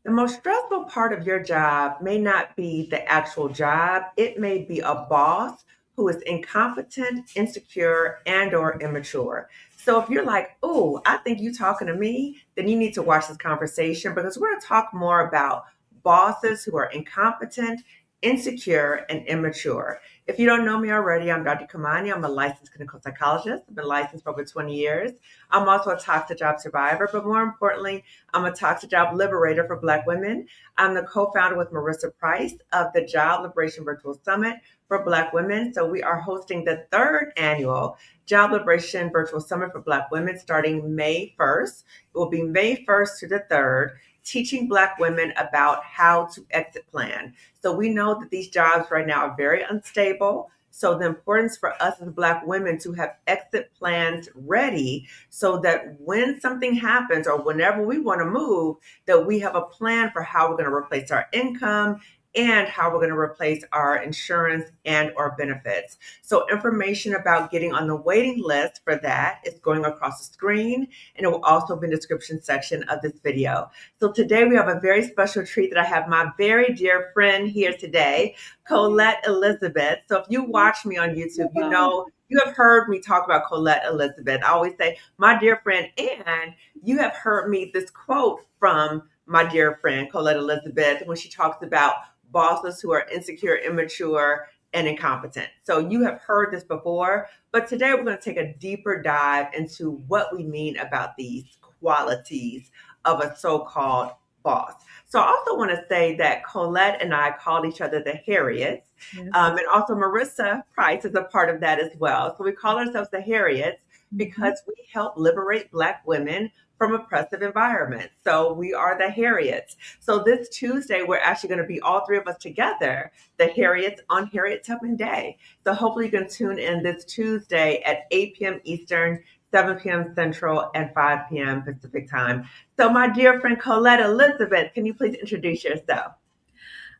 The most stressful part of your job may not be the actual job. It may be a boss who is incompetent, insecure, and or immature. So if you're like, "Oh, I think you talking to me," then you need to watch this conversation because we're going to talk more about bosses who are incompetent, insecure, and immature. If you don't know me already, I'm Dr. Kamani. I'm a licensed clinical psychologist. I've been licensed for over 20 years. I'm also a toxic job survivor, but more importantly, I'm a toxic job liberator for Black women. I'm the co-founder with Marissa Price of the Job Liberation Virtual Summit for Black women. So we are hosting the third annual Job Liberation Virtual Summit for Black women starting May 1st. It will be May 1st to the 3rd, teaching Black women about how to exit plan. So we know that these jobs right now are very unstable. So the importance for us as Black women to have exit plans ready so that when something happens or whenever we want to move, that we have a plan for how we're going to replace our income and how we're going to replace our insurance and our benefits. So information about getting on the waiting list for that is going across the screen, and it will also be in the description section of this video. So today we have a very special treat that I have my very dear friend here today, Colette Elizabeth. So if you watch me on YouTube, you know you have heard me talk about Colette Elizabeth. I always say, my dear friend, and you have heard me this quote from my dear friend Colette Elizabeth when she talks about bosses who are insecure, immature, and incompetent. So you have heard this before, but today we're going to take a deeper dive into what we mean about these qualities of a so-called boss. So I also want to say that Colette and I called each other the Harriets. Yes. And also Marissa Price is a part of that as well. So we call ourselves the Harriets because we help liberate Black women from oppressive environments. So we are the Harriets. So this Tuesday, we're actually going to be all three of us together, the Harriets, on Harriet Tubman Day. So hopefully you can tune in this Tuesday at 8 p.m. Eastern, 7 p.m. Central, and 5 p.m. Pacific time. So my dear friend Colette Elizabeth, can you please introduce yourself?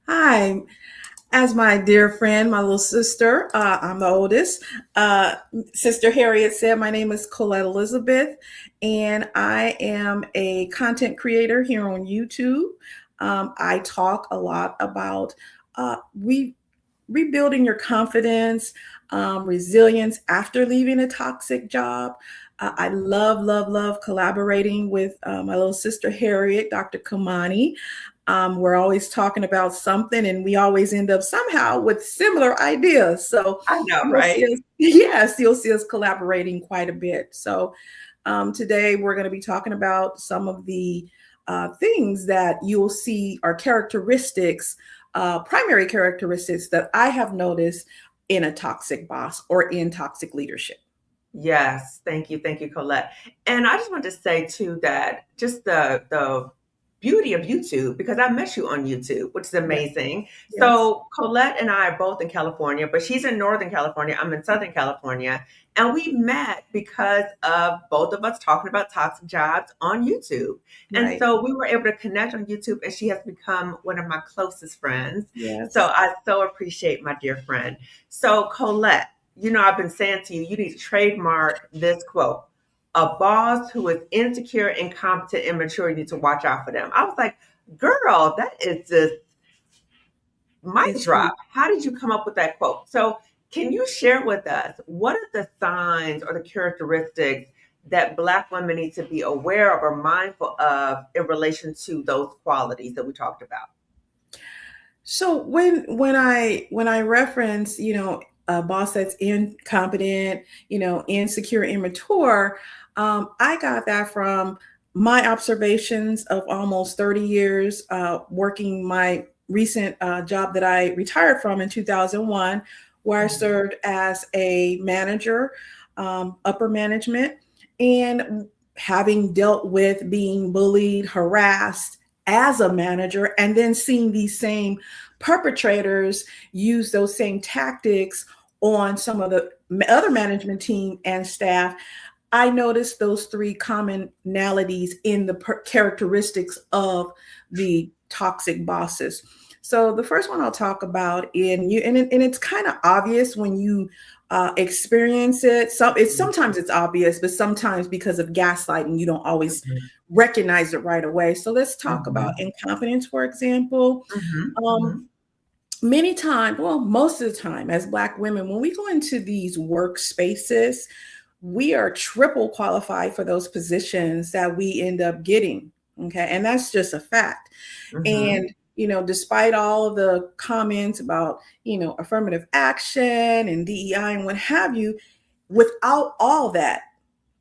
Hi, as my dear friend, my little sister, I'm the oldest. Sister Harriet said, my name is Colette Elizabeth, and I am a content creator here on YouTube. I talk a lot about rebuilding your confidence, resilience after leaving a toxic job. I love collaborating with my little sister Harriet, Dr. Kamani. We're always talking about something, and we always end up somehow with similar ideas. So I know, right? yes, you'll see us collaborating quite a bit. So today we're going to be talking about some of the things that you'll see are characteristics, primary characteristics that I have noticed in a toxic boss or in toxic leadership. Yes, thank you, Colette. And I just want to say too that just the beauty of YouTube, because I met you on YouTube, which is amazing. Yes. So Colette and I are both in California, but she's in Northern California. I'm in Southern California. And we met because of both of us talking about toxic jobs on YouTube. And Right. so we were able to connect on YouTube, and she has become one of my closest friends. Yes. So I so appreciate my dear friend. So Colette, you know, I've been saying to you, you need to trademark this quote. A boss who is insecure, incompetent, immature, you need to watch out for them. I was like, girl, that is just mic It's true. drop. How did you come up with that quote? So can you share with us what are the signs or the characteristics that Black women need to be aware of or mindful of in relation to those qualities that we talked about? So when I reference, a boss that's incompetent, insecure, immature, I got that from my observations of almost 30 years working my recent job that I retired from in 2001, where I served as a manager, upper management, and having dealt with being bullied, harassed as a manager, and then seeing these same perpetrators use those same tactics on some of the other management team and staff. I noticed those three commonalities in the characteristics of the toxic bosses. So the first one I'll talk about, and it's kind of obvious when you experience it. Sometimes it's obvious, but sometimes because of gaslighting, you don't always Mhm. recognize it right away. So let's talk about Mhm. incompetence, for example. Mhm. Um, Mhm. Many times, well, most of the time, as Black women, when we go into these workspaces, we are triple qualified for those positions that we end up getting. Okay. And that's just a fact. Mhm. And, despite all of the comments about, affirmative action and DEI and what have you, without all that,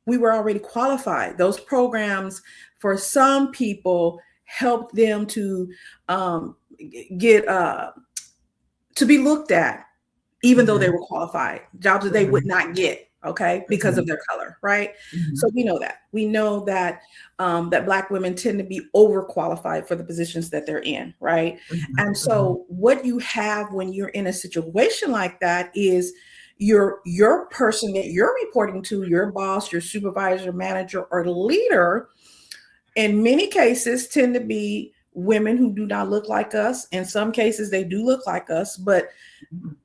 we were already qualified. Those programs, for some people, helped them to get to be looked at, even though they Mhm. were qualified, jobs that they would Mhm. not get, okay, because of Mhm. their color, right? So Mhm. we know that. We know that that Black women tend to be overqualified for the positions that they're in, right? Mhm. And Mhm. so what you have when you're in a situation like that is your person that you're reporting to, your boss, your supervisor, manager, or leader, in many cases tend to be women who do not look like us. In some cases, they do look like us, but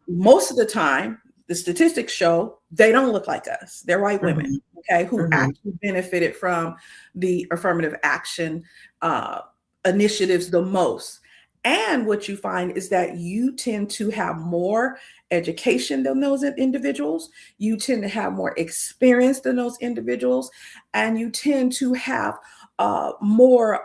most of the time, the statistics show they don't look like us. They're white women, Mhm. okay, who Mhm. actually benefited from the affirmative action uh, initiatives the most. And what you find is that you tend to have more education than those individuals. You tend to have more experience than those individuals. And you tend to have more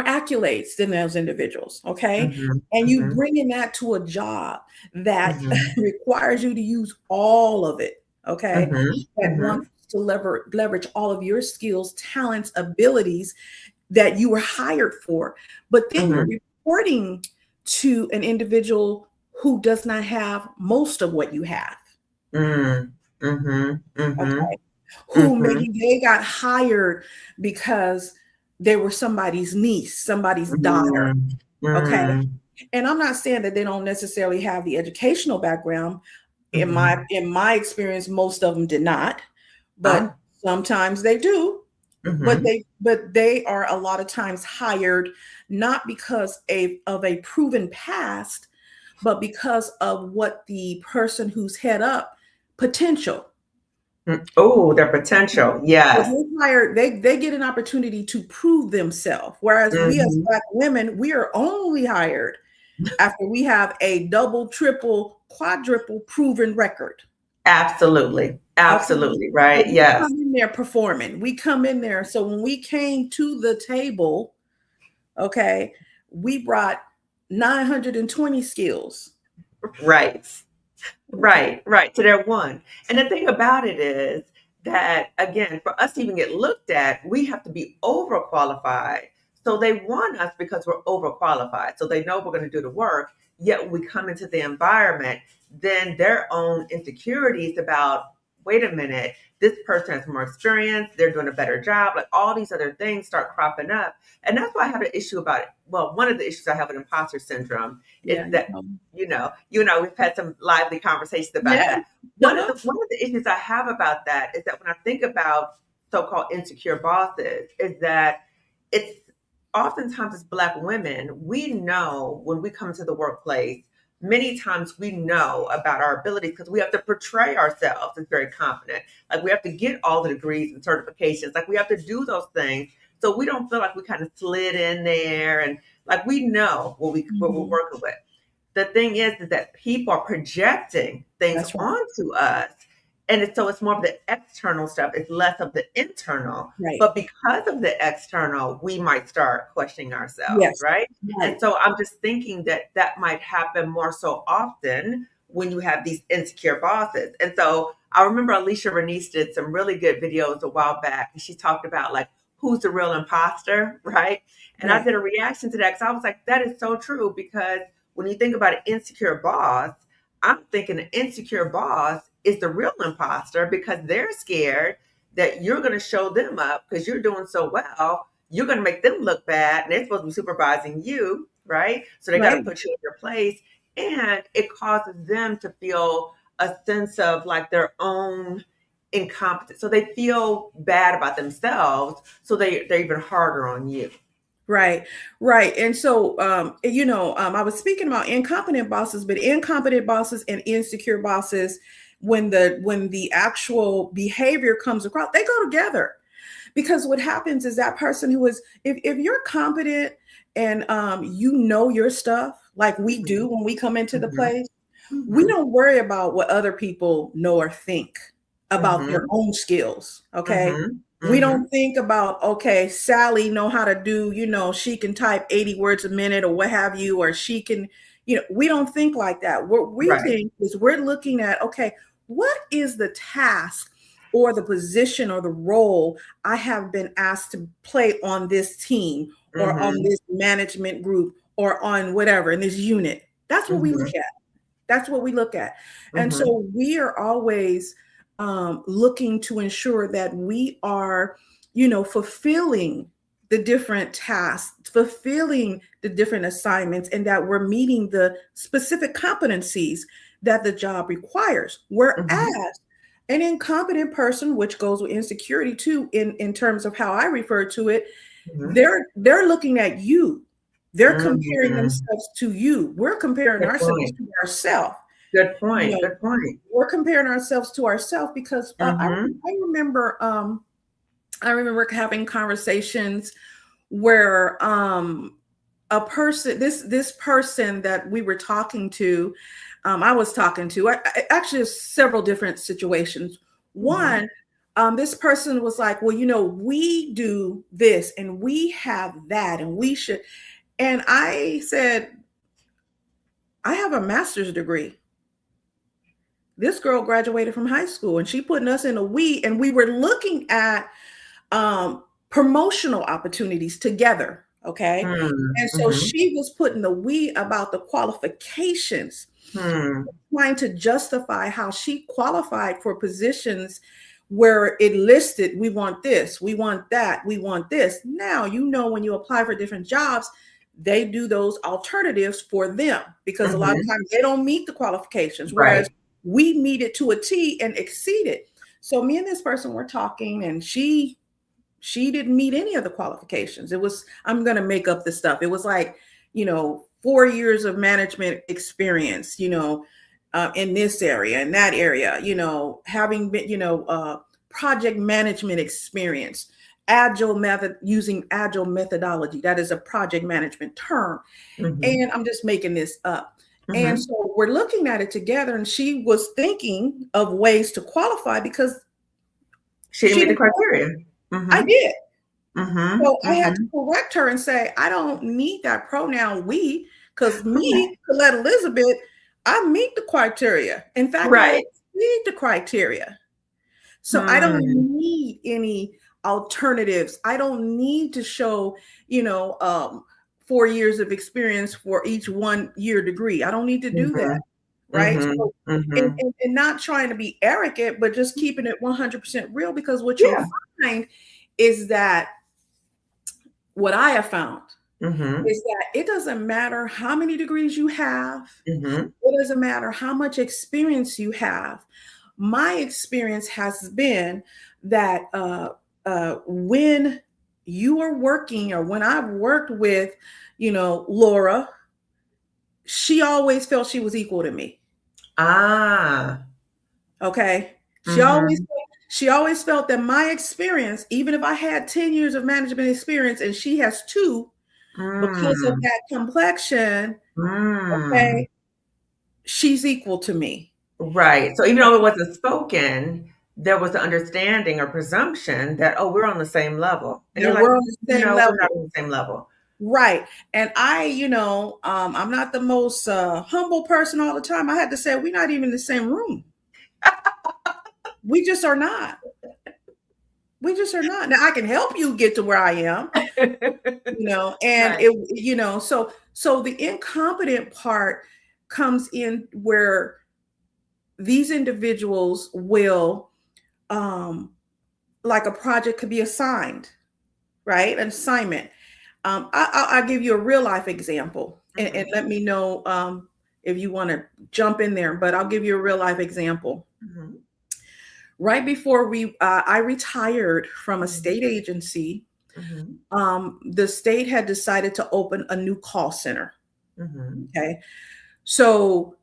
accolades than those individuals, okay? Mhm. And you Mhm. bringing that to a job that Mhm. requires you to use all of it, okay? Mhm. That Mhm. wants to leverage all of your skills, talents, abilities that you were hired for. But then you're Mhm. reporting to an individual who does not have most of what you have, Mm. Mhm. Mhm. okay? Who Mhm. maybe they got hired because they were somebody's niece, somebody's daughter. Mm. Okay. Mm. And I'm not saying that they don't necessarily have the educational background. In my Mhm. in my experience, most of them did not, but Oh. sometimes they do. But Mhm. they are a lot of times hired not because of a proven past, but because of what the person who's head up potential. Oh, their potential. So Yes. they're hired, they get an opportunity to prove themselves. Whereas we as Mhm. Black women, we are only hired after we have a double, triple, quadruple proven record. Absolutely. Okay. Absolutely. So Right. we Yes. come in there performing. We come in there. So when we came to the table, okay, we brought 920 skills. Right. Okay. Right, right. So they're one. And the thing about it is that, again, for us to even get looked at, we have to be overqualified. So they want us because we're overqualified. So they know we're going to do the work. Yet when we come into the environment, then their own insecurities about, wait a minute, this person has more experience, they're doing a better job. Like all these other things start cropping up. And that's why I have an issue about it. Well, one of the issues I have with imposter syndrome is Yeah. that we've had some lively conversations about Yeah. that. Uh-huh. One of the issues I have about that is that when I think about so-called insecure bosses, is that it's oftentimes as Black women, we know when we come to the workplace, many times we know about our abilities because we have to portray ourselves as very confident. Like we have to get all the degrees and certifications. Like we have to do those things. So we don't feel like we kind of slid in there and like we know what we're Mhm. working with. The thing is that people are projecting things That's right. onto us. And it's more of the external stuff, it's less of the internal. Right. But because of the external, we might start questioning ourselves, Yes. right? And Right. so I'm just thinking that that might happen more so often when you have these insecure bosses. And so I remember Alicia Renese did some really good videos a while back, and she talked about like who's the real imposter, right? And I Right. did a reaction to that because I was like, that is so true because when you think about an insecure boss, I'm thinking an insecure boss is the real imposter because they're scared that you're going to show them up because you're doing so well. You're going to make them look bad and they're supposed to be supervising you, right? So they got to Right. put you in your place. And it causes them to feel a sense of like their own incompetence. So they feel bad about themselves. So they're even harder on you. Right, right. And so, I was speaking about incompetent bosses, but incompetent bosses and insecure bosses, when the actual behavior comes across, they go together. Because what happens is that person who is, if you're competent and you know your stuff, like we do when we come into the Mhm. place, we Mhm. don't worry about what other people know or think about their Mhm. own skills. Okay. Mhm. We Mhm. don't think about, okay, Sally know how to do, she can type 80 words a minute or what have you, or she can, we don't think like that. What we Right. think is we're looking at, okay, what is the task or the position or the role I have been asked to play on this team or on Mhm. this management group or on whatever in this unit? That's what we look Mhm. at. That's what we look at. And Mhm. so we are always looking to ensure that we are, fulfilling the different tasks, fulfilling the different assignments, and that we're meeting the specific competencies that the job requires. Mhm. Whereas an incompetent person, which goes with insecurity too, in terms of how I refer to it, Mhm. they're looking at you. They're comparing Mhm. themselves to you. We're comparing Good ourselves point. to ourselves. Good You point. know, Good point. we're comparing ourselves to ourselves because Mhm. I remember having conversations where a person this person that we were talking to, I was talking to, actually several different situations. Mhm. One, this person was like, well, we do this and we have that and we should. And I said, I have a master's degree. This girl graduated from high school and she putting us in a we, and we were looking at promotional opportunities together. Okay. Mm. And so Mhm. she was putting the we about the qualifications, Hmm. trying to justify how she qualified for positions where it listed, we want this, we want that, we want this. Now, when you apply for different jobs, they do those alternatives for them because a lot of Mhm. times they don't meet the qualifications, whereas Right. we meet it to a T and exceed it. So me and this person were talking, and she didn't meet any of the qualifications. It was, I'm going to make up the stuff. It was like, 4 years of management experience, in this area, in that area, having been, project management experience, agile method, using agile methodology. That is a project management term. Mhm. And I'm just making this up. And Mhm. so we're looking at it together, and she was thinking of ways to qualify because She didn't she meet the didn't. criteria. I Mhm. did. Mhm. So I had to Mhm. correct her and say, I don't need that pronoun we, because me, Colette Elizabeth, I meet the criteria. In fact, I Right. exceed the criteria. So I don't Hmm. need any alternatives. I don't need to show, you know, um, 4 years of experience for each 1 year degree. I don't need to do that. Mhm. Right. Mhm. So, and, Mhm. and, and not trying to be arrogant, but just keeping it 100% real, because what you'll Yeah. find is that what I have found Mhm. is that it doesn't matter how many degrees you have, Mhm. it doesn't matter how much experience you have. My experience has been that when you are working, or when I've worked with, Laura, she always felt she was equal to me. Ah. Okay. Mhm. She always felt that my experience, even if I had 10 years of management experience and she has two, because of Mm. that complexion, Mm. okay, she's equal to me. Right. So even though it wasn't spoken, there was an understanding or presumption that, oh, we're on the same level. And you're That like, we're on the same no, we're not level. on the same level. Right. And I, I'm not the most humble person all the time. I had to say, we're not even in the same room. We just are not. We just are not. Now I can help you get to where I am, and Right. so the incompetent part comes in where these individuals will, um, like, a project could be assigned, right? An assignment. I'll give you a real life example, and Mhm. let me know if you want to jump in there. But I'll give you a real life example. Mhm. Right before I retired from a Mhm. state agency, Mm-hmm. The state had decided to open a new call center. Mm-hmm. Okay. So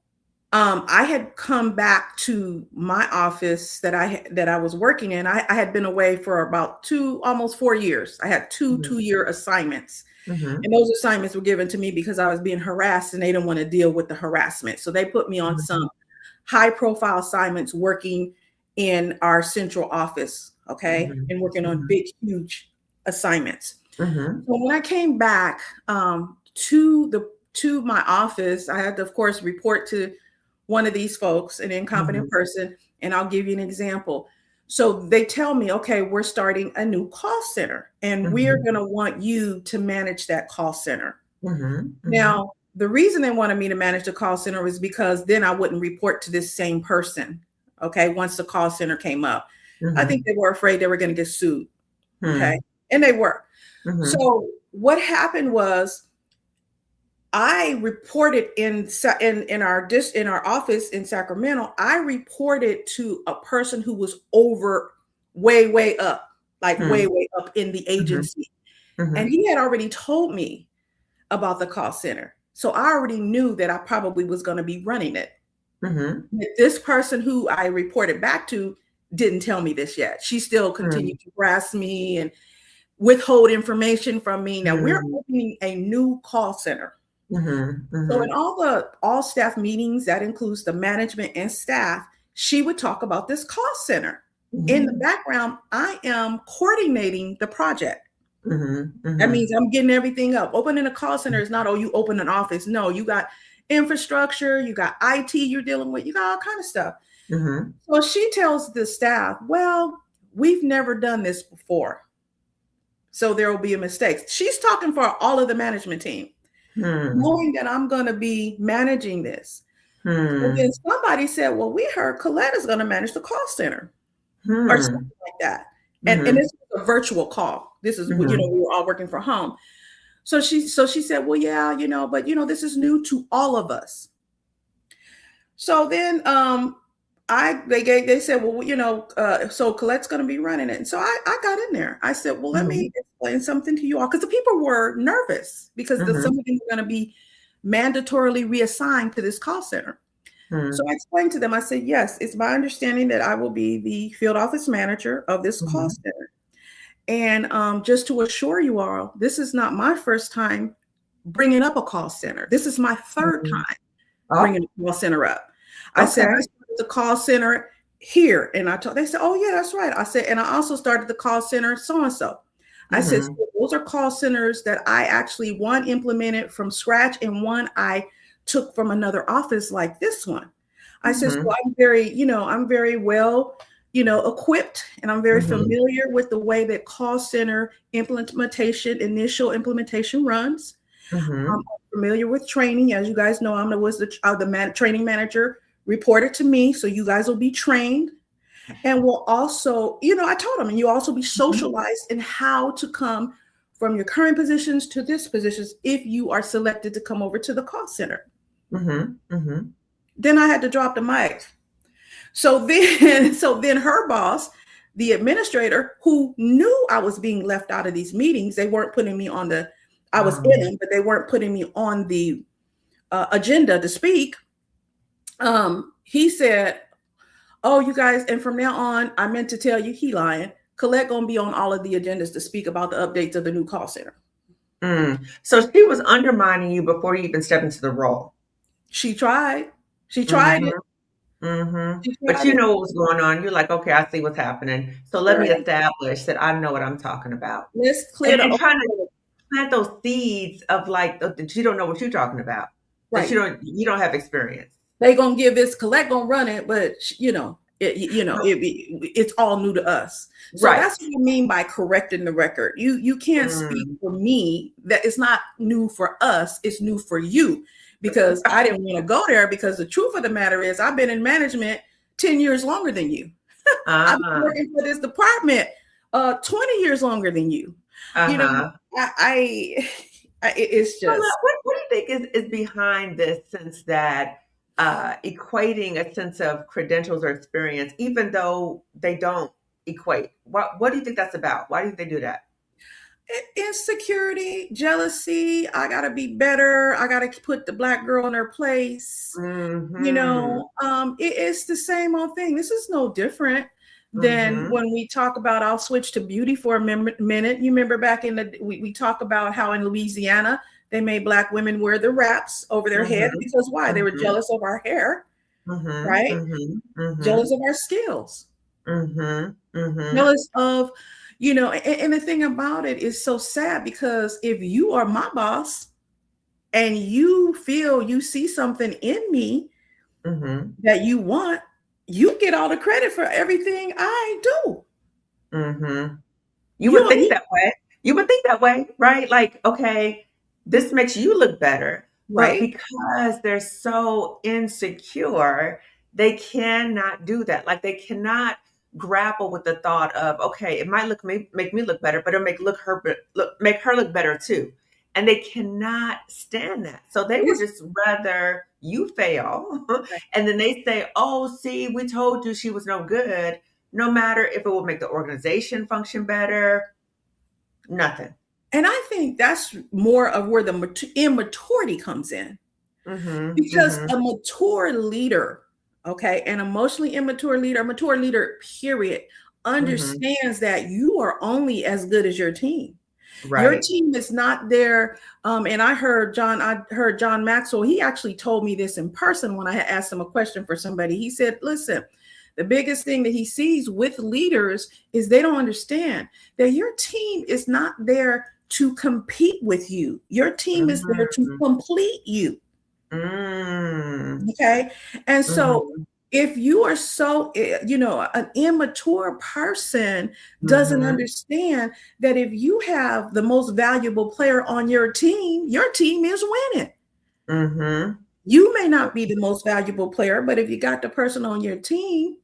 I had come back to my office that I was working in. I had been away for about almost 4 years. I had two Mm-hmm. 2-year assignments, Mm-hmm. and those assignments were given to me because I was being harassed, and they didn't want to deal with the harassment. So they put me on some high profile assignments working in our central office, okay, Mm-hmm. and working on big, huge assignments. Mm-hmm. So when I came back to my office, I had to, of course, report to one of these folks, an Mm-hmm. incompetent person, and I'll give you an example. So they tell me, okay, we're starting a new call center, and we're Mm-hmm. going to want you to manage that call center. Mm-hmm. Mm-hmm. Now, the reason they wanted me to manage the call center was because then I wouldn't report to this same person. Okay, once the call center came up, I think Mm-hmm. they were afraid they were going to get sued. Okay, Mm-hmm. and they were. Mm-hmm. So what happened was I reported in our office in Sacramento. I reported to a person who was over way up, like way up in the Mm-hmm. agency, and Mm-hmm. he had already told me about the call center. So I already knew that I probably was going to be running it. Mm-hmm. But this person who I reported back to didn't tell me this yet. She still continued to harass me and withhold information from me. Now we're Mm-hmm. opening a new call center. Mm-hmm. So Mm-hmm. in all the all staff meetings, that includes the management and staff, she would talk about this call center. In the Mm-hmm. background, I am coordinating the project. Mm-hmm. That Mm-hmm. means I'm getting everything up. Opening a call center is not, oh, you open an office. No, you got infrastructure, you got IT you're dealing with, you got all kind of stuff. Mm-hmm. So she tells the staff, well, we've never done this before. So there will be a mistake. She's talking for all of the management team, Mm-hmm. knowing that I'm going to be managing this. And Mm-hmm. then somebody said, well, we heard Colette is going to manage the call center or something Mm-hmm. like that. And Mm-hmm. this was a virtual call. This is, Mm-hmm. we were all working from home. So she said, well, yeah, but this is new to all of us. So then they said, well, so Colette's going to be running it. And so I got in there. I said, well, let me explain something to you all, because the people were nervous because some of them were going to be mandatorily reassigned to this call center. So I explained to them, I said, yes, it's my understanding that I will be the field office manager of this call Mm-hmm. center. And just to assure you all, this is not my first time bringing up a call center. This is my third Mm-hmm. time Oh, bringing the call center up. I said, I okay. started the call center here. And they said, oh, yeah, that's right. I said, and I also started the call center so-and-so. I said, Mm-hmm. so those are call centers that I actually, one implemented from scratch and one I took from another office like this one. I said, so Mm-hmm. I'm very well, equipped, and I'm very Mm-hmm. familiar with the way that call center initial implementation runs. I'm Mm-hmm. familiar with training. As you guys know, training manager reported to me. So you guys will be trained and will also, I told them, and you also be socialized in how to come from your current positions to this positions if you are selected to come over to the call center. Mm-hmm. Mm-hmm. Then I had to drop the mic. So then her boss, the administrator, who knew I was being left out of these meetings, they weren't putting me on I was in them, but they weren't putting me on the agenda to speak. He said, oh, you guys, and from now on, I meant to tell you, he lying. Colette gonna be on all of the agendas to speak about the updates of the new call center. So she was undermining you before you even stepped into the role. She tried. She tried Mm-hmm. it. Mm-hmm. She But tried you it. know what was going on. You're like, okay, I see what's happening. So let me Right. establish that I know what I'm talking about. Let's clear And, the and trying to open. plant those seeds of like that you don't know what you're talking about. That Right. you don't have experience. They gonna give this. Colette gonna run it, but No, it's all new to us. So right. that's what I mean by correcting the record. You can't speak Mm. for me that it's not new for us. It's new for you, because I didn't want to go there, because the truth of the matter is I've been in management 10 years longer than you. I've been Uh-huh. working for this department 20 years longer than you. You know, Uh-huh. it's So just, what do you think is behind this sense that equating a sense of credentials or experience, even though they don't equate? What do you think that's about? Why do you think they do that? Insecurity, jealousy. I gotta be better. I gotta put the black girl in her place. Mm-hmm. It's the same old thing. This is no different than Mm-hmm. when we talk about. I'll switch to beauty for a minute. You remember back in we talk about how in Louisiana they made black women wear the wraps over their head Mm-hmm. because why? They were Mm-hmm. jealous of our hair, Mm-hmm. right? Mm-hmm. Mm-hmm. Jealous of our skills, Mm-hmm. Mm-hmm. jealous of, and the thing about it is so sad because if you are my boss and you feel you see something in me Mm-hmm. that you want, you get all the credit for everything I do. Mm-hmm. You You would don't think need, that way. You would think that way, right? Like, okay, this makes you look better. But right? because they're so insecure, they cannot do that. Like, they cannot grapple with the thought of, okay, it might make me look better, but it'll make her look better too. And they cannot stand that. So they would It's just rather you fail. right. And then they say, oh, see, we told you she was no good, no matter if it will make the organization function better, nothing. And I think that's more of where the immaturity comes in. Mhm, Because mhm, a mature leader, okay, an emotionally immature leader, a mature leader, period, mhm. understands that you are only as good as your team. Your Right. team is not there. And I heard John Maxwell, he actually told me this in person when I had asked him a question for somebody. He said, listen, the biggest thing that he sees with leaders is they don't understand that your team is not there to compete with you. Your team is there to Mhm, complete you. mm, Okay. And so mhm, if you are so, an immature person doesn't mhm, understand that if you have the most valuable player on your team is winning. mhm. You may not be the most valuable player, but if you got the person on your team,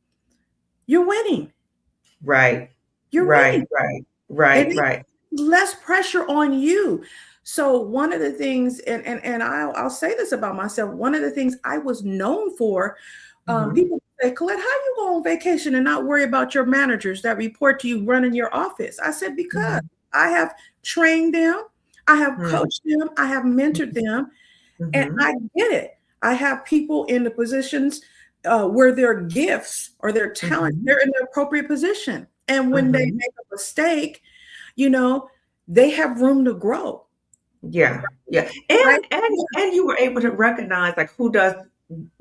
you're winning. Right, You're winning. right, right, And right, it's right. less pressure on you. So one of the things, and I'll say this about myself, one of the things I was known for. Mhm, People say, Colette, how you go on vacation and not worry about your managers that report to you running your office? I said, because mhm, I have trained them, I have mhm, coached them, I have mentored them, and mhm, I get it. I have people in the positions where their gifts or their talent, mhm, they're in the appropriate position. And when they mhm. make a mistake, you know, they have room to grow. Yeah, yeah. Right? And you were able to recognize, like, who does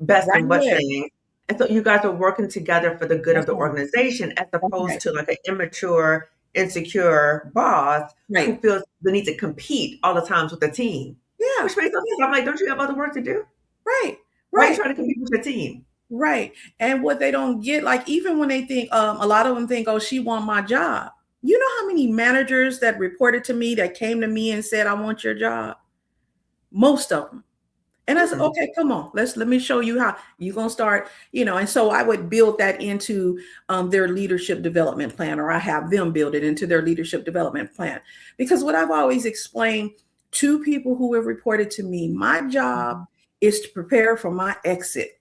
best Right in what away. thing. And so you guys are working together for the good of That's the right. organization as That's opposed right. to like an immature, insecure boss who Right. feels the need to compete all the times with the team, Yeah. which makes no sense. I'm like, don't you have other work to do? Right. Why are you Right. trying to compete with your team? Right. And what they don't get, like even when they think, a lot of them think, oh, she want my job. You know how many managers that reported to me that came to me and said, I want your job? Most of them. And I said, Hmm. okay, come on, let me show you how you're gonna start, and so I would build that into their leadership development plan, or I have them build it into their leadership development plan. Because what I've always explained to people who have reported to me, my job is to prepare for my exit.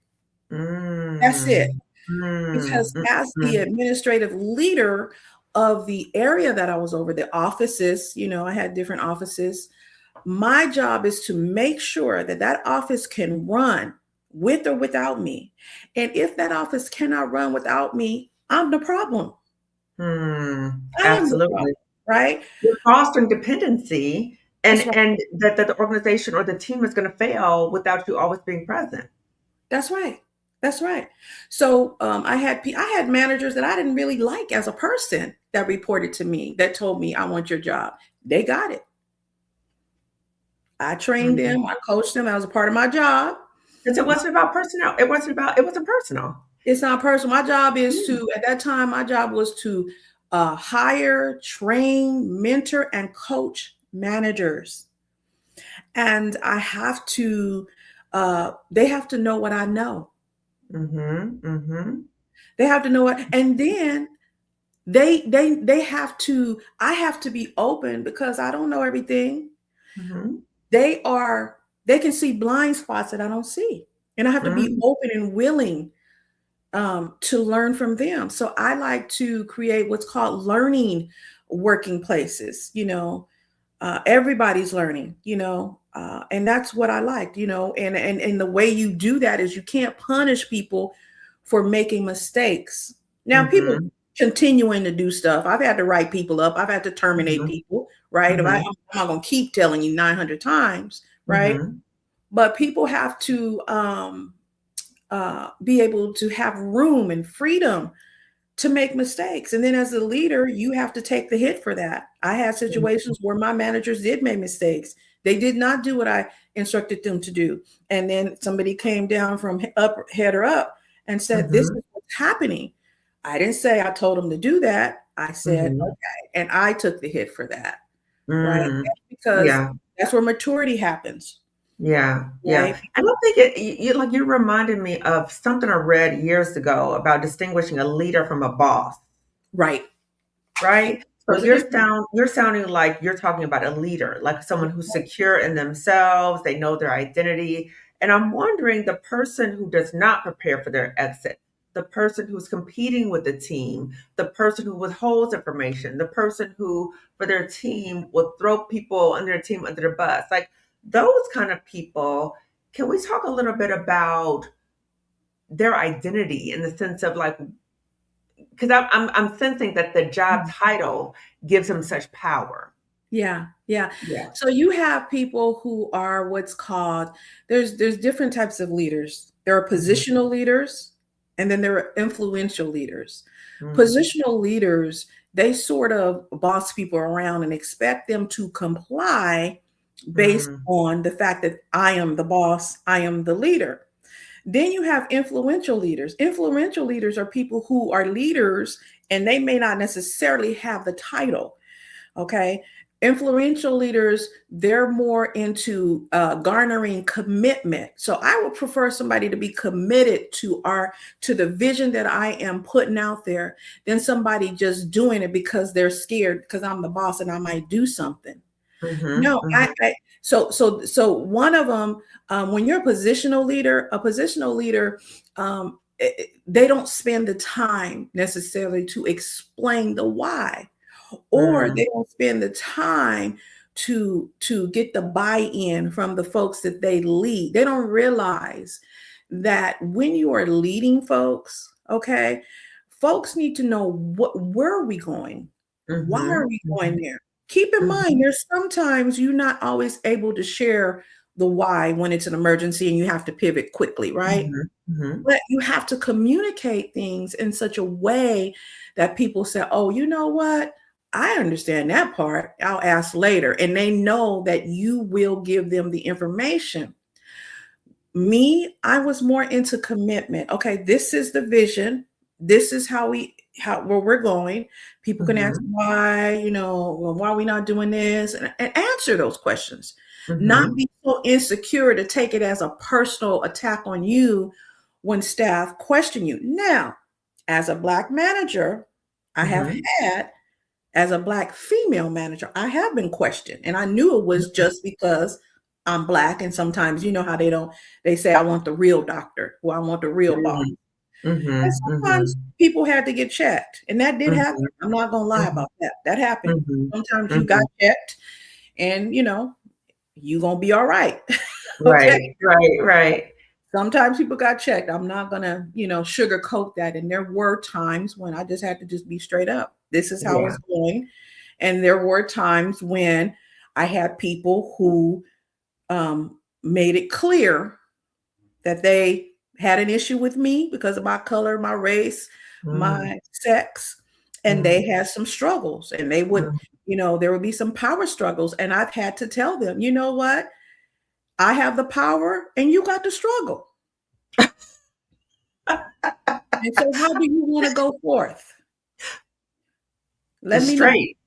That's it. Mm, mm, Because mm, as the mm, administrative leader of the area that I was over, the offices, I had different offices. My job is to make sure that that office can run with or without me. And if that office cannot run without me, I'm the problem. mm. I am the problem, Absolutely. right? You're fostering dependency That's right. and that the organization or the team is going to fail without you always being present. That's right. That's right. So I had managers that I didn't really like as a person that reported to me that told me I want your job. They got it. I trained Mhm. them. I coached them. That was a part of my job. 'Cause it wasn't about personnel. It wasn't personal. It's not personal. My job is Mm, to, at that time, my job was to hire, train, mentor, and coach managers. And I have to, they have to know what I know. mhm, mhm, They have to know it. And then they have to, I have to be open because I don't know everything. mhm, They are, they can see blind spots that I don't see. And I have to be mm, open and willing to learn from them. So I like to create what's called learning working places. Everybody's learning, and that's what I liked, and the way you do that is you can't punish people for making mistakes. Now, people Mhm. continuing to do stuff. I've had to write people up. I've had to terminate Mhm. people, right? I'm Mhm. not going to keep telling you 900 times, right? Mhm. But people have to be able to have room and freedom to make mistakes. And then as a leader, you have to take the hit for that. I had situations where my managers did make mistakes. They did not do what I instructed them to do. And then somebody came down from up, header up, and said, "This Mhm. is what's happening." I didn't say I told them to do that. I said, Mhm. okay. And I took the hit for that, right? Mm. That's because Yeah. that's where maturity happens, Yeah. Yeah. right? And I think you reminded me of something I read years ago about distinguishing a leader from a boss. Right. Right? So There's a difference. you're sounding like you're talking about a leader, like someone who's secure in themselves, they know their identity. And I'm wondering the person who does not prepare for their exit, the person who's competing with the team, the person who withholds information, the person who for their team will throw people on their team under the bus. Like those kind of people, can we talk a little bit about their identity in the sense of like because I'm sensing that the job title gives him such power. Yeah, yeah. Yeah. So you have people who are what's called there's different types of leaders. There are Mhm. positional leaders and then there are influential leaders. Mm. Positional leaders, they sort of boss people around and expect them to comply based Mm. on the fact that I am the boss, I am the leader. Then you have influential leaders. Influential leaders are people who are leaders and they may not necessarily have the title. Okay. Influential leaders, they're more into garnering commitment. So I would prefer somebody to be committed to the vision that I am putting out there than somebody just doing it because they're scared because I'm the boss and I might do something. Mhm. No, Mhm. so one of them, when you're a positional leader, they don't spend the time necessarily to explain the why, or Mm. they don't spend the time to get the buy-in from the folks that they lead. They don't realize that when you are leading folks, okay, folks need to know where are we going? Why are Mhm. we going Mhm. there? Keep in mind, Mhm. there's sometimes you're not always able to share the why when it's an emergency and you have to pivot quickly, right? Mhm. Mhm. But you have to communicate things in such a way that people say, "Oh, you know what? I understand that part. I'll ask later." And they know that you will give them the information. Me, I was more into commitment. Okay, this is the vision. This is how where we're going. People can ask Mhm. why, well, why are we not doing this? And answer those questions. Not Mhm. be so insecure to take it as a personal attack on you when staff question you. Now, as a black manager, I have Mhm. had as a black female manager, I have been questioned. And I knew it was just because I'm black. And sometimes you know how they say, I want the real doctor, or I want the real boss. Mhm. And Mhm. sometimes people had to get checked. And that did happen. Mhm. I'm not gonna lie Mhm. about that. That happened. Mhm. Sometimes you got Mhm. checked and you gonna be all right. Okay. Right. Right. Right. Sometimes people got checked. I'm not gonna, sugarcoat that. And there were times when I just had to just be straight up. This is how Yeah. it's going. And there were times when I had people who made it clear that they had an issue with me because of my color, my race, Mm. my sex, and they Mm. had some struggles. And they would, Mm. there would be some power struggles. And I've had to tell them, you know what? I have the power and you got the struggle. And so, how do you want to go forth? Let me know. Straight.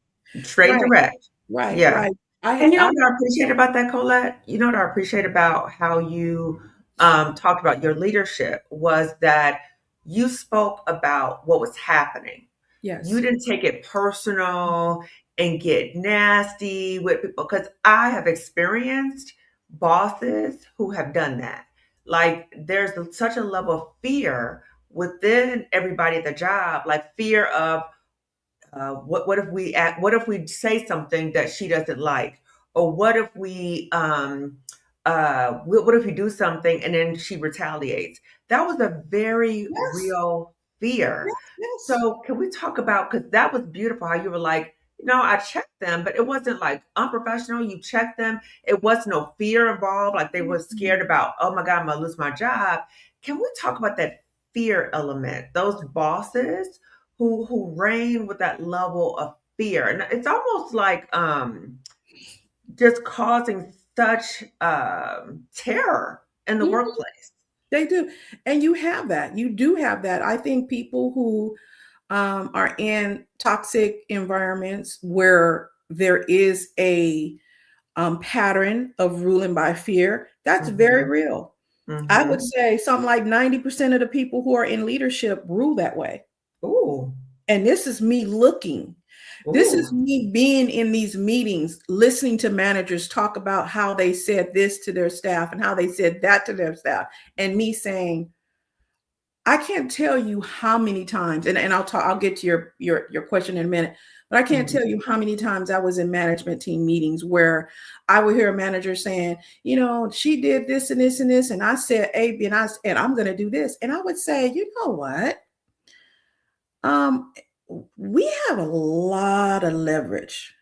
Straight and Right, direct. right, Yeah. right. I, And you know I, what I appreciate about that, Colette? You know what I appreciate about how you talked about your leadership was that you spoke about what was happening. You yes, didn't take it personal and get nasty with people because I have experienced bosses who have done that. Like there's such a level of fear within everybody at the job, like fear of what if we act, what if we say something that she doesn't like, or what if we what if we do something and then she retaliates? That was a very Yes, real fear. yes, yes. So can we talk about, because that was beautiful how you were like, I checked them, but it wasn't like unprofessional. You checked them. It was no fear involved. Like they were Mhm. scared about, oh my God, I'm gonna lose my job. Can we talk about that fear element? Those bosses who reign with that level of fear. And it's almost like just causing such terror in the Mhm. workplace. They do. And you have that. You do have that. I think people who are in toxic environments where there is a pattern of ruling by fear, that's very Hmm. real. I would Hmm. say something like 90% of the people who are in leadership rule that way. Ooh. And this is me looking. This is Ooh. me being in these meetings, listening to managers talk about how they said this to their staff and how they said that to their staff, and me saying, I can't tell you how many times, and I'll get to your question in a minute, but I can't Mhm. tell you how many times I was in management team meetings where I would hear a manager saying, she did this and this and this, and I said A, B, and I'm gonna do this. And I would say, you know what? Um, we have a lot of leverage.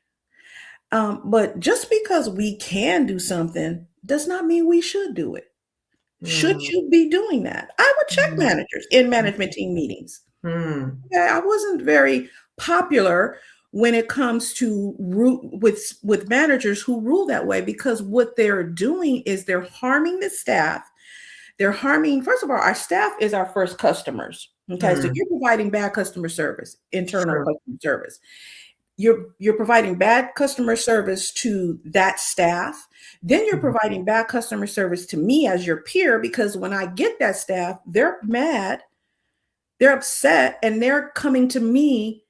But just because we can do something does not mean we should do it. Should Mm. you be doing that? I would check Mm. managers in management team meetings. Mm. Okay, I wasn't very popular when it comes to with managers who rule that way, because what they're doing is they're harming the staff. They're harming, first of all, our staff is our first customers. Okay, so Mm. you're providing bad customer service, internal True. customer service. You're providing bad customer service to that staff. Then you're Mhm. providing bad customer service to me as your peer, because when I get that staff, they're mad, they're upset, and they're coming to me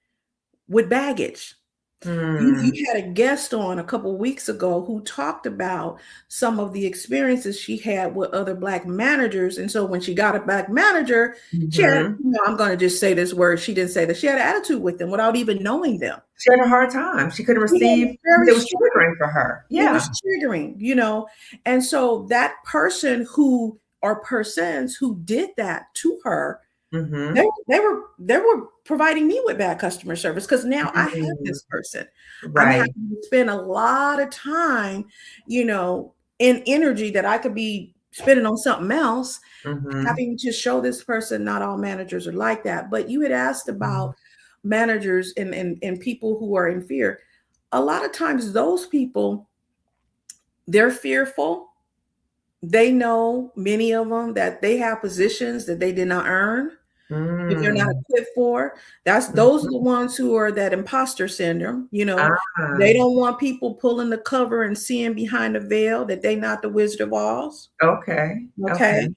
with baggage. Mm. You had a guest on a couple of weeks ago who talked about some of the experiences she had with other Black managers. And so when she got a Black manager, she had, Mhm. I'm going to just say this word, she didn't say that, she had an attitude with them without even knowing them. She had a hard time. She couldn't receive because Very it was strong. triggering for her. It was Yeah. triggering. And so that person who or persons who did that to her, they Mhm. they were providing me with bad customer service, because now I have Mm. this person. I'm Right. having to spend a lot of time, in energy that I could be spending on something else, Mhm. having to show this person not all managers are like that. But you had asked Mhm. about managers and people who are in fear. A lot of times those people, they're fearful. They know, many of them, that they have positions that they did not earn, that they're not Mm. equipped for. Those are Mhm. the ones who are that imposter syndrome. They Ah. don't want people pulling the cover and seeing behind the veil that they not the Wizard of Oz. Okay. Okay. Okay.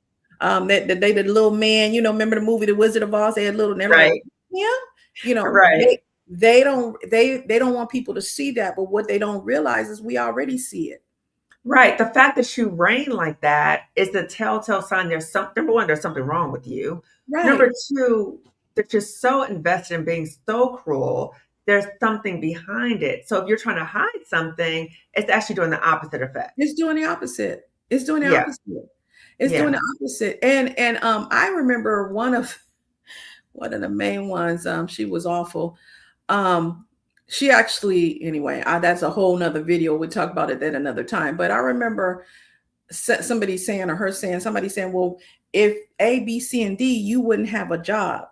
That they the little man, remember the movie The Wizard of Oz? They had little, and they're like, Right. yeah, you know, Right. they they don't want people to see that, but what they don't realize is we already see it. Right. The fact that you reign like that is the telltale sign there's some number one, there's something wrong with you. Number Right. two, that you're so invested in being so cruel, there's something behind it. So if you're trying to hide something, it's actually doing the opposite effect. It's doing the opposite. It's doing the Yeah. opposite. It's doing Yeah. the opposite. And I remember one of the main ones. She was awful. She actually, anyway, that's a whole nother video. We'll talk about it at another time. But I remember somebody saying, or her saying, somebody saying, well, if A, B, C, and D, you wouldn't have a job.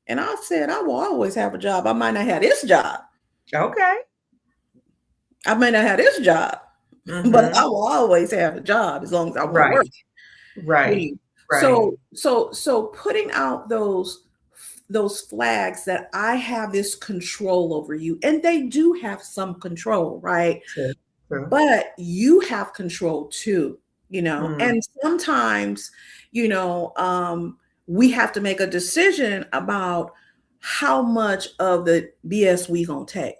And I said, I will always have a job. I might not have this job. Okay. I might not have this job, but I Mm-hmm. will always have a job as long as I want to work. Right. Right. Right. So putting out those flags that I have this control over you, and they do have some control, right? True. True. But you have control too. Mm. And sometimes, you know, we have to make a decision about how much of the BS we gonna take.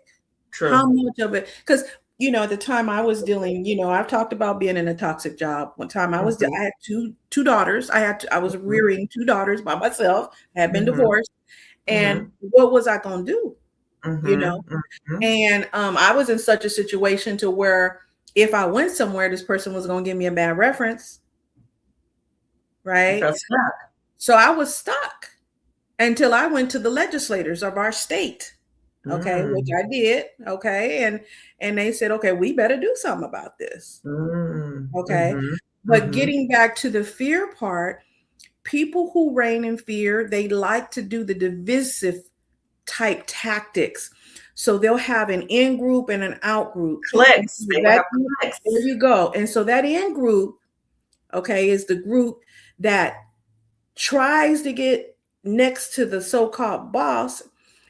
How True. much of it? Because at the time I was dealing, I've talked about being in a toxic job. One time Mm-hmm. I had two daughters. I was Mm-hmm. rearing two daughters by myself. I had been Mm-hmm. divorced, and Mm-hmm. what was I gonna do? you know. And I was in such a situation to where if I went somewhere, this person was going to give me a bad reference, You right? felt stuck. So I was stuck until I went to the legislators of our state, okay, which Mm, I did, okay, and they said, okay, we better do something about this, okay. mhm, But mhm. getting back to the fear part, people who reign in fear, they like to do the divisive type tactics. So they'll have an in group and an out group. And Clicks. so They will that have there clicks. you go. And so that in group, okay, is the group that tries to get next to the so-called boss.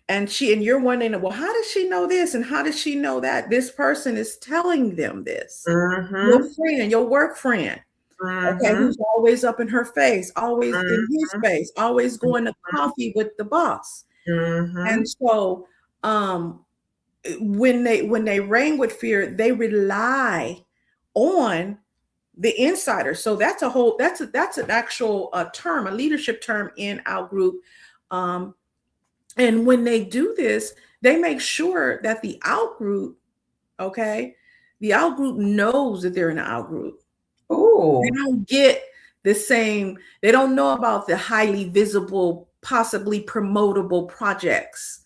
And you're wondering, well, how does she know this? And how does she know that? This person is telling them this. Your Mhm, friend, your work friend, okay, mhm, who's always up in her face, always in his mhm, face, always going to coffee with the boss. And mhm. so um when they reign with fear, they rely on the insider. So that's an actual term, a leadership term in our group. Um, and when they do this, they make sure that the out group, okay, the out group knows that they're in the out group. They Ooh. don't get the same, they don't know about the highly visible, possibly promotable projects.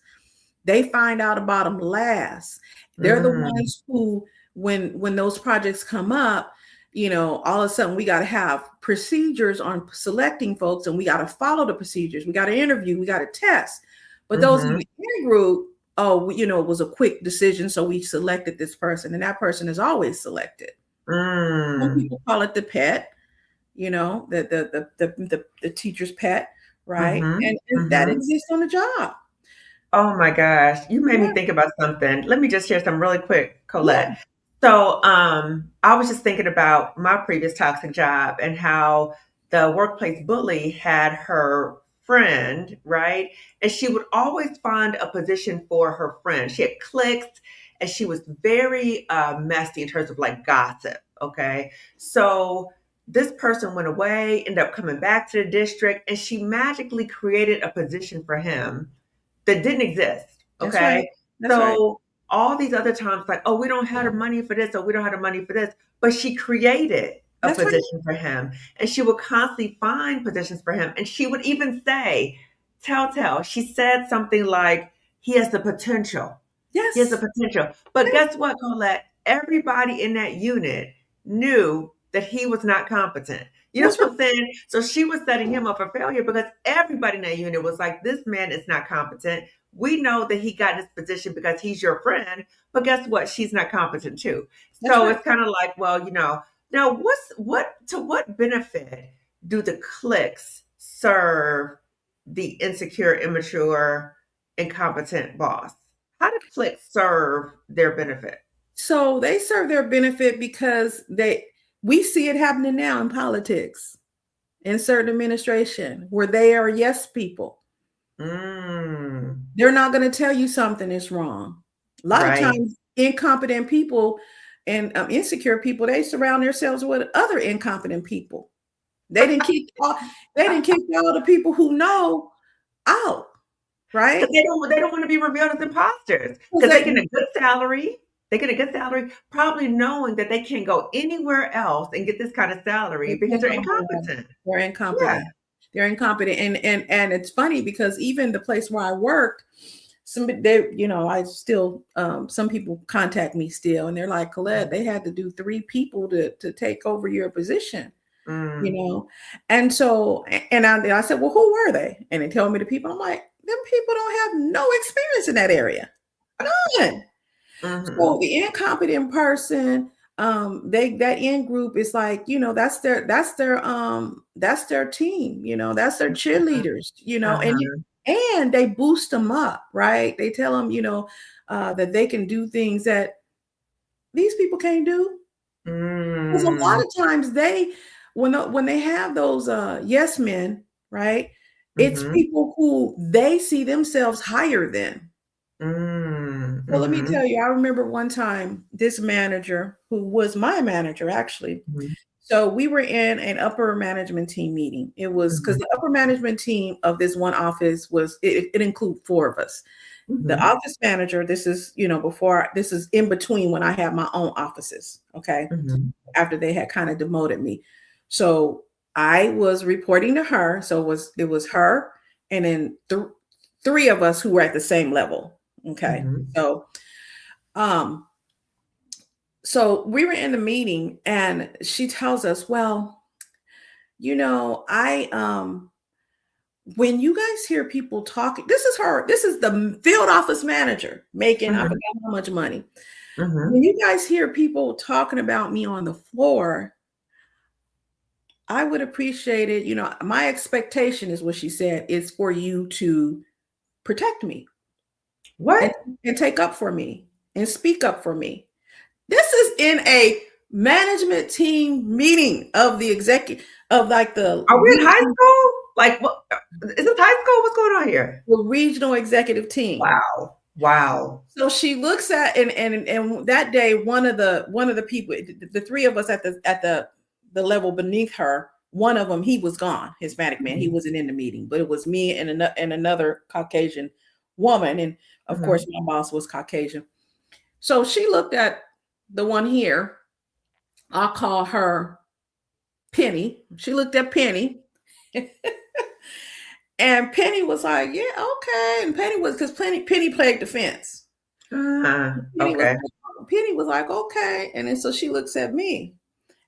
They find out about them last. They're the Mm, ones who, when those projects come up, all of a sudden we got to have procedures on selecting folks, and we got to follow the procedures. We got to interview, we got to test. But those in mhm, the in group, oh, it was a quick decision, so we selected this person, and that person is always selected. Some mm, people call it the pet, the teacher's pet, right? mhm, And that mhm. exists on the job. Oh my gosh, you made me Yeah, think about something. Let me just share some really quick, yeah, Colette. So, I was just thinking about my previous toxic job and how the workplace bully had her friend, right? And she would always find a position for her friend. She had cliques and she was very messy in terms of like gossip, okay? So, this person went away, ended up coming back to the district, and she magically created a position for him that didn't exist. that's right. Okay. That's right. So all these other times, like, oh, we don't have the money for this, or we don't have the money for this. But she created a That's right. position for him. And she would constantly find positions for him. And she would even say, telltale, she said something like, he has the potential. He has the Yes. potential. But Yes. guess what, Colette? Everybody in that unit knew that he was not competent. You know That's what right. I'm saying? So she was setting him up for failure because everybody in that unit was like, this man is not competent. We know that he got in this position because he's your friend, but guess what? She's not competent too. That's So right. it's kind of like, well, now what benefit do the cliques serve the insecure, immature, incompetent boss? How do cliques serve their benefit? So they serve their benefit because we see it happening now in politics, in certain administration, where they are yes people. Mm, They're not going to tell you something is wrong. A lot of right. times, incompetent people and insecure people, they surround themselves with other incompetent people. They didn't keep all, they didn't keep all the people who know out, Because right? they don't want to be revealed as imposters. Because Because they they get a good salary. They get a good salary, probably knowing that they can't go anywhere else and get this kind of salary They because can't they're go nowhere. incompetent. They're Yeah. incompetent. They're incompetent, and it's funny because even the place where I worked, I still some people contact me still, and they're like, Colette, they had to do 3 people to take over your position, you Mm, know, and so and I said, well, who were they? And they tell me the people. I'm like, them people don't have no experience in that area, none. So mhm, the incompetent person, that in group is like, that's their team, that's their cheerleaders, uh-huh, and they boost them up, right? They tell them, that they can do things that these people can't do. Because a lot mm, of times when they have those yes men, right? It's mhm, people who they see themselves higher than. mm, Well, let me mhm, tell you, I remember one time this manager, who was my manager actually. mhm, So we were in an upper management team meeting. It was because mhm, the upper management team of this one office it included 4 of us. The Mhm. office manager, this is, before, this is in between when I had my own offices. Okay. Mhm. After they had kind of demoted me. So I was reporting to her. So it was her and then three of us who were at the same level. Okay. Mhm. Um, so we were in the meeting and she tells us, well, I when you guys hear people talking, this is the field office manager making, I Mhm. forgot how much money. When Mhm. you guys hear people talking about me on the floor, I would appreciate it. My expectation is what she said is for you to protect me and, What? and take up for me and speak up for me. This is in a management team meeting of the executive, of like Are we in high school? Like, what? Is this high school? What's going on here? the regional executive team. Wow. Wow. So she looks at, and that day, one of the people, the three of us at the level beneath her, one of them, he was gone, Hispanic man. He Mhm. wasn't in the meeting, but it was me and another Caucasian woman, and of course Mhm. my boss was Caucasian. So she looked at the one here. I'll call her Penny. She looked at Penny, and Penny was like, "Yeah, okay." And Penny was, because Penny played defense. Penny was Okay. Penny was like, okay. And then so she looks at me.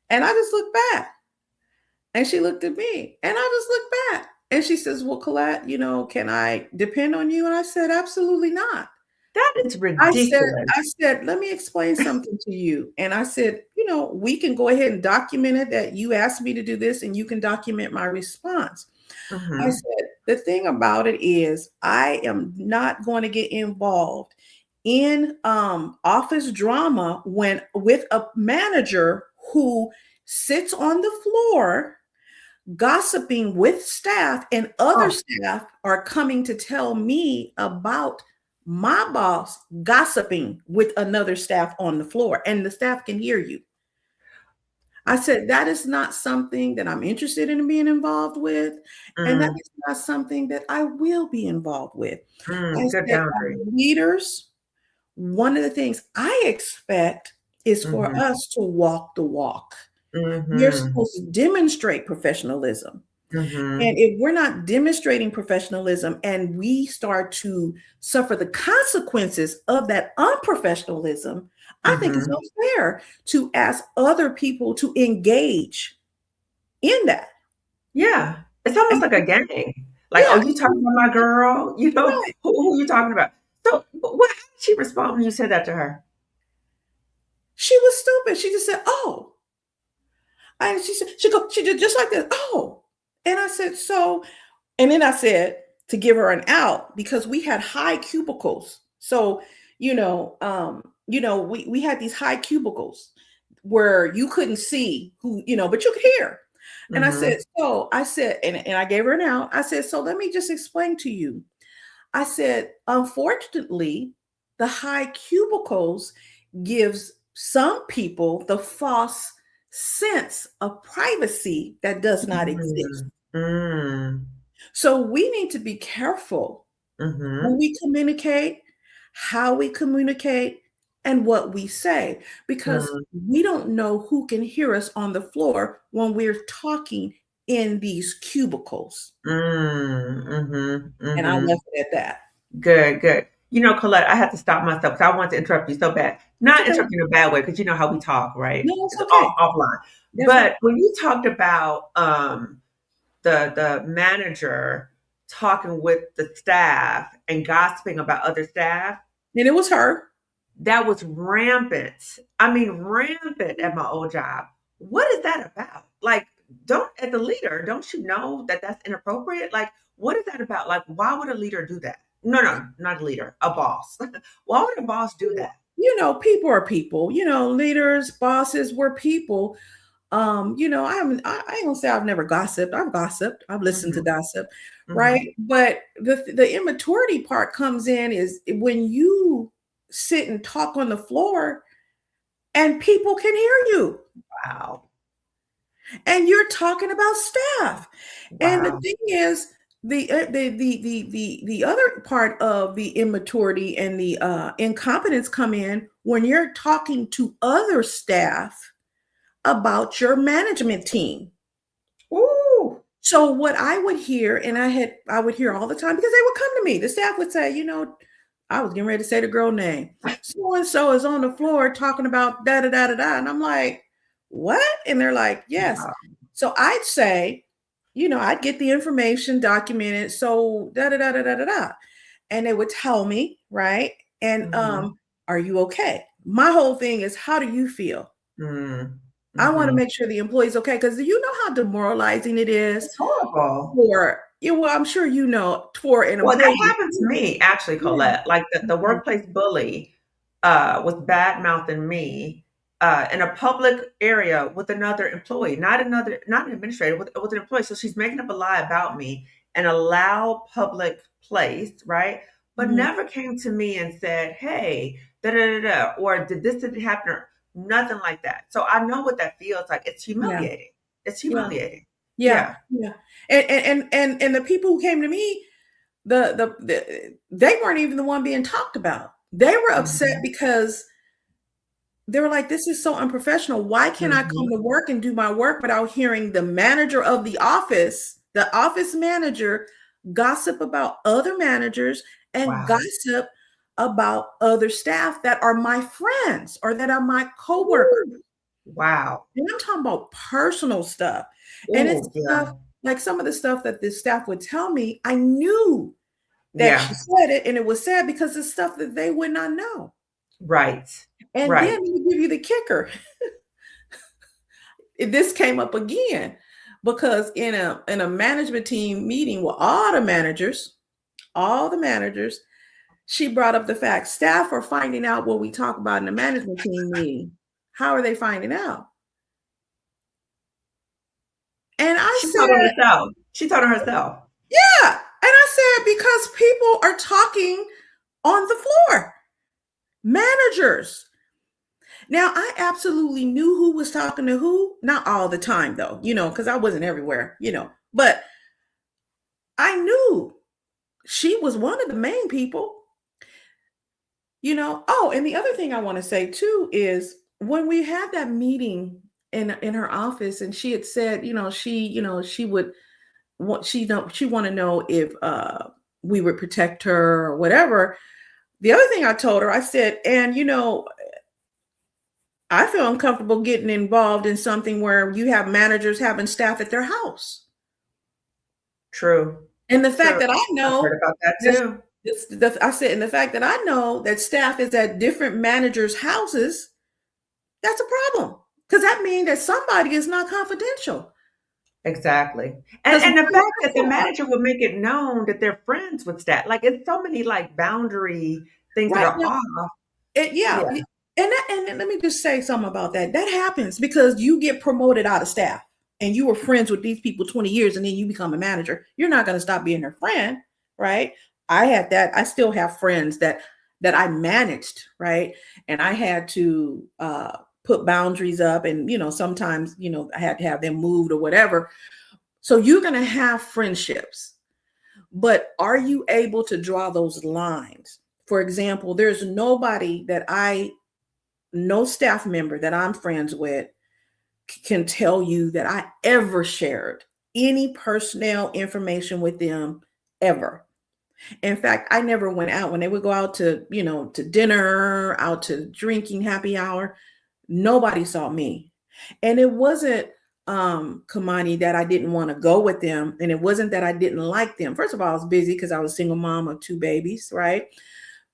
And I just looked back. And she looked at me. And I just looked back. And she says, well, Colette, can I depend on you? And I said, absolutely not. That is I said, ridiculous. I said, let me explain something to you. And I said, we can go ahead and document it that you asked me to do this, and you can document my response. I Mhm. said, the thing about it is, I am not going to get involved in office drama when with a manager who sits on the floor gossiping with staff, and other Oh, staff are coming to tell me about my boss gossiping with another staff on the floor, and the staff can hear you. I said, that is not something that I'm interested in being involved with. And that mm, is not something that I will be involved with. I good said, boundary. as leaders, one of the things I expect is for Mhm. us to walk the walk. We're Mhm. supposed to demonstrate professionalism. And Mhm. if we're not demonstrating professionalism and we start to suffer the consequences of that unprofessionalism, I think it's Mhm. unfair to ask other people to engage in that. Yeah. It's almost And like a gang. Like, "Oh, yeah, you talking about my girl?" right. Who you talking about? So, what how did she respond when you said that to her? She was stupid. She just said, "Oh," and she did just like this. "Oh," and I said, "So," and then I said to give her an out because we had high cubicles. So we had these high cubicles where you couldn't see who, but you could hear. And Mhm. I said, and I gave her an out. I said, so let me just explain to you. I said, unfortunately, the high cubicles gives some people the false sense of privacy that does not exist. Mm. Mm. So we need to be careful when Mhm. we communicate, how we communicate, and what we say, because Mm. we don't know who can hear us on the floor when we're talking in these cubicles. Mm. Mhm. And I Mhm. left it at that. Good, good. Colette, I had to stop myself because I want to interrupt you so bad. It's Not okay. interrupt you in a bad way because you know how we talk, right? No, it's It's okay. offline. That's right. But when you talked about the manager talking with the staff and gossiping about other staff, And it was her. that was rampant. I mean, rampant at my old job. What is that about? Like, don't as a leader, don't you know that that's inappropriate? Like, what is that about? Like, why would a leader do that? No, no, not a leader, a boss. Why would a boss do that? People are people. Leaders, bosses, we're people. I ain't gonna say I've never gossiped. I've gossiped. I've listened to Hmm. gossip, Hmm. right? But the immaturity part comes in is when you sit and talk on the floor and people can hear you, Wow. and you're talking about staff. And the Wow. thing is, The other part of the immaturity and the incompetence come in when you're talking to other staff about your management team. Ooh. So what I would hear, and I would hear all the time because they would come to me. The staff would say, I was getting ready to say the girl name. So and so is on the floor talking about da da da da da, and I'm like, what? And they're like, yes. Wow. So I'd say, I'd get the information documented. So da da da da da da da, and they would tell me, right? And Mm-hmm. are you okay? My whole thing is, how do you feel? I want to Mm-hmm. make sure the employee's okay because do you know how demoralizing it is It's horrible. for well, I'm sure for an Well, employee. that happened to me actually, Yeah. Colette. Like the Mhm. workplace bully was bad mouthing me in a public area with another employee, not an administrator, with an employee. So she's making up a lie about me in a loud public place, right? But Mhm. never came to me and said, "Hey, da da da da," or didn't happen, or nothing like that. So I know what that feels like. It's Yeah. humiliating. It's Yeah. humiliating. Yeah. Yeah. Yeah. And the people who came to me, they weren't even the one being talked about. They were upset Hmm. because they were like, this is so unprofessional. Why can't I come Hmm. to work and do my work without hearing the manager of the office manager, gossip about other managers and Wow. gossip about other staff that are my friends or that are my coworkers? Woo. Wow. And I'm talking about personal stuff. And it's Oh, stuff yeah. like some of the stuff that the staff would tell me, I knew that she Yeah. said it, and it was sad because it's stuff that they would not know. Right. And then Right. let me give you the kicker. This came up again because in a management team meeting with all the managers, she brought up the fact staff are finding out what we talk about in the management team meeting. How are they finding out? And I She told on said, herself. She told on herself. yeah. And I said, because people are talking on the floor, managers. Now, I absolutely knew who was talking to who, not all the time, though, because I wasn't everywhere, but I knew she was one of the main people. Oh, and the other thing I want to say too is when we had that meeting in her office, and she had said, she would she want to know if we would protect her or whatever. The other thing I told her, I said, and I feel uncomfortable getting involved in something where you have managers having staff at their house. True. And the fact True. that I I've heard know about that this, too. I said, and the fact that I know that staff is at different managers' houses, that's a problem. Because that means that somebody is not confidential. Exactly. Because And the fact that the manager would make it known that they're friends with staff. Like it's so many like boundary things that right are now, off. yeah. Yeah. And let me just say something about that. That happens because you get promoted out of staff and you were friends with these people 20 years and then you become a manager. You're not going to stop being their friend, right? I had that. I still have friends that I managed, right? And I had to put boundaries up and sometimes, I had to have them moved or whatever. So you're going to have friendships, but are you able to draw those lines? For example, there's nobody no staff member that I'm friends with can tell you that I ever shared any personnel information with them ever. In fact, I never went out when they would go out to dinner, out to drinking happy hour. Nobody saw me. And it wasn't Kamani that I didn't want to go with them. And it wasn't that I didn't like them. First of all, I was busy because I was a single mom of two babies, right?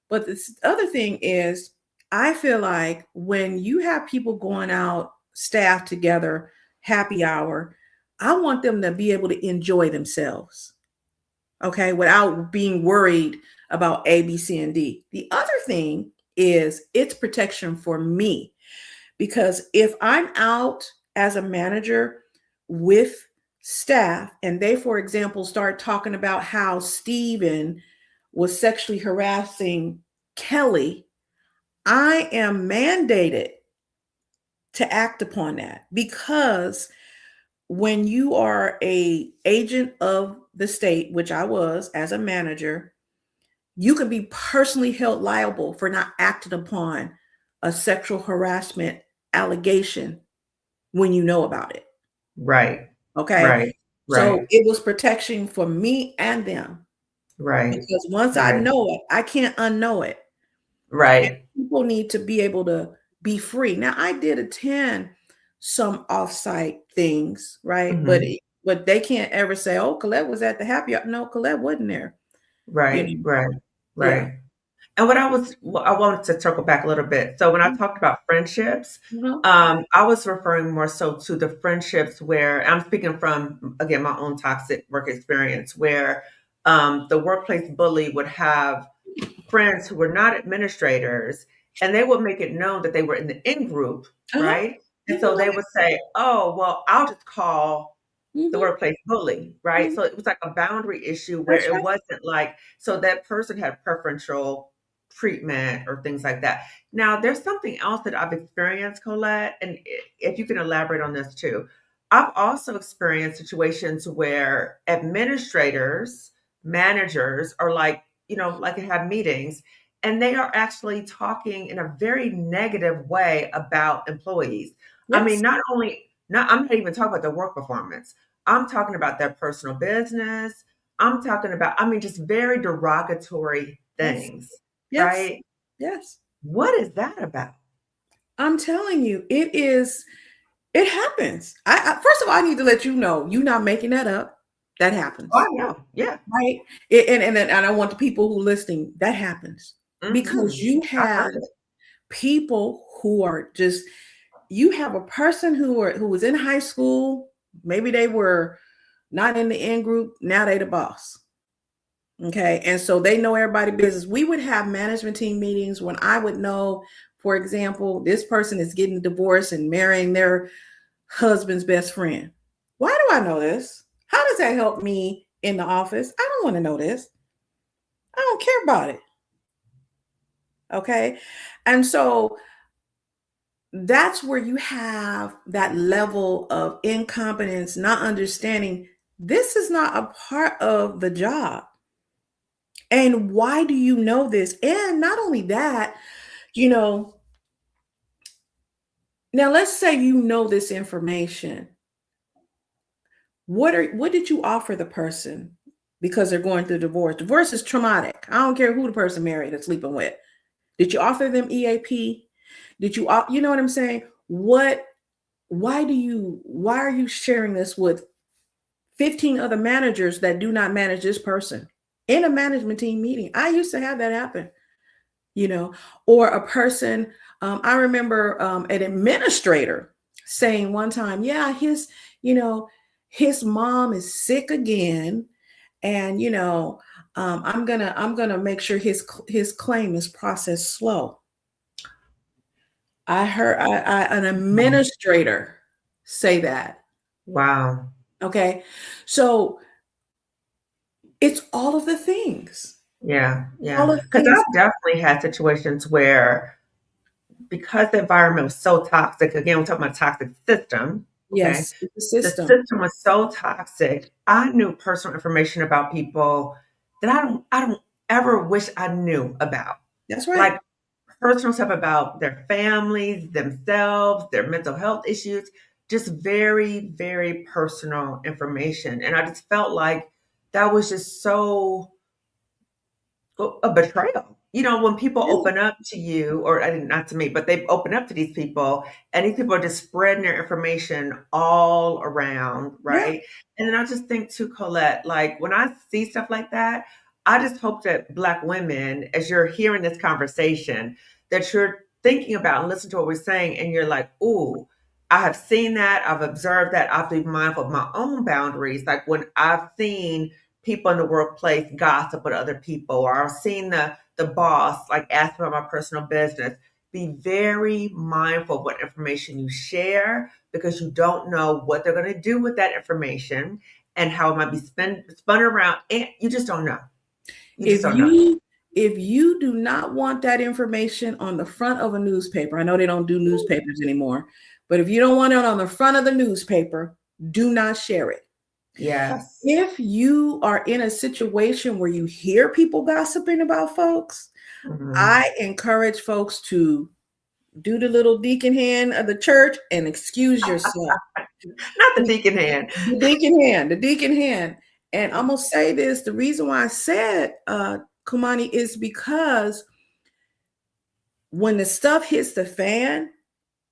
But this other thing is, I feel like when you have people going out, staff together, happy hour, I want them to be able to enjoy themselves, okay, without being worried about A, B, C, and D. The other thing is it's protection for me because if I'm out as a manager with staff and they, for example, start talking about how Steven was sexually harassing Kelly, I am mandated to act upon that because when you are a agent of the state, which I was as a manager, you can be personally held liable for not acting upon a sexual harassment allegation when you know about it. Right. Okay. Right. So Right. it was protection for me and them, Right. because once I Right. know it, I can't unknow it. And Right. people need to be able to be free. Now, I did attend some offsite things, right? Hmm. But they can't ever say, "Oh, Colette was at the happy hour." No, Colette wasn't there. You Right. know, Right. yeah. Right. And I wanted to circle back a little bit. So when I talked about friendships, Uh-huh. I was referring more so to the friendships where I'm speaking from, again, my own toxic work experience, where the workplace bully would have friends who were not administrators, and they would make it known that they were in the in group, Uh-huh. right? And People so they like, would say, "Oh, well, I'll just call the mm-hmm, workplace bully," right? mm-hmm. So it was like a boundary issue where That's it right. wasn't like, so that person had preferential treatment or things like that. Now, there's something else that I've experienced, Colette, and if you can elaborate on this too. I've also experienced situations where administrators, managers are like, like have meetings and they are actually talking in a very negative way about employees. I mean, Yes. I'm not even talking about their work performance. I'm talking about their personal business. I'm talking about, I mean, just very derogatory Yes. things, Yes. right? Yes. What is that about? I'm telling you, it happens. First of all, I need to let you know, you're not making that up. That Oh, I happens. know. Yeah. Right? And I want the people who listening, that happens because Hmm. you I've have heard it. people who are just, you have a person who was in high school, maybe they were not in the in group, now they the boss. Okay. And so they know everybody business. We would have management team meetings when I would know, for example, this person is getting divorced and marrying their husband's best friend. Why do I know this? How does that help me in the office? I don't want to know this. I don't care about it. Okay. And so that's where you have that level of incompetence, not understanding this is not a part of the job. And why do you know this? And not only that, you know, now let's say you know this information. What did you offer the person because they're going through divorce? Divorce is traumatic. I don't care who the person married or sleeping with. Did you offer them EAP? Did you you know what I'm saying? Why are you sharing this with 15 other managers that do not manage this person in a management team meeting? I used to have that happen, you know, or a person. I remember an administrator saying one time, yeah, you know, his mom is sick again, and I'm gonna make sure his claim is processed slow. I heard an administrator say that. Wow. Okay, so it's all of the things. Yeah. All Yeah. of the Because things. I've definitely had situations where, because the environment was so toxic, again, we're talking about toxic system. Okay. Yes, it's a The system. system was so toxic. I knew personal information about people that I don't ever wish I knew about. That's right. Like personal stuff about their families, themselves, their mental health issues, just very, very personal information. And I just felt like that was just so a betrayal. When people Yeah. open up to you, or I didn't, not to me, but they open up to these people, and these people are just spreading their information all around, Yeah. right? And then I just think to Colette, like when I see stuff like that, I just hope that Black women, as you're hearing this conversation, that you're thinking about and listen to what we're saying, and you're like, "Ooh, I have seen that. I've observed that. I have to be mindful of my own boundaries." Like when I've seen people in the workplace gossip with other people, or I've seen the boss like ask about my personal business. Be very mindful of what information you share, because you don't know what they're going to do with that information and how it might be spun around, and you just don't know. You just If don't know. you do not want that information on the front of a newspaper, I know they don't do newspapers anymore, but if you don't want it on the front of the newspaper, do not share it. Yes. If you are in a situation where you hear people gossiping about folks, Mm-hmm. I encourage folks to do the little deacon hand of the church and excuse yourself. Not the deacon hand. The deacon hand, the deacon hand. And I'm gonna say this: the reason why I said Kumani is because when the stuff hits the fan,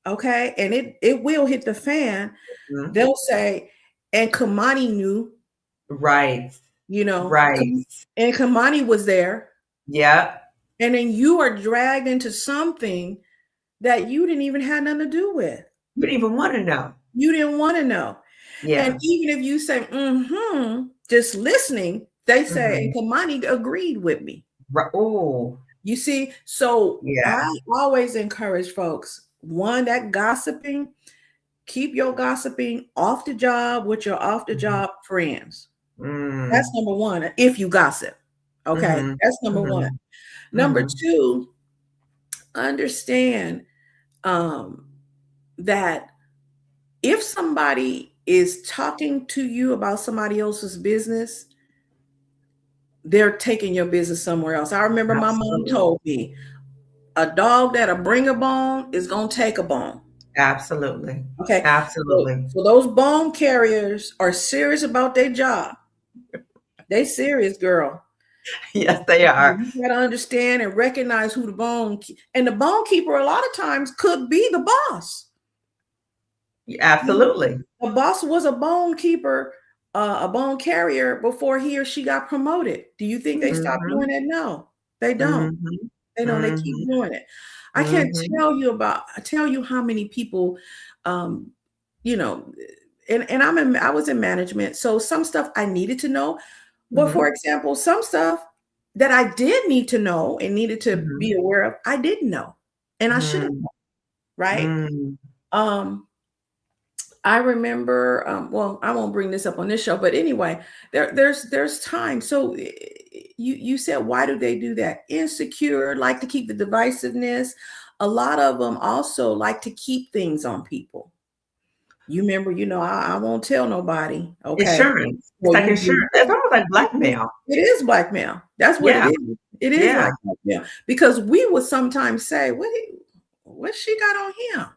okay, and it will hit the fan, Mhm. they'll say, and Kamani knew, Right. you know, Right. and Kamani was there, Yeah. and then you are dragged into something that you didn't even have nothing to do with. You didn't even want to know. You didn't want to know. And Yeah. even if you say, mm-hmm, just listening, they say, and Mm-hmm. Kamani agreed with me. Right. Oh, You see, so yeah. I always encourage folks, one, that gossiping, keep your gossiping off the job with your off the Mm-hmm. job friends. That's Mm. number one. If you gossip, okay, Mm-hmm. that's number one. Mm-hmm. Number Mm-hmm. two, understand um, that if somebody is talking to you about somebody else's business, they're taking your business somewhere else. I remember my mom Absolutely. told me a dog that'll bring a bone is going to take a bone. Absolutely. Okay. So, Absolutely. so those bone carriers are serious about their job. They serious, girl. Yes, they are. You got to understand and recognize who the and the bone keeper a lot of times could be the boss. Absolutely. The boss was a bone keeper, a bone carrier before he or she got promoted. Do you think they stopped Mm-hmm. doing that? No, they don't. Mm-hmm. They don't. They keep Mm-hmm. doing it. I can't Mm-hmm. tell you how many people, um, you know, and I was in management, so some stuff I needed to know. But for Mm-hmm. example, some stuff that I did need to know and needed to Mm-hmm. be aware of, I didn't know, and I should have, Mm-hmm. right? Mm-hmm. Um, I remember, well, I won't bring this up on this show, but anyway, there's time. So you said, why do they do that? Insecure, like to keep the divisiveness. A lot of them also like to keep things on people. You remember, I won't tell nobody. Okay. Insurance. It's Well, like you do insurance. It's almost like this. blackmail. It is blackmail. That's what it Yeah. is. It is Yeah. like blackmail because we would sometimes say, what she got on him?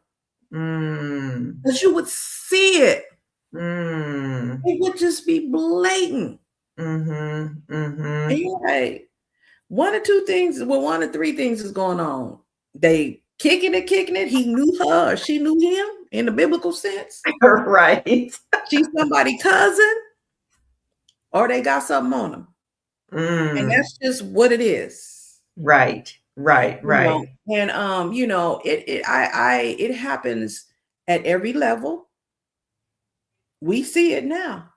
Mm. Because you would see it. Mm. It would just be blatant. Mhm. And Mhm. you're like, one of three things is going on. They kicking it. He knew her, or she knew him in the biblical sense. Right. She's somebody's cousin, or they got something on them. And Mm. that's just what it is. Right. Right. You know, Right. and it happens at every level. We see it now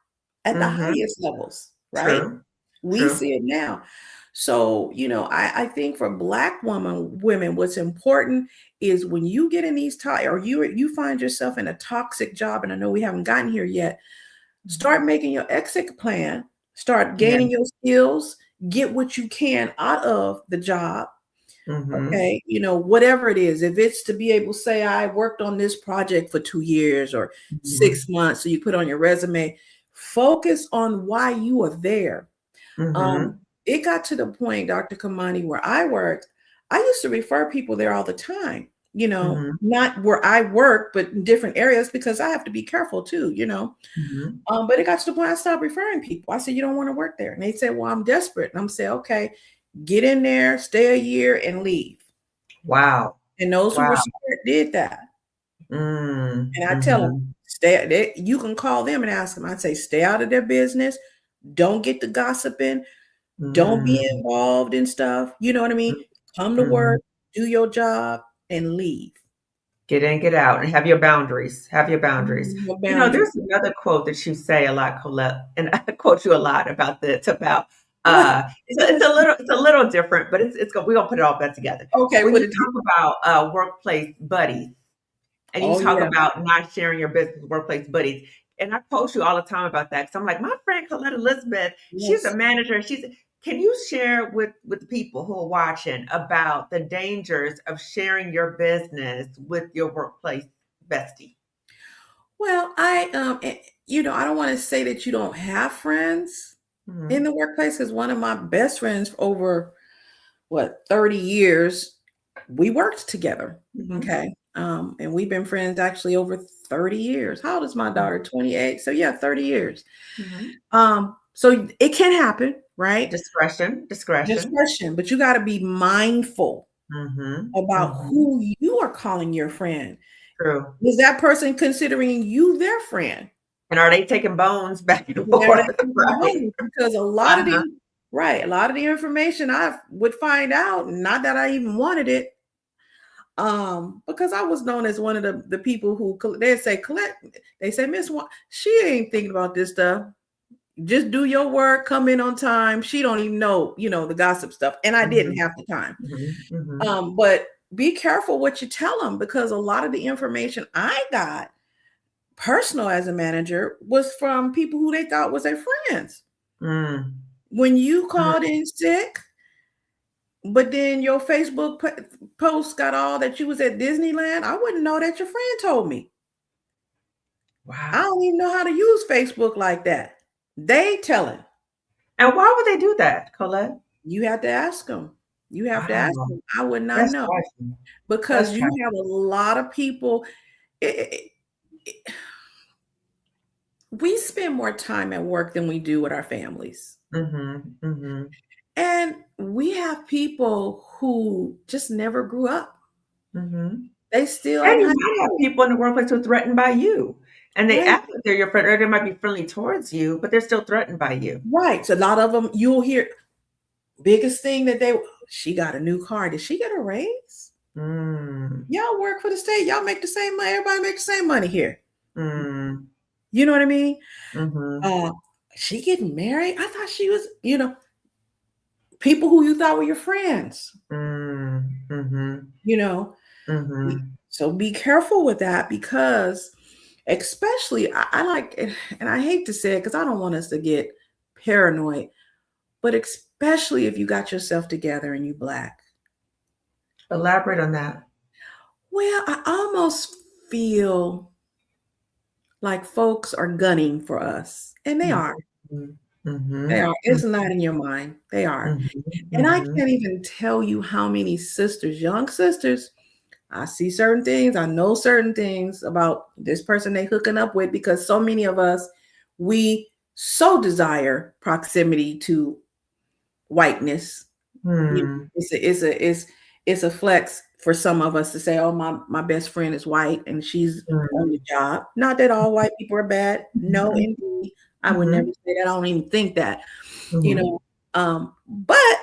at the Mhm. highest levels, right? True. We True. see it now. So, I think for Black women, what's important is when you get in these or you find yourself in a toxic job, and I know we haven't gotten here yet, start making your exit plan, start Yeah. gaining your skills, get what you can out of the job. Mhm. Okay, whatever it is, if it's to be able to say, I worked on this project for 2 years or Mhm. 6 months, so you put on your resume, focus on why you are there. Um, Mhm. it got to the point, Dr. Kamani, where I worked, I used to refer people there all the time, Mhm. not where I work, but in different areas because I have to be careful too. Mhm. But it got to the point I stopped referring people. I said, you don't want to work there. And they said, well, I'm desperate. And I'm saying, okay, get in there, stay a year and leave. Wow. And those who were Wow. smart did that. Mm. And I tell them, Mhm. you can call them and ask them. I say, stay out of their business. Don't get the gossiping. Don't be Mm. involved in stuff. You know what I mean? Come to Mhm. work, do your job, and leave. Get in, get out, and have your boundaries. Have your boundaries. No You know, boundaries. there's another quote that you say a lot, Colette, and I quote you a lot about this. About What? it's a little different, but we're gonna put it all back together. Okay, When what you is it? talk about workplace buddies, and you Oh talk yeah. about not sharing your business with workplace buddies. And I quote you all the time about that. Because I'm like, my friend Colette Elizabeth, she's a Yes. manager. Can you share with the people who are watching about the dangers of sharing your business with your workplace bestie? Well, I don't want to say that you don't have friends in Mhm. the workplace, because one of my best friends over what 30 years, we worked together. Mhm. Okay. And we've been friends actually over 30 years. How old is my daughter? 28. So yeah, 30 years. Mhm. So it can happen, right? Discretion, discretion. Discretion, but you got to be mindful Mhm. about Mhm. who you are calling your friend. True. Is that person considering you their friend? And are they taking bones back and They're not forth? taking Right. bones, because a lot of Uh-huh. the right, a lot of the information I would find out, not that I even wanted it, because I was known as one of the people who they say Colette, they say Miss she ain't thinking about this stuff. Just do your work, come in on time. She don't even know, the gossip stuff, and I didn't Mhm. have the time. Mhm. Mhm. But be careful what you tell them, because a lot of the information I got personal as a manager was from people who they thought was their friends. Mm. When you Mm. called in sick, but then your Facebook post got all that you was at Disneyland, I wouldn't know that your friend told me. I Wow. don't even know how to use Facebook like that. They telling. And why would they do that, Colette? You have to ask them. You have to ask Wow. them. I would not That's know, trifling. because That's you trifling. have a lot of people. it, it, we spend more time at work than we do with our families. Mhm. Mhm. And we have people who just never grew up. Mhm. They still And in you high might have school, people in the workplace who are threatened by you, and they right? act like they're your friend, or they might be friendly towards you, but they're still threatened by you. Right. So a lot of them you'll hear biggest thing that she got a new car. Did she get a raise? Mm. Y'all work for the state. Y'all make the same money. Everybody make the same money here. Mm. You know what I mean? Mhm. Uh, she getting married? I thought she was, people who you thought were your friends, Mm. Mhm. you know. Mhm. So be careful with that, because especially I like, and I hate to say it because I don't want us to get paranoid, but especially if you got yourself together and you black. Elaborate on that. Well, I almost feel like folks are gunning for us, and they Mhm. are. They Mhm. are. It's not in your mind. They are. Mhm. And I Mhm. can't even tell you how many sisters, young sisters, I see certain things, I know certain things about this person they hooking up with, because so many of us, we so desire proximity to whiteness. Hmm. It's a flex for some of us to say, "Oh, my best friend is white and she's on the job." Not that all white people are bad. No, Mhm. indeed, I would never Mhm. say that. I don't even think that. You Mhm. know, but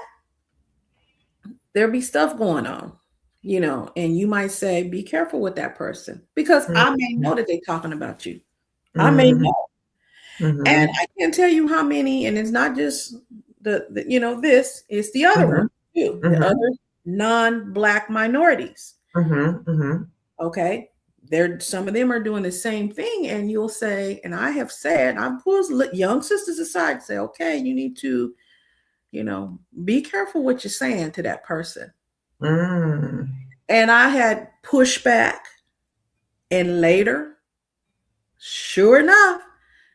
there be stuff going on. And you might say, "Be careful with that person," because I may know that they're talking about you. I may Mhm. know, and Mhm. I can't tell you how many. And it's not just this. It's the other one Mhm. too. The Mhm. other non-black minorities. Mhm. Mhm. Okay, some of them are doing the same thing, and you'll say, and I have said, I pull young sisters aside and say, "Okay, you need to, be careful what you're saying to that person." Mm. And I had pushback, and later, sure enough,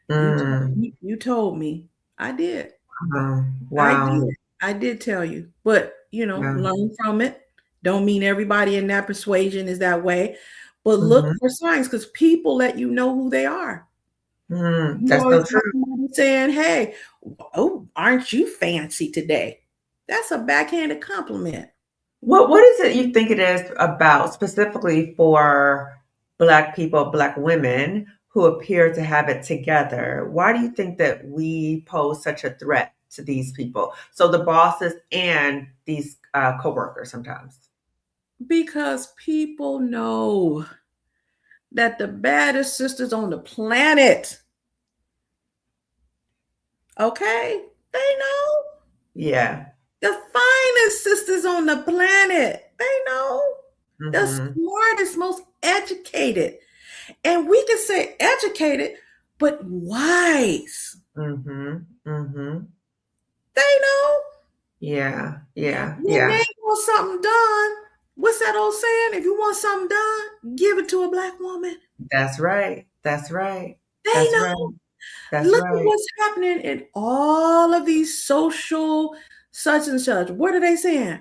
you told Mm. me, you told me. I did. Wow. I Wow. did. I did tell you. But, Yeah. learn from it. Don't mean everybody in that persuasion is that way. But look Mhm. for signs, because people let you know who they are. Mm. You That's always so got true. somebody saying, "Hey, oh, aren't you fancy today?" That's a backhanded compliment. What is it you think it is about specifically for Black people, Black women who appear to have it together? Why do you think that we pose such a threat to these people? So the bosses and these coworkers sometimes. Because people know that the baddest sisters on the planet, okay, they know. Yeah. The finest sisters on the planet, they know. The Mm-hmm. smartest, most educated. And we can say educated, but wise. Mm-hmm. Mm-hmm. They know Yeah. Yeah. when Yeah. they want something done. What's that old saying? If you want something done, give it to a black woman. That's right. That's right. They That's right. know. That's Look at right. what's happening in all of these social such and such. What are they saying?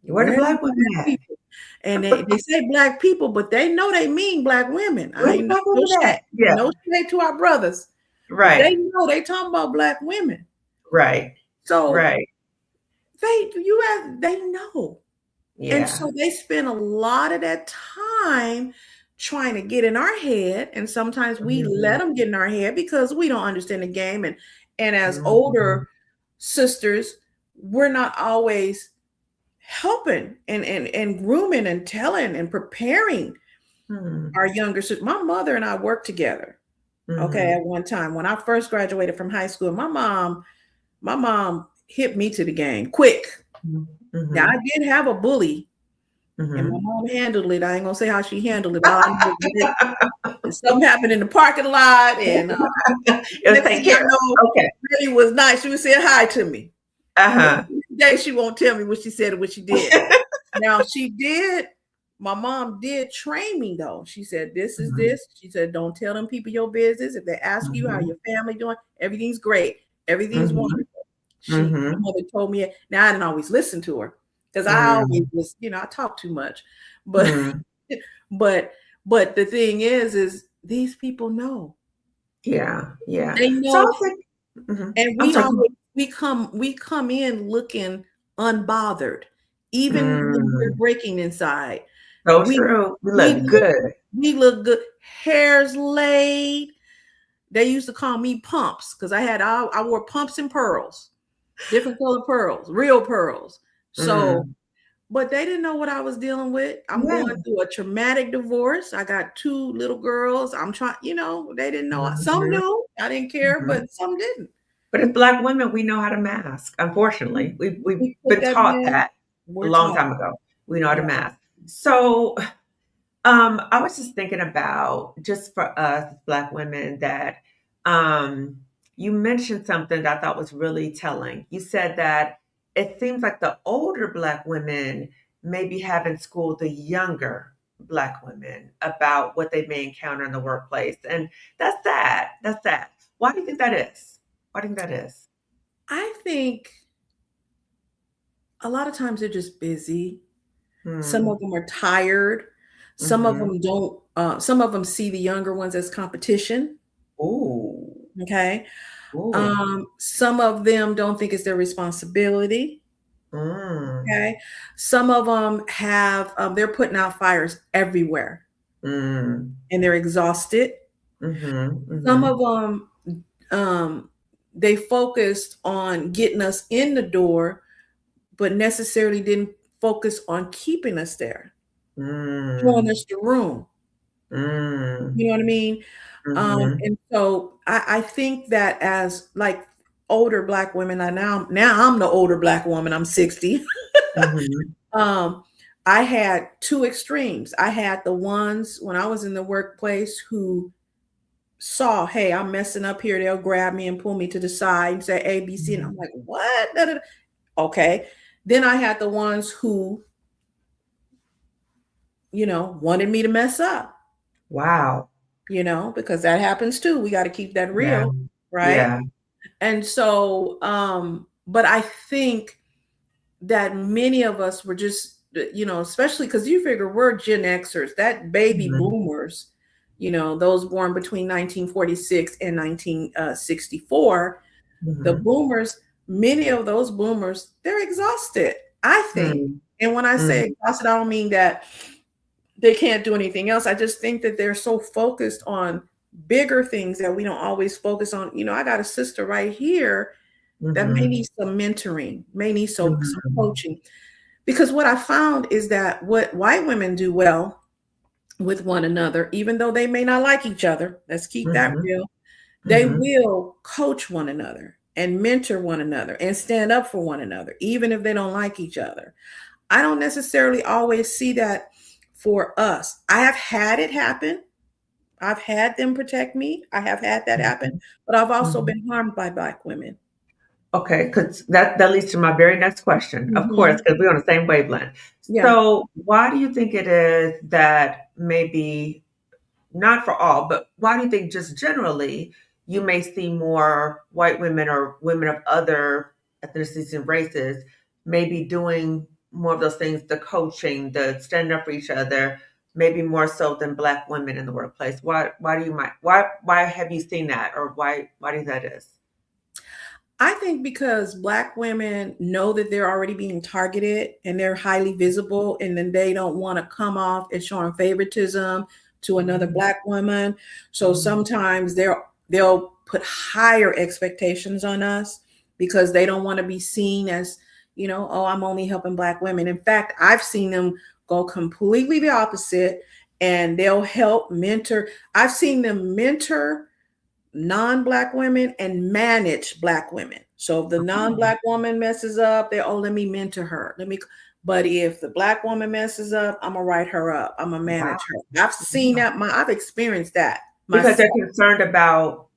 Where the Where the black women black at? people? And they say black people, but they know they mean black women. Where I the ain't black no women shade, at? Yeah. no shade to our brothers, but they Right. know they talking about black women. Right. So Right. they know. And Yeah. so they spend a lot of that time trying to get in our head. And sometimes we let Mhm. them get in our head because we don't understand the game. And as Mhm. older sisters, we're not always helping and grooming and telling and preparing Mhm. our younger sisters. My mother and I worked together. Okay, Mhm. at one time when I first graduated from high school, my mom hit me to the game quick. Now I Mhm. did have a bully. And my Mhm. mom handled it. I ain't gonna say how she handled it. All I know is that something happened in the parking lot, and It was next taken thing I care know, of. Okay. really was nice. She was saying hi to me. But Uh-huh. today she won't tell me what she said or what she did. Now she did. My mom did train me though. She said, "This is Mhm. this." She said, "Don't tell them people your business. If they ask you how Mhm. your family doing, everything's great. Everything's Mhm. wonderful." My Mhm. mother told me it. Now I didn't always listen to her because I always Mm. was, I talk too much. But Mm. but but the thing is these people know. Yeah. Yeah. They So I know, was like, mhm. and I'm we sorry. always we come in looking unbothered, even when we're Mm. breaking inside. So We true. You we look look good. we look good, hairs laid. They used to call me pumps because I wore pumps and pearls, different color pearls, real pearls. So, Mm. but they didn't know what I was dealing with. I'm going Yeah. through a traumatic divorce. I got two little girls. I'm trying, they didn't know. Some Mhm. knew. I didn't care, Mhm. but some didn't. But as Black women, we know how to mask. We Unfortunately, we've we put been that taught man. that a We're long taught. time ago. We know how to Right. mask. So, I was just thinking about just for us Black women that um, you mentioned something that I thought was really telling. You said that it seems like the older Black women maybe haven't schooled the younger Black women about what they may encounter in the workplace, and that's sad. That's sad. Why do you think that is? Why do you think that is? I think a lot of times they're just busy. Some of Hmm. them are tired. Some of Mhm. them don't. Some of them see the younger ones as competition. Ooh. Okay. Ooh. Some of them don't think it's their responsibility. Mm. Okay. Some of them have, they're putting out fires everywhere Mm. and they're exhausted. Mhm. Some of Mhm. them, they focused on getting us in the door, but necessarily didn't focus on keeping us there, showing Mm. us the room. Mm. You know what I mean? Mhm. And so I think that as like older black women, now I'm the older black woman. I'm 60. Mhm. Um, I had two extremes. I had the ones when I was in the workplace who saw, hey, I'm messing up here. They'll grab me and pull me to the side and say A, B, C. And I'm Mhm. like, what? Da, da, da. Okay. Then I had the ones who, wanted me to mess up, Wow. because that happens too. We got to keep that Yeah. real, right? Yeah. And so, but I think that many of us were just, especially because you figure we're Gen Xers, that baby Mhm. boomers, those born between 1946 and 1964, the Mhm. boomers, many of those boomers, they're exhausted, I think. Mm. And when I say Mm. exhausted, I don't mean that they can't do anything else. I just think that they're so focused on bigger things that we don't always focus on. I got a sister right here that may Mhm. need some mentoring, may need some Mhm. coaching. Because what I found is that what white women do well with one another, even though they may not like each other, let's keep that Mhm. real, they Mhm. will coach one another and mentor one another and stand up for one another, even if they don't like each other. I don't necessarily always see that for us. I have had it happen. I've had them protect me. I have had that happen, Mhm. but I've also Mhm. been harmed by black women. Okay, because that leads to my very next question. Of course, Hmm. because we're on the same wavelength. Yeah. So, why do you think it is that maybe not for all, but why do you think just generally you may see more white women or women of other ethnicities and races maybe doing more of those things, the coaching, the standing up for each other, maybe more so than black women in the workplace? Why do you mind? Why have you seen that, or why do you think that is? I think because Black women know that they're already being targeted and they're highly visible, and then they don't want to come off as showing favoritism to another Mhm. Black woman. So Mhm. sometimes they'll put higher expectations on us because they don't want to be seen as, oh, I'm only helping Black women. In fact, I've seen them go completely the opposite, and they'll help mentor. I've seen them mentor non-black women and manage black women. So if the Oh, non-black woman messes up, they, oh, let me mentor her. But if the black woman messes up, I'm gonna write her up. I'm gonna wow. manage her. I've seen Wow. that. I've experienced that Because they're myself. concerned about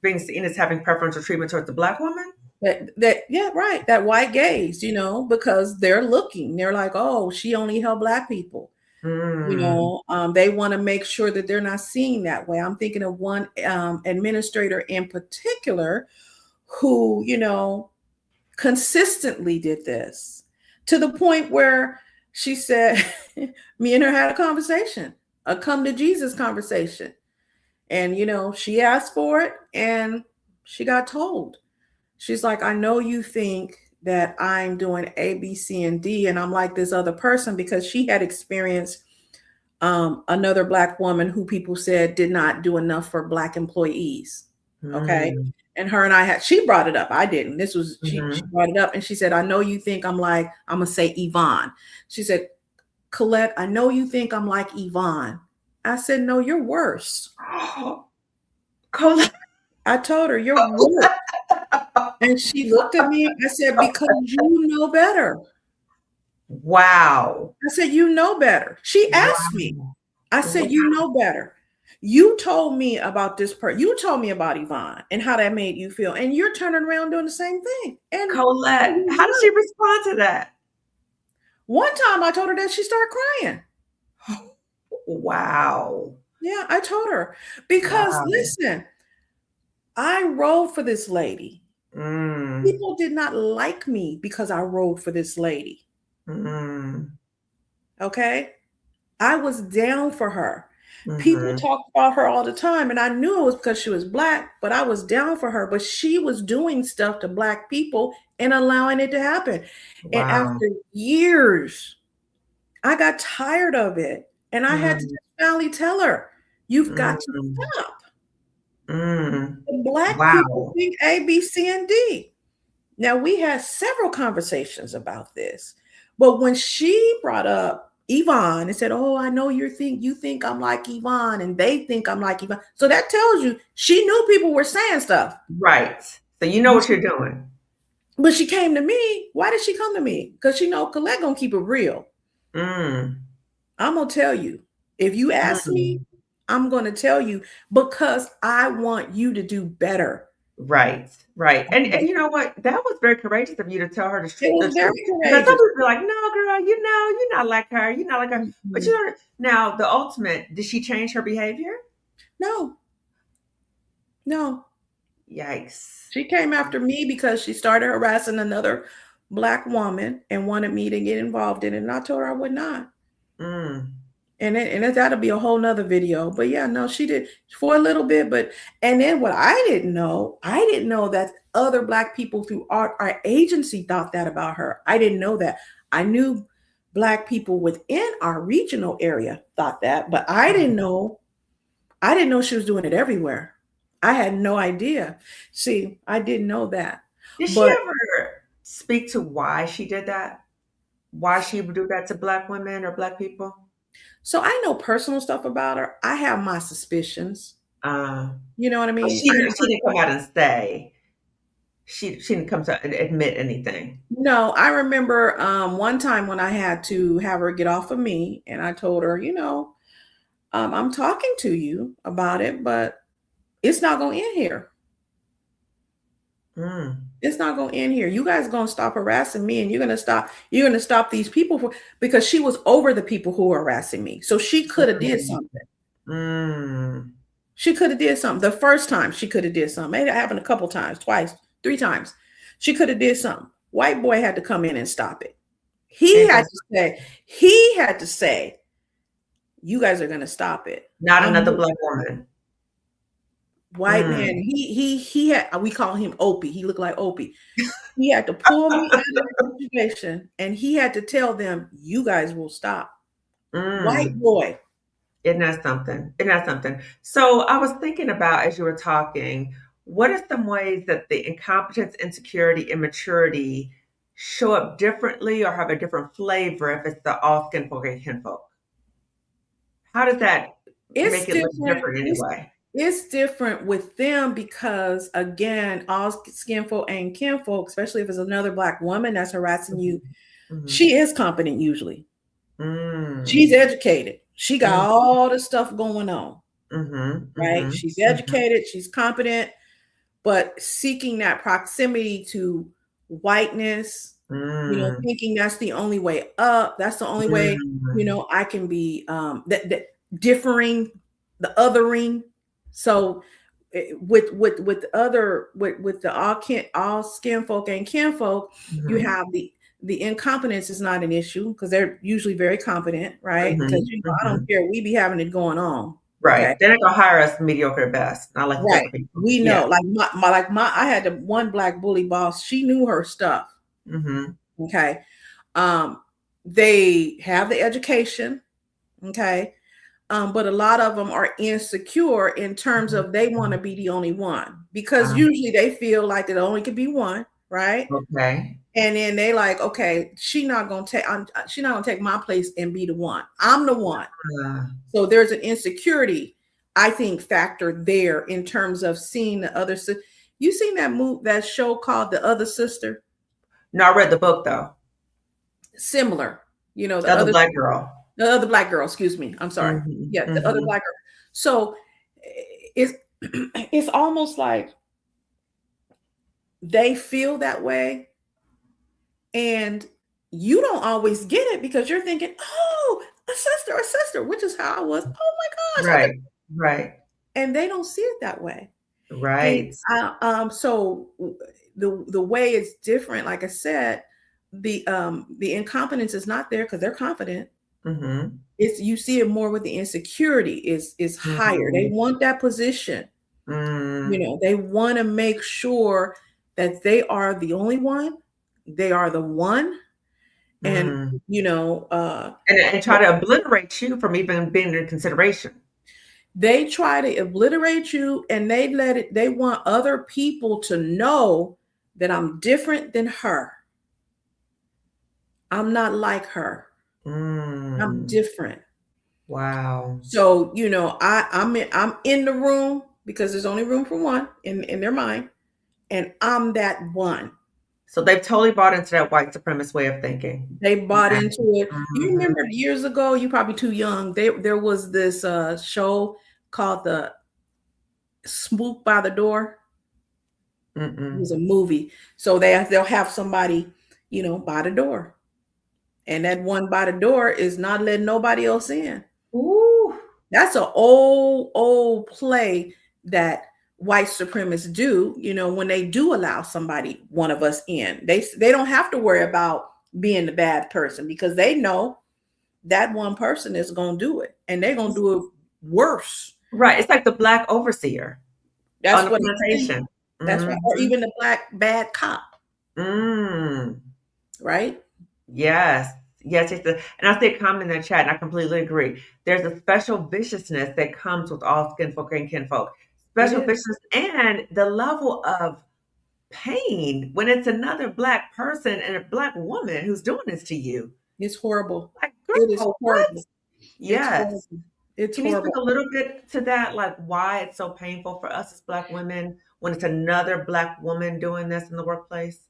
being seen as having preferential treatment towards the black woman? Yeah, right. That white gaze, because they're looking. They're like, oh, she only helped black people. Mm. They want to make sure that they're not seen that way. I'm thinking of one administrator in particular who, consistently did this to the point where she said, me and her had a conversation, a come to Jesus conversation. And, she asked for it and she got told. She's like, I know you think that I'm doing A, B, C, and D, and I'm like this other person, because she had experienced another Black woman who people said did not do enough for Black employees. Okay. Mm. And her and I she brought it up. I didn't. This was, she Mhm. brought it up and she said, I know you think I'm going to say Yvonne. She said, Colette, I know you think I'm like Yvonne. I said, no, you're worse. Oh, Colette. I told her, you're worse. And she looked at me. I said, because you know better. Wow. I said, you know better. She asked me. Wow. I said, you Wow. know better. You told me about this person. You told me about Yvonne and how that made you feel. And you're turning around doing the same thing. And Colette, how did she respond to that? one time I told her that, she started crying. Wow. Yeah, I told her. Because Wow. listen, I rode for this lady. Mm. People did not like me because I rode for this lady. Mm. Okay. I was down for her. People Mhm. talked about her all the time, and I knew it was because she was Black, but I was down for her. But she was doing stuff to Black people and allowing it to happen. And Wow. after years, I got tired of it. And I had to Mm. just finally tell her, you've got to Mm. stop. Mm. The Black people Wow. think A, B, C, and D. Now, we had several conversations about this, but when she brought up Yvonne and said, oh, I know you think I'm like Yvonne, and they think I'm like Yvonne. So that tells you she knew people were saying stuff. Right. So you know what you're doing. But she came to me. Why did she come to me? Because she know Colette gonna keep it real. Mm. I'm gonna tell you. If you ask me, Mm. I'm gonna tell you because I want you to do better. Right, right, and you know what? That was very courageous of you to tell her It the was very truth, because some courageous. people be like, "No, girl, you're not like her. You're not like her." But you Mhm. know, now the ultimate, did she change her behavior? No, no. Yikes. She came after me because she started harassing another Black woman and wanted me to get involved in it. And I told her I would not. Mm, That'll be a whole nother video. But yeah, no, she did for a little bit. And then what I didn't know that other Black people through our agency thought that about her. I didn't know that. I knew Black people within our regional area thought that, but mhm. I didn't know she was doing it everywhere. I had no idea. See, I didn't know that. Did she But ever speak to why she did that? Why she would do that to black women or black people? so I know personal stuff about her. I have my suspicions. Uh, You know what I but mean? she didn't come out and say. She didn't come to admit anything. No, I remember one time when I had to have her get off of me, and I told her, I'm talking to you about it, but it's not going to end here. Mm, It's not going to end here. You guys are going to stop harassing me, and you're going to stop these people because she was over the people who were harassing me. So she could have did mm, something. Mm. She could have did something. The first time she could have did something. Maybe it happened a couple times, twice, three times. She could have did something. White boy had to come in and stop it. He had to Interesting. say, he had to say, you guys are gonna stop it. Not I'm another black woman. white man. Mm. He had, we call him Opie. He looked like Opie. He had to pull me out of the situation and he had to tell them, you guys will stop. White Mm. boy. Isn't that something? Isn't that something? So I was thinking about as you were talking, what are some ways that the incompetence, insecurity, immaturity show up differently or have a different flavor if it's the all skin folk and kinfolk? How does that It's make it look different. different It's anyway? it's different with them because again, all skin folk and kinfolk, especially if it's another black woman that's harassing Mhm. you, Mhm. she is competent usually. She's Mm. educated. She got Mm. all the stuff going on, Mhm. right? Mhm. She's Mhm. educated, she's competent, but seeking that proximity to whiteness, Mm. thinking that's the only way up, that's the only way, Mm. I can be that differing, the othering. So with other with the all skin folk and kin folk, you Mhm. have the incompetence is not an issue because they're usually very competent, right? Because Mhm. I don't Mhm. care, we be having it going on. Okay. Right. They're not gonna hire us mediocre at best, not like Right. fake people. We Yeah. know, like my I had the one black bully boss. She knew her stuff. Mhm. Okay. Um, they have the education. Okay. But a lot of them are insecure in terms Mhm. of they want to be the only one because Um, usually they feel like there only could be one, right? okay. And then they like, okay, she not gonna take my place and be the one. I'm the one. Uh, So there's an insecurity, I think, factor there in terms of seeing the other. You seen that show called The Other Sister? no, I read the book though. Similar, The other black girl. the other black girl. Excuse me, I'm sorry. Mhm. Yeah, the other Mhm. black girl. So it's it's almost like they feel that way, and you don't always get it because you're thinking, oh, a sister, which is how I was. Oh my gosh, I could, Right. Right. and they don't see it that way. And Right. so the way it's different, like I said, the incompetence is not there because they're confident. Mhm. It's, you see it more with the insecurity is higher. They Mhm. want that position. Mm. They want to make sure that they are the only one. They are the one, and Mm. And try what- to obliterate you from even being in consideration. they try to obliterate you, and they want other people to know that I'm different than her. I'm not like her. I'm Mm. different. Wow. So, I'm in the room because there's only room for one in their mind, and I'm that one. So they've totally bought into that white supremacist way of thinking. They bought Okay. into it. You Mhm. remember years ago, you probably too young. There was this show called the Swoop by the Door. It was Mm-mm. a movie. So they'll have somebody, by the door. And that one by the door is not letting nobody else in. Ooh. That's an old play that white supremacists do, when they do allow somebody, one of us in. They don't have to worry about being the bad person because they know that one person is going to do it and they're going to do it worse. Right. It's like the black overseer on That's the what it seems. plantation. That's right. Or Mhm. even the black bad cop, Mm. right? Yes. Yes, yes. And I see a comment in the chat, and I completely agree. There's a special viciousness that comes with all skinfolk and kinfolk. It Special is. viciousness and the level of pain when it's another black person and a black woman who's doing this to you. It's horrible. Like, It is girl, what? horrible. It's Yes. horrible. It's Can you speak horrible. a little bit to that? Like why it's so painful for us as black women when it's another black woman doing this in the workplace?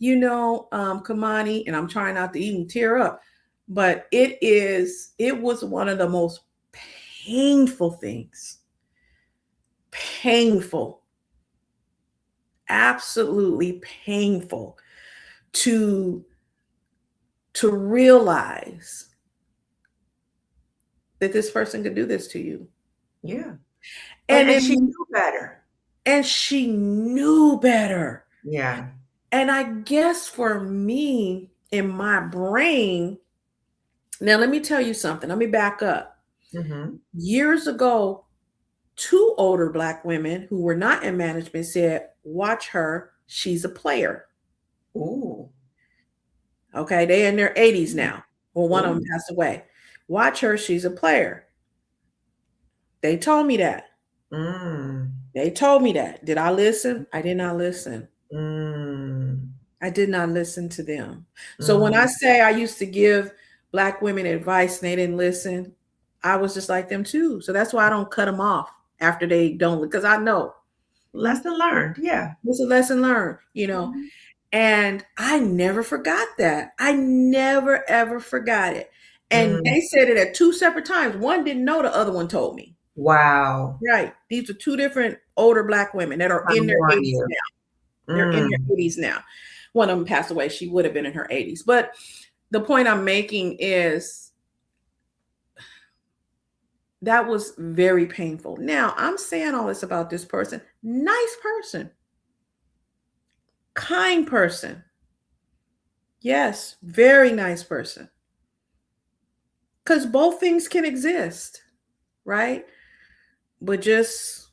Kamani, and I'm trying not to even tear up, but it was one of the most painful things. Painful, absolutely painful to realize that this person could do this to you. Yeah. And And she then knew better. and she knew better. Yeah. And I guess for me, in my brain, now let me tell you something. Let me back up. Mm-hmm. Years ago, two older Black women who were not in management said, "Watch her. She's a player." Ooh. Okay. They're in their 80s now. Well, one of them Ooh. passed away. "Watch her. She's a player." They told me that. Mm. They told me that. Did I listen? I did not listen. Mm. I did not listen to them. So when I Mm. say I used to give Black women advice and they didn't listen, I was just like them too. So that's why I don't cut them off after they don't, because I know Lesson learned. Yeah. it's a lesson learned, Mhm. and I never forgot that. I never ever forgot it. And Mm. they said it at two separate times. One didn't know, the other one told me. Wow. Right. These are two different older Black women that are Trying to in their warn 80s you. now. They're in Mm. their 80s now. One of them passed away. She would have been in her 80s. But the point I'm making is that was very painful. Now, I'm saying all this about this person. Nice person, kind person. Yes, very nice person. Because both things can exist, right? But just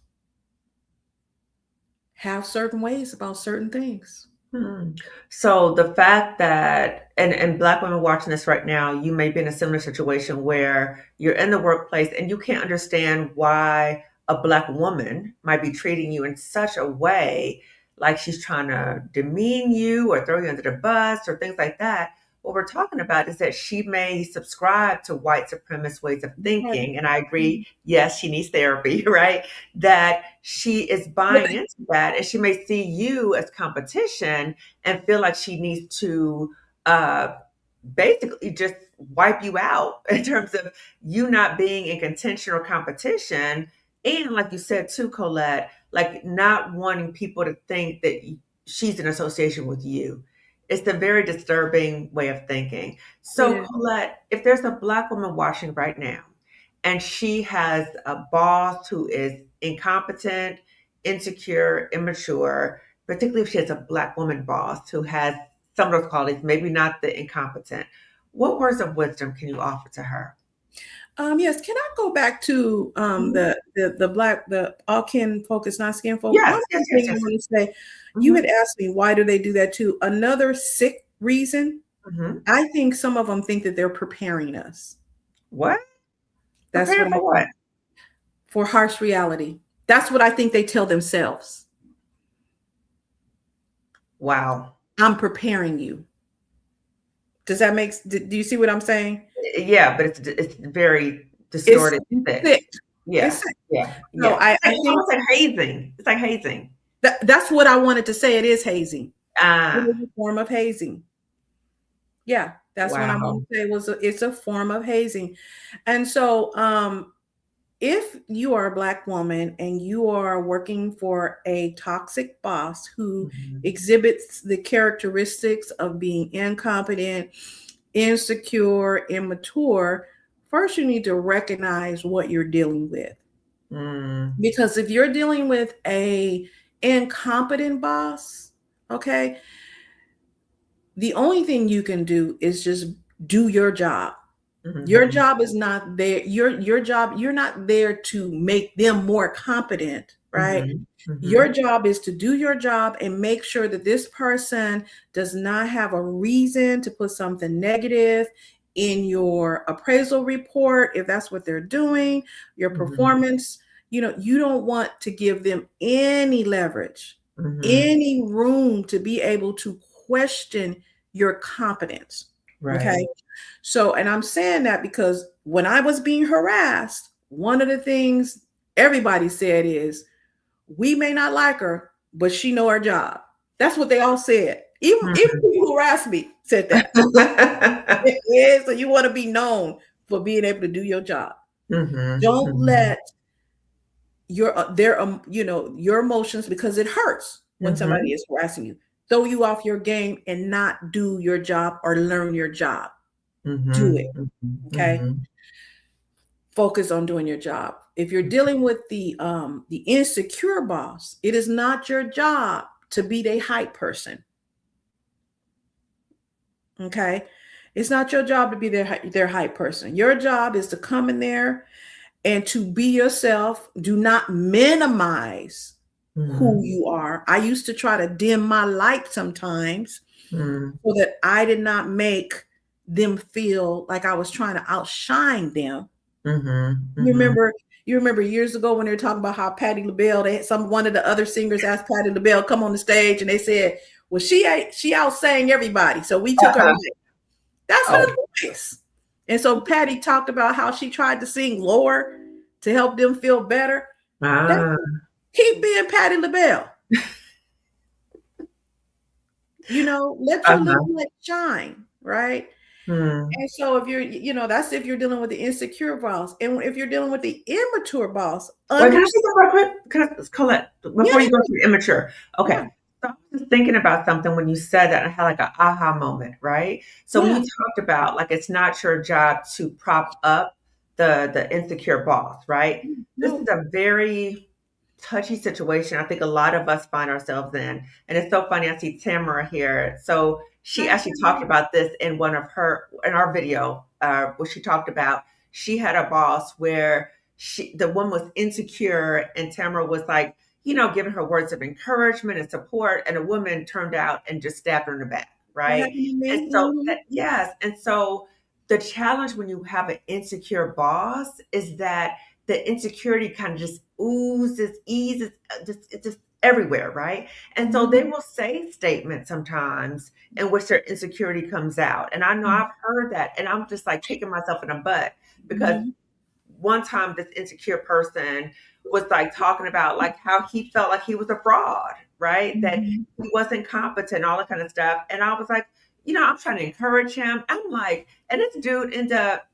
have certain ways about certain things. Hmm. So the fact that, and Black women watching this right now, you may be in a similar situation where you're in the workplace and you can't understand why a Black woman might be treating you in such a way, like she's trying to demean you or throw you under the bus or things like that. What we're talking about is that she may subscribe to white supremacist ways of Right. thinking. And I agree, yes, she needs therapy, right? That she is But buying into that, and she may see you as competition and feel like she needs to uh, basically just wipe you out in terms of you not being in contention or competition. And like you said too, Colette, like not wanting people to think that she's in association with you. It's a very disturbing way of thinking. it So, is. Colette, if there's a Black woman watching right now and she has a boss who is incompetent, insecure, immature, particularly if she has a Black woman boss who has some of those qualities, maybe not the incompetent, what words of wisdom can you offer to her? Yes, can I go back to Mhm. the all kin focus, not skin focus? One Yes, yes, more yes, thing I yes. want to say. You had Mhm, asked me why do they do that too. Another sick reason. mhm. I think some of them think that they're preparing us. What? That's Prepare what I for what? think. For harsh reality. That's what I think they tell themselves. Wow. I'm preparing you. Does that make do you see what I'm saying? Yeah, but it's very It's distorted, thick. sick. It's Yeah, sick. yeah, So yeah. I It's like it's think almost like hazing. It's like hazing. that's what I wanted to say. It is hazing. It Ah, is a form of hazing. Yeah, that's what I want wow. to say it's a form of hazing. And so if you are a Black woman and you are working for a toxic boss who Mhm, exhibits the characteristics of being incompetent, insecure, immature, first you need to recognize what you're dealing with. mm, Because if you're dealing with a incompetent boss, okay, the only thing you can do is just do your job. Your mhm, job is not there. Your job, you're not there to make them more competent, right? mhm, Your mhm, job is to do your job and make sure that this person does not have a reason to put something negative in your appraisal report if that's what they're doing, your mhm, performance. You don't want to give them any leverage, mhm. any room to be able to question your competence. Okay. Right. So, and I'm saying that because when I was being harassed, one of the things everybody said is, we may not like her, but she know her job. That's what they all said. Even Mhm. people who harassed me said that. Yeah, so you want to be known for being able to do your job. Mhm, Don't mhm, let your emotions, because it hurts when somebody mhm, is harassing you, throw you off your game and not do your job or learn your job. Do it. mhm, mhm, Okay. mhm. Focus on doing your job. if you're dealing with the insecure boss, it is not your job to be the hype person. Okay, it's not your job to be their hype person. Your job is to come in there and to be yourself. Do not minimize who Mm-hmm. you are. I used to try to dim my light sometimes Mm-hmm. so that I did not make them feel like I was trying to outshine them. You Mm-hmm. remember, you remember years ago when they were talking about how Patti LaBelle, they had one of the other singers asked Patti LaBelle come on the stage, and they said, "Well, she out sang everybody, so we took her Uh-huh. away." That's her Oh. voice. And so Patty talked about how she tried to sing lower to help them feel better. That Ah. keep being Patty LaBelle. Let your little Uh-huh. light shine, right? Hmm. And so if that's if you're dealing with the insecure boss. And if you're dealing with the immature boss, Wait, can I understand. say something real quick? Colette, Yeah, before you go to the immature. yeah, Okay. So I was just thinking about something when you said that. I had like an aha moment, right? So when yeah, you talked about like it's not your job to prop up the insecure boss, right? yeah. This is No. a very touchy situation. I think a lot of us find ourselves in. And it's so funny. I see Tamara here. So she Hi, actually talked Tamara. about this in our video, where she talked about she had a boss where the one was insecure and Tamara was like, giving her words of encouragement and support, and a woman turned out and just stabbed her in the back, That right? happened to And me. so Mhm. yes, and so the challenge when you have an insecure boss is that the insecurity kind of just oozes, eases, it's just everywhere, right? And so they Mhm. will say statements sometimes in which their insecurity comes out. And I know Mhm. I've heard that, and I'm just like kicking myself in the butt because Mhm. one time this insecure person was like talking about like how he felt like he was a fraud, right? That Mhm. he wasn't competent, all that kind of stuff. And I was like, I'm trying to encourage him. I'm like, and this dude ended up,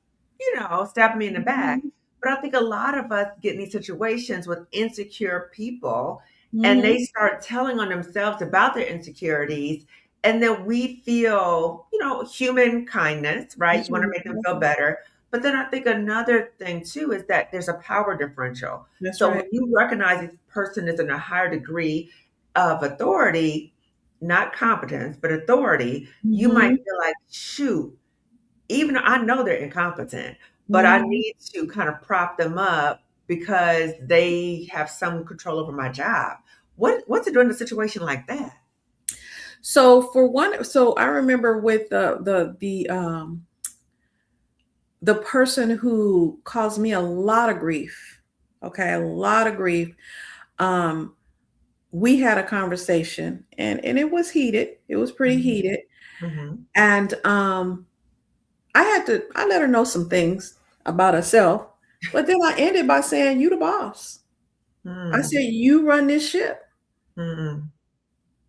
stabbing me in the back. Mhm. But I think a lot of us get in these situations with insecure people and they Mhm. start telling on themselves about their insecurities. And then we feel, human kindness, right? That's You want to right. make them That's feel right. better. But then I think another thing too is that there's a power differential. That's So when right. you recognize this person is in a higher degree of authority, not competence, but authority, you might Mhm. feel like, shoot, even though I know they're incompetent, but I Mhm. need to kind of prop them up because they have some control over my job. What's it doing in a situation like that? So for one, so I remember with the person who caused me a lot of grief. Okay, a lot of grief. Um, we had a conversation, and it was heated. It was pretty Mhm, heated, mhm, and I let her know some things about herself, but then I ended by saying, "You the boss." I mm, said, "You run this ship." mm,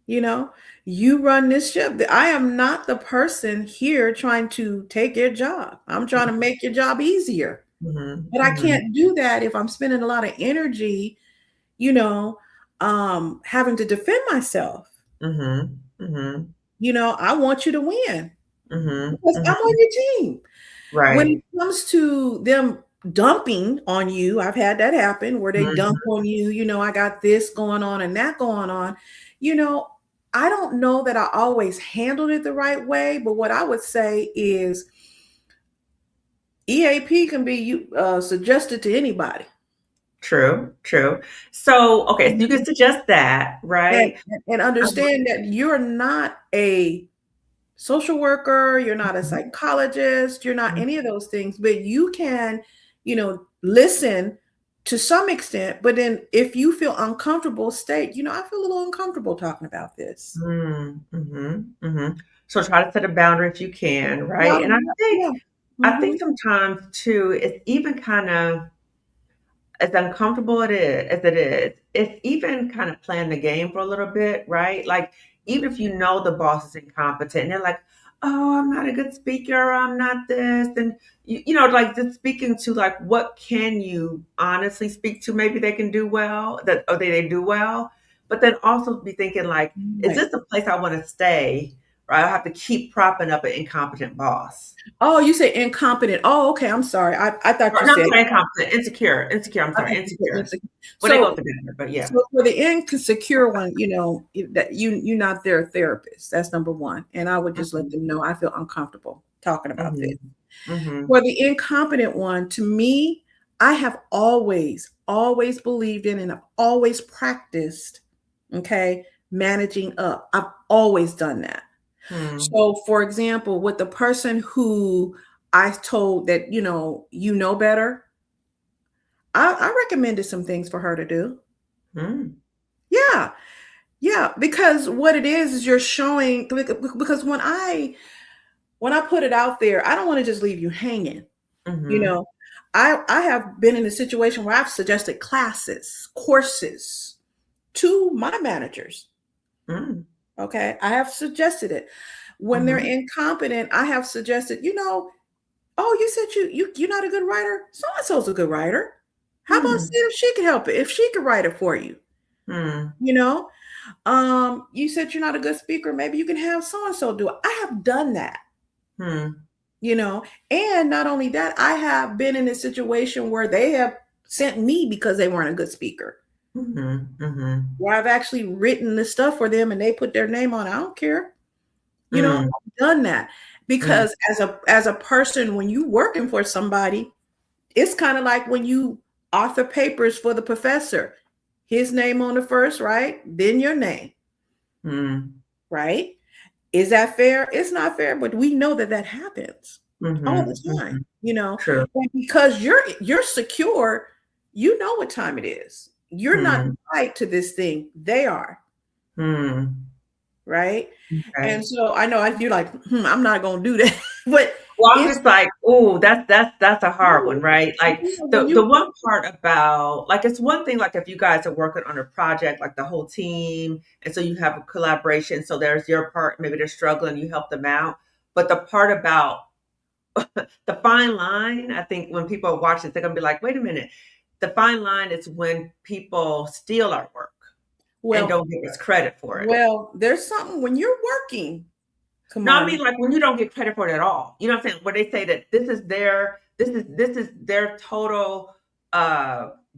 You know, you run this ship. I am not the person here trying to take your job. I'm trying to make your job easier. mhm, But I mhm, can't do that if I'm spending a lot of energy, you know, having to defend myself. mhm, mhm, I want you to win mhm, because I'm mhm. on your team. When Right. it comes to them dumping on you, I've had that happen where they Mhm, dump on you, I got this going on and that going on. You know, I don't know that I always handled it the right way, but what I would say is EAP can be suggested to anybody. true, true. So, okay, so you can Mhm. suggest that, And, right? and Um, understand that you're not a social worker, you're not a mhm, psychologist, you're not mhm. any of those things, but you can, listen to some extent. But then if you feel uncomfortable, state, I feel a little uncomfortable talking about this. Mm, mhm, mhm. So try to set a boundary if you can, Yeah, right? And I think yeah. I think Mhm. sometimes too, it's even kind of as uncomfortable as it is, it's even kind of playing the game for a little bit, right? Like even if you know the boss is incompetent, and they're like, "Oh, I'm not a good speaker. I'm not this," and like just speaking to like what can you honestly speak to? Maybe they can do well, that or they do well, but then also be thinking like, "Is Right. this a place I want to stay?" or I have to keep propping up an incompetent boss. Oh, you say incompetent. Oh, okay. I'm sorry. I thought Or, you no, I'm said sorry, incompetent, insecure. I'm I sorry, thought you said insecure. insecure. Well, they go So together, but yeah. so for the insecure one, that you're not their therapist. That's number one. And I would just let Mhm, them know I feel uncomfortable talking about this. mhm, mhm, For the incompetent one, to me, I have always believed in and I've always practiced, okay, managing up. I've always done that. mhm, So, for example, with the person who I told that, you know better, I recommended some things for her to do. mhm, Yeah. Yeah. Because what it is you're showing, because when I put it out there, I don't want to just leave you hanging. You mhm, know, I have been in a situation where I've suggested classes, courses to my managers. mhm, Okay. I have suggested it. When they're mhm, incompetent, I have suggested, oh, you said you're not a good writer. So and so's a good writer. How about see mhm, if she can help it? If she could write it for you, mhm, you know. You said you're not a good speaker. Maybe you can have so and so do it. I have done that, mhm, you know. And not only that, I have been in a situation where they have sent me because they weren't a good speaker. mhm, mhm, Where I've actually written the stuff for them and they put their name on it. I don't care. mhm, I've done that mhm, because as a person, when you working for somebody, it's kind of like when you author papers for the professor, his name on the first, right? Then your name, mhm, right? Is that fair? It's not fair, but we know that that happens all the mhm, time, mhm. True. and because you're secure, you know what time it is. You're not Mhm, tied to this thing. They are, mhm. right? Okay. And so I know you're like, I'm not gonna do that, but Well, I'm it's just like, oh, that's a hard one, right? Like when the you one part about like it's one thing like if you guys are working on a project, like the whole team, and so you have a collaboration. So there's your part, maybe they're struggling, you help them out. But the part about the fine line, I think when people watch it, they're gonna be like, wait a minute. The fine line is when people steal our work and well don't give us credit for it. well there's something when you're working, No, I mean Kamani. like when you don't get credit for it at all. You know what I'm saying? Where they say that this is their total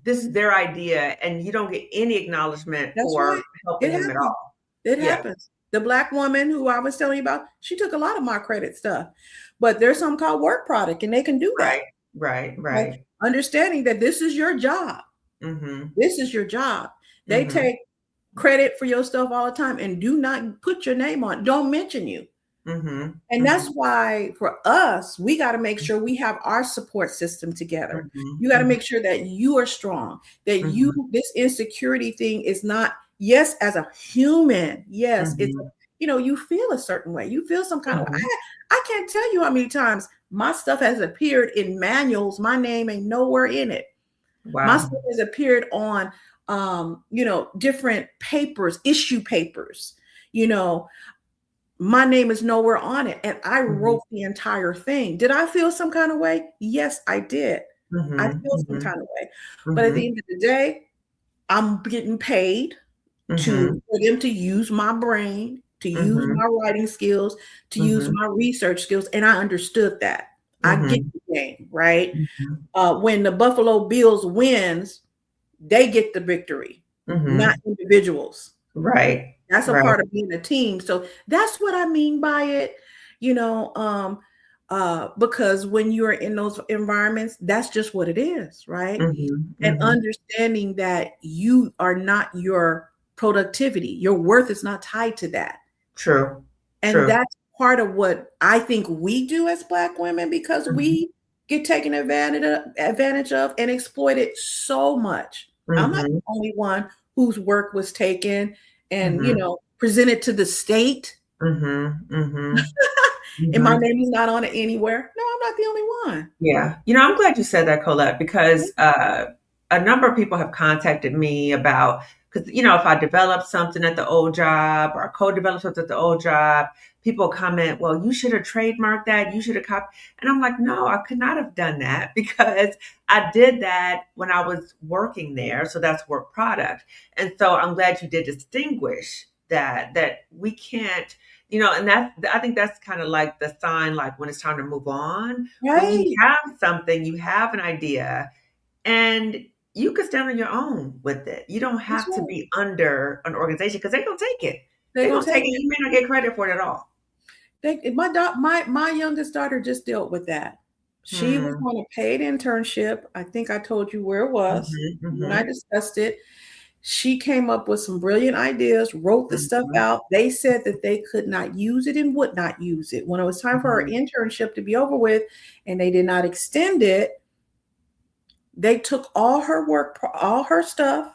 this is their idea and you don't get any acknowledgement That's right. for It helping them at happens. all. It Yeah. happens. The black woman who I was telling you about, she took a lot of my credit stuff. But there's something called work product, and they can do that. Right. Right. Okay. Right. Understanding that this is your job. Mhm. This is your job. They Mhm. take credit for your stuff all the time and do not put your name on. Don't mention you. Mhm. And that's Mhm. why for us, we got to make sure we have our support system together. Mhm. You got to Mhm. make sure that you are strong, that Mhm. this insecurity thing is not, yes, as a human, yes, Mhm. you feel a certain way. You feel some kind of way. Mhm. I can't tell you how many times my stuff has appeared in manuals. My name ain't nowhere in it. My Wow. stuff has appeared on, different papers, issue papers, you know, my name is nowhere on it. And I Mhm. wrote the entire thing. Did I feel some kind of way? Yes, I did. I Mhm. feel some Mhm. kind of way. But at the Mhm. end of the day, I'm getting paid Mhm. for them to use my brain, to use Mhm. my writing skills, to use Mhm. my research skills. And I understood that. I get Mhm. the game, right? Mhm. When the Buffalo Bills wins, they get the victory, not Mhm. individuals. Right. That's a Right. part of being a team. So that's what I mean by it, you know, because when you're in those environments, that's just what it is, right? Mhm. And Mhm. understanding that you are not your productivity, your worth is not tied to that. True. And True. that's part of what I think we do as Black women because Mhm. we get taken advantage of and exploited so much. I'm not Mhm. the only one whose work was taken and Mhm. presented to the state, Mhm. Mhm. and my Mhm. name is not on it anywhere. No, I'm not the only one. Yeah. I'm glad you said that, Colette, because a number of people have contacted me about because if I develop something at the old job or I co-develop something at the old job, people comment, "Well, you should have trademarked that. You should have copied." And I'm like, "No, I could not have done that because I did that when I was working there. So that's work product." And so I'm glad you did distinguish that we can't, and I think that's kind of like the sign, like when it's time to move on. When you Right. have something, you have an idea, and you can stand on your own with it. You don't That's have to right. be under an organization because they're gonna take it. They're They're gonna gonna take take it. it. You may not get credit for it at all. My youngest daughter just dealt with that. She was Hmm. on a paid internship. I think I told you where it was Hmm. when I Hmm. discussed it. She came up with some brilliant ideas, wrote the stuff Hmm. out. They said that they could not use it and would not use it. When it was time for her Hmm. internship to be over with and they did not extend it, they took all her work, all her stuff,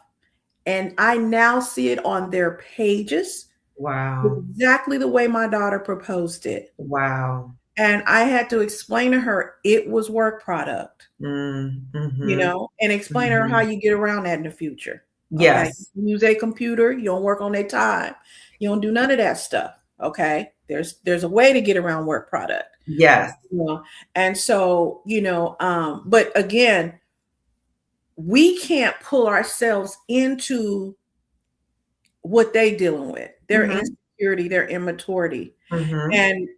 and I now see it on their pages Wow. exactly the way my daughter proposed it. Wow. And I had to explain to her it was work product, Mm. Hmm. and explain to her how Hmm. you get around that in the future. Okay. Yes. You use a computer, you don't work on their time. You don't do none of that stuff. Okay. There's a way to get around work product. Yes. You know? And so, but again, we can't pull ourselves into what they dealing with, their Hmm. insecurity, their immaturity. Hmm. And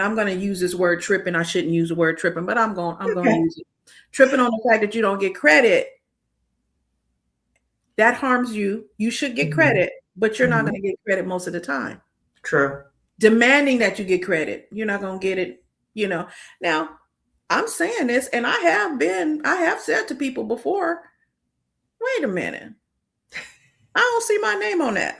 I'm going to use this word tripping. I shouldn't use the word tripping, but I'm going to Okay. use it. Tripping on the fact that you don't get credit, that harms you. You should get Hmm. credit, but you're not Hmm. going to get credit most of the time. True. Demanding that you get credit, you're not going to get it, you know. Now, I'm saying this and I have said to people before, wait a minute. I don't see my name on that.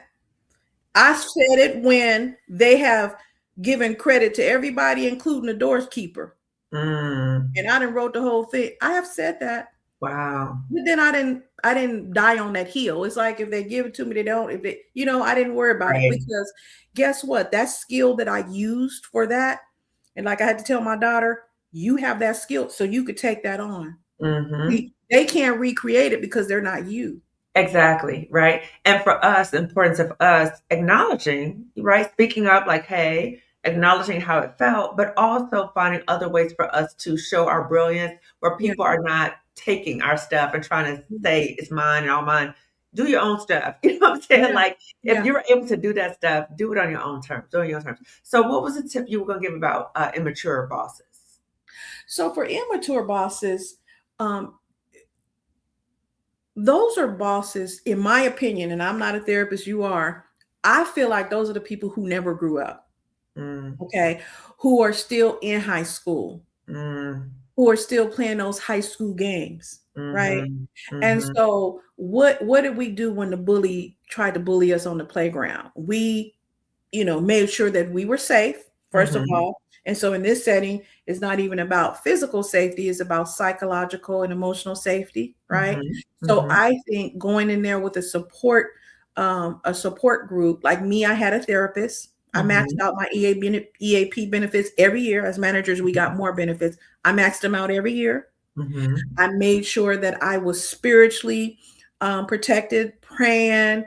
I said it when they have given credit to everybody, including the doorkeeper. Mm. And I didn't wrote the whole thing. I have said that, Wow. but then I didn't die on that hill. It's like if they give it to me, they don't. If they, I didn't worry about it Right. because guess what? That skill that I used for that, and like I had to tell my daughter, you have that skill, so you could take that on. Hmm. They can't recreate it because they're not you. Exactly, right? And for us, the importance of us acknowledging, right? Speaking up like, hey, acknowledging how it felt, but also finding other ways for us to show our brilliance where Yeah. people are not taking our stuff and trying to say it's mine and all mine. Do your own stuff. You know what I'm saying? Yeah. Like, if Yeah. you're able to do that stuff, do it on your own terms. Do it on your own terms. So, what was the tip you were going to give about immature bosses? So for immature bosses, um, those are bosses, in my opinion, and I'm not a therapist, you are. I feel like those are the people who never grew up, Mm. okay, who are still in high school, Mm. who are still playing those high school games, right? Mhm. And Mhm. so what did we do when the bully tried to bully us on the playground? We, made sure that we were safe, first of Mhm. all. And so in this setting, it's not even about physical safety, it's about psychological and emotional safety, right? Mhm. So Mhm. I think going in there with a support group, like me, I had a therapist. I maxed Mhm. out my EAP benefits every year. As managers, we got more benefits. I maxed them out every year. Mhm. I made sure that I was spiritually protected, praying,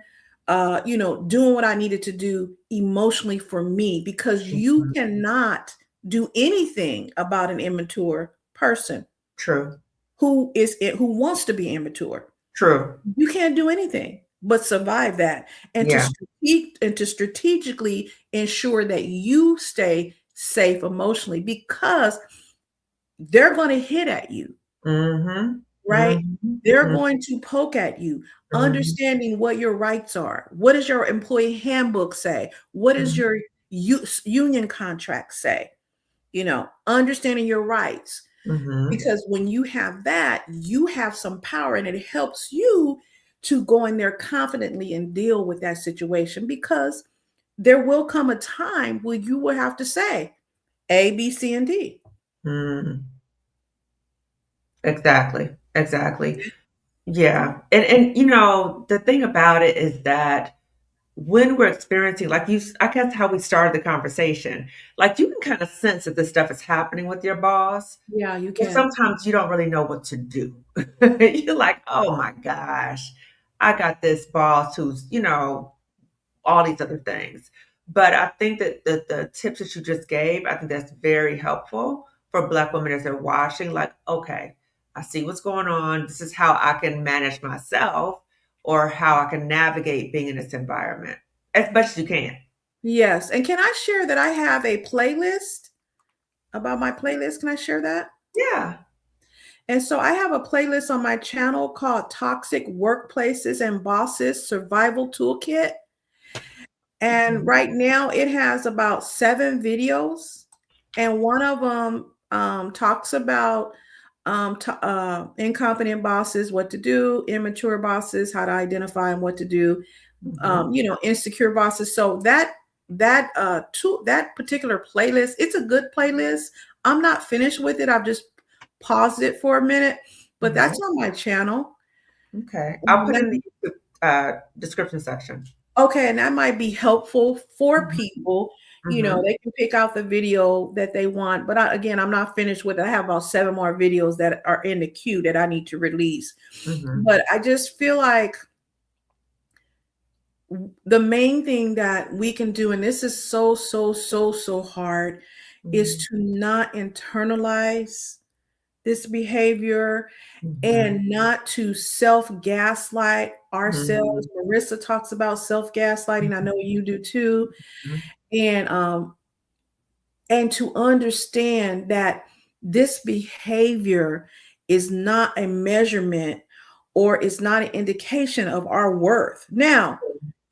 doing what I needed to do emotionally for me because you Mhm. cannot do anything about an immature person True. who wants to be immature. True. You can't do anything but survive that and Yeah. to strategically ensure that you stay safe emotionally because they're going to hit at you, Mhm. right? Mhm. They're Mhm. going to poke at you, Mhm. understanding what your rights are. What does your employee handbook say? What does Mhm. your union contract say? Understanding your rights. Mhm. Because when you have that, you have some power and it helps you to go in there confidently and deal with that situation because there will come a time where you will have to say A, B, C, and D. Mhm. Exactly. Exactly. Yeah. And the thing about it is that when we're experiencing, like I guess how we started the conversation, like you can kind of sense that this stuff is happening with your boss, Yeah, you but can. sometimes you don't really know what to do. You're like, oh my gosh, I got this boss who's, all these other things. But I think that the tips that you just gave, I think that's very helpful for Black women as they're watching. Like, okay, I see what's going on. This is how I can manage myself or how I can navigate being in this environment. as much as you can. Yes. And can I share that I have a playlist about my playlist? Can I share that? Yeah. And so I have a playlist on my channel called Toxic Workplaces and Bosses Survival Toolkit. And Mhm. right now it has about 7 videos. And one of them talks about incompetent bosses, what to do, immature bosses, how to identify and what to do, Mhm. insecure bosses. So that particular playlist, it's a good playlist. I'm not finished with it. I've just paused it for a minute, but that's Mhm. on my channel. Okay. I'll put it in the YouTube description section. Okay, and that might be helpful for Mhm. people. Mhm. They can pick out the video that they want. But again, I'm not finished with it. I have about 7 more videos that are in the queue that I need to release. Mhm. But I just feel like the main thing that we can do, and this is so, so, so, so hard, is Mhm. to not internalize this behavior Mhm. and not to self gaslight ourselves. Mhm. Marissa talks about self gaslighting. I know you do too. Mhm. And to understand that this behavior is not a measurement or it's not an indication of our worth. Now,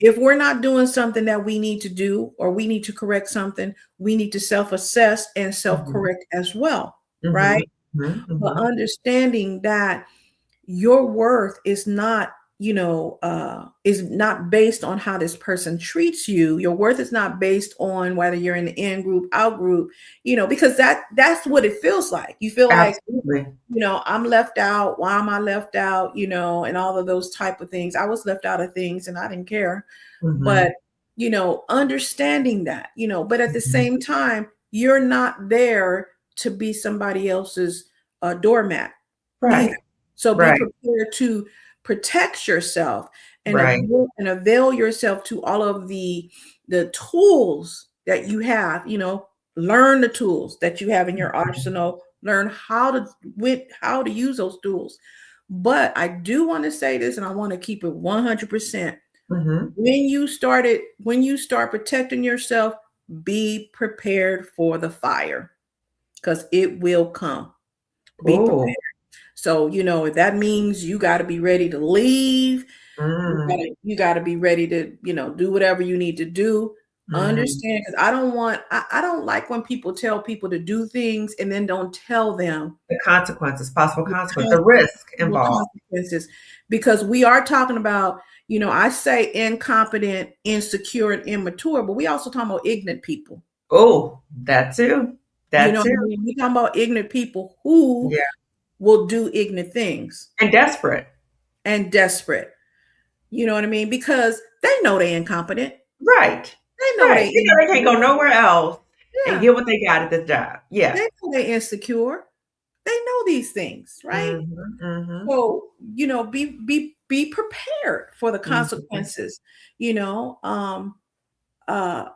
if we're not doing something that we need to do or we need to correct something, we need to self-assess and Mhm. self-correct as well, Mhm. right? Mhm. But Mhm. understanding that your worth is not, is not based on how this person treats you. Your worth is not based on whether you're in the in group, out group, because that's what it feels like. You feel like, Absolutely. I'm left out. Why am I left out? And all of those type of things. I was left out of things and I didn't care. But, Mhm. understanding that, but at the Mhm. same time, you're not there to be somebody else's doormat either. Right. So be Right. prepared to protect yourself and Right. avail yourself to all of the tools that you have. Learn the tools that you have in your arsenal. Learn how to use those tools. But I do want to say this, and I want to keep it 100%. Mhm. When you start protecting yourself, be prepared for the fire because it will come. Be prepared. Oh. So, if that means you got to be ready to leave, Mm. you got to be ready to, do whatever you need to do. Mm. Understand, because I don't like when people tell people to do things and then don't tell them The consequences, possible the consequences, the risk involved. consequences, because we are talking about, I say incompetent, insecure, and immature, but we also talking about ignorant people. Oh, that too. You That know what too. I mean? We talking about ignorant people who Yeah. will do ignorant things And desperate. and desperate. You know what I mean? Because they know they incompetent. Right. They know Right. they You know they can't go immature. nowhere else and Yeah, get what they got at this job. Yeah. they know they insecure. They know these things, right? Mhm. Mhm. So, be prepared for the Mhm. consequences. You know,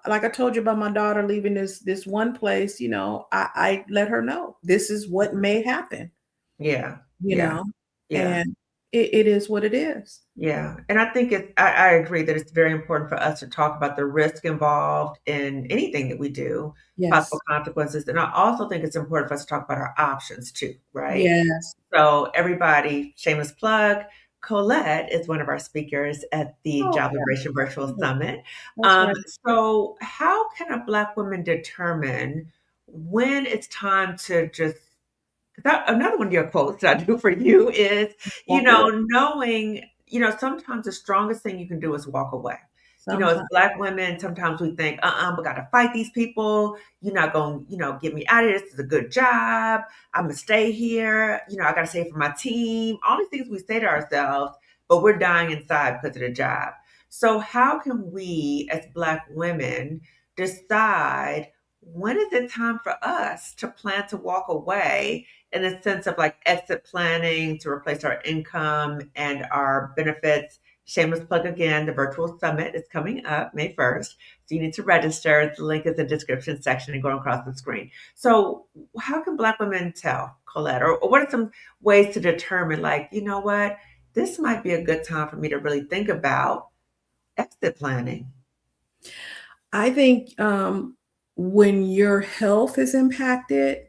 like I told you about my daughter leaving this one place. I let her know this is what may happen. Yeah. You Yeah. know, Yeah. and it is what it is. Yeah, and I think I agree that it's very important for us to talk about the risk involved in anything that we do, possible Yes, consequences. And I also think it's important for us to talk about our options too, right? yes. So, everybody, shameless plug, Colette is one of our speakers at the Oh Job yeah, Liberation Virtual Summit. that's right. So, how can a Black woman determine when it's time to just another one of your quotes that I do for you is, Walk away knowing, sometimes the strongest thing you can do is walk away. As sometimes. Black women, sometimes we think, we got to fight these people. You're not going, get me out of this. This is a good job. I'm going to stay here. I got to stay for my team. All these things we say to ourselves, but we're dying inside because of the job. So, how can we as Black women decide when is it time for us to plan to walk away in a sense of like exit planning to replace our income and our benefits? Shameless plug again, the virtual summit is coming up May 1st. So you need to register. The link is in the description section and going across the screen. So how can Black women tell, Colette, or what are some ways to determine like, you know what, this might be a good time for me to really think about exit planning? I think when your health is impacted,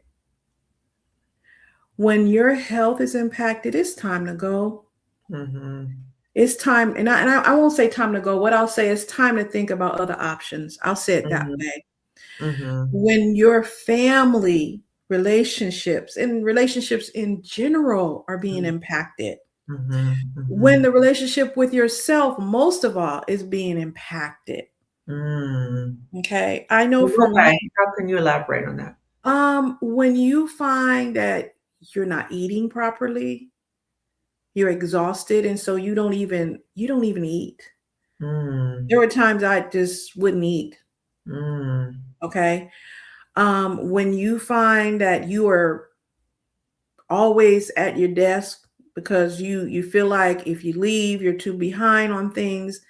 it's time to go. Mm-hmm. It's time, and I won't say time to go. What I'll say is time to think about other options. I'll say it that Mm-hmm. way. Mm-hmm. When your family relationships and relationships in general are being impacted, Mm-hmm. when Mm-hmm. the relationship with yourself, most of all, is being impacted. Mm. Okay. I know for me, Okay. How can you elaborate on that? when you find that you're not eating properly, you're exhausted, and so you don't even eat. There Mm. were times I just wouldn't eat. Mm. Okay. When you find that you are always at your desk because you feel like if you leave, you're too behind on things,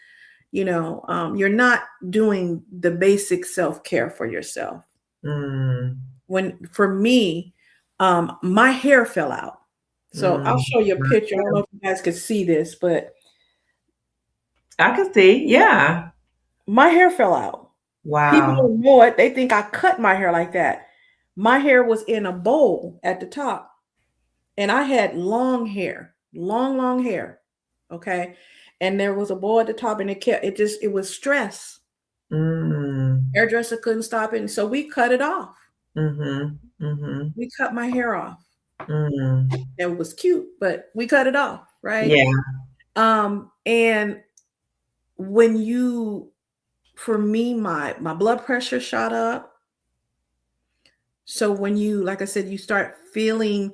you're not doing the basic self-care for yourself. Mm. When For me, my hair fell out. So I'll Mm. show you a picture. I don't know if you guys could see this, but I can see. Yeah. my hair fell out. People Wow. don't know it. They think I cut my hair like that. My hair was in a bowl at the top, and I had long hair, long, long hair. Okay. And there was a bowl at the top, and it was stress. Mm. Hairdresser couldn't stop it. And so we cut it off. Mm-hmm. Mm-hmm. We cut my hair off. Mm. It was cute, but we cut it off, right? Yeah. And when you for me, my blood pressure shot up. So when you, like I said, you start feeling,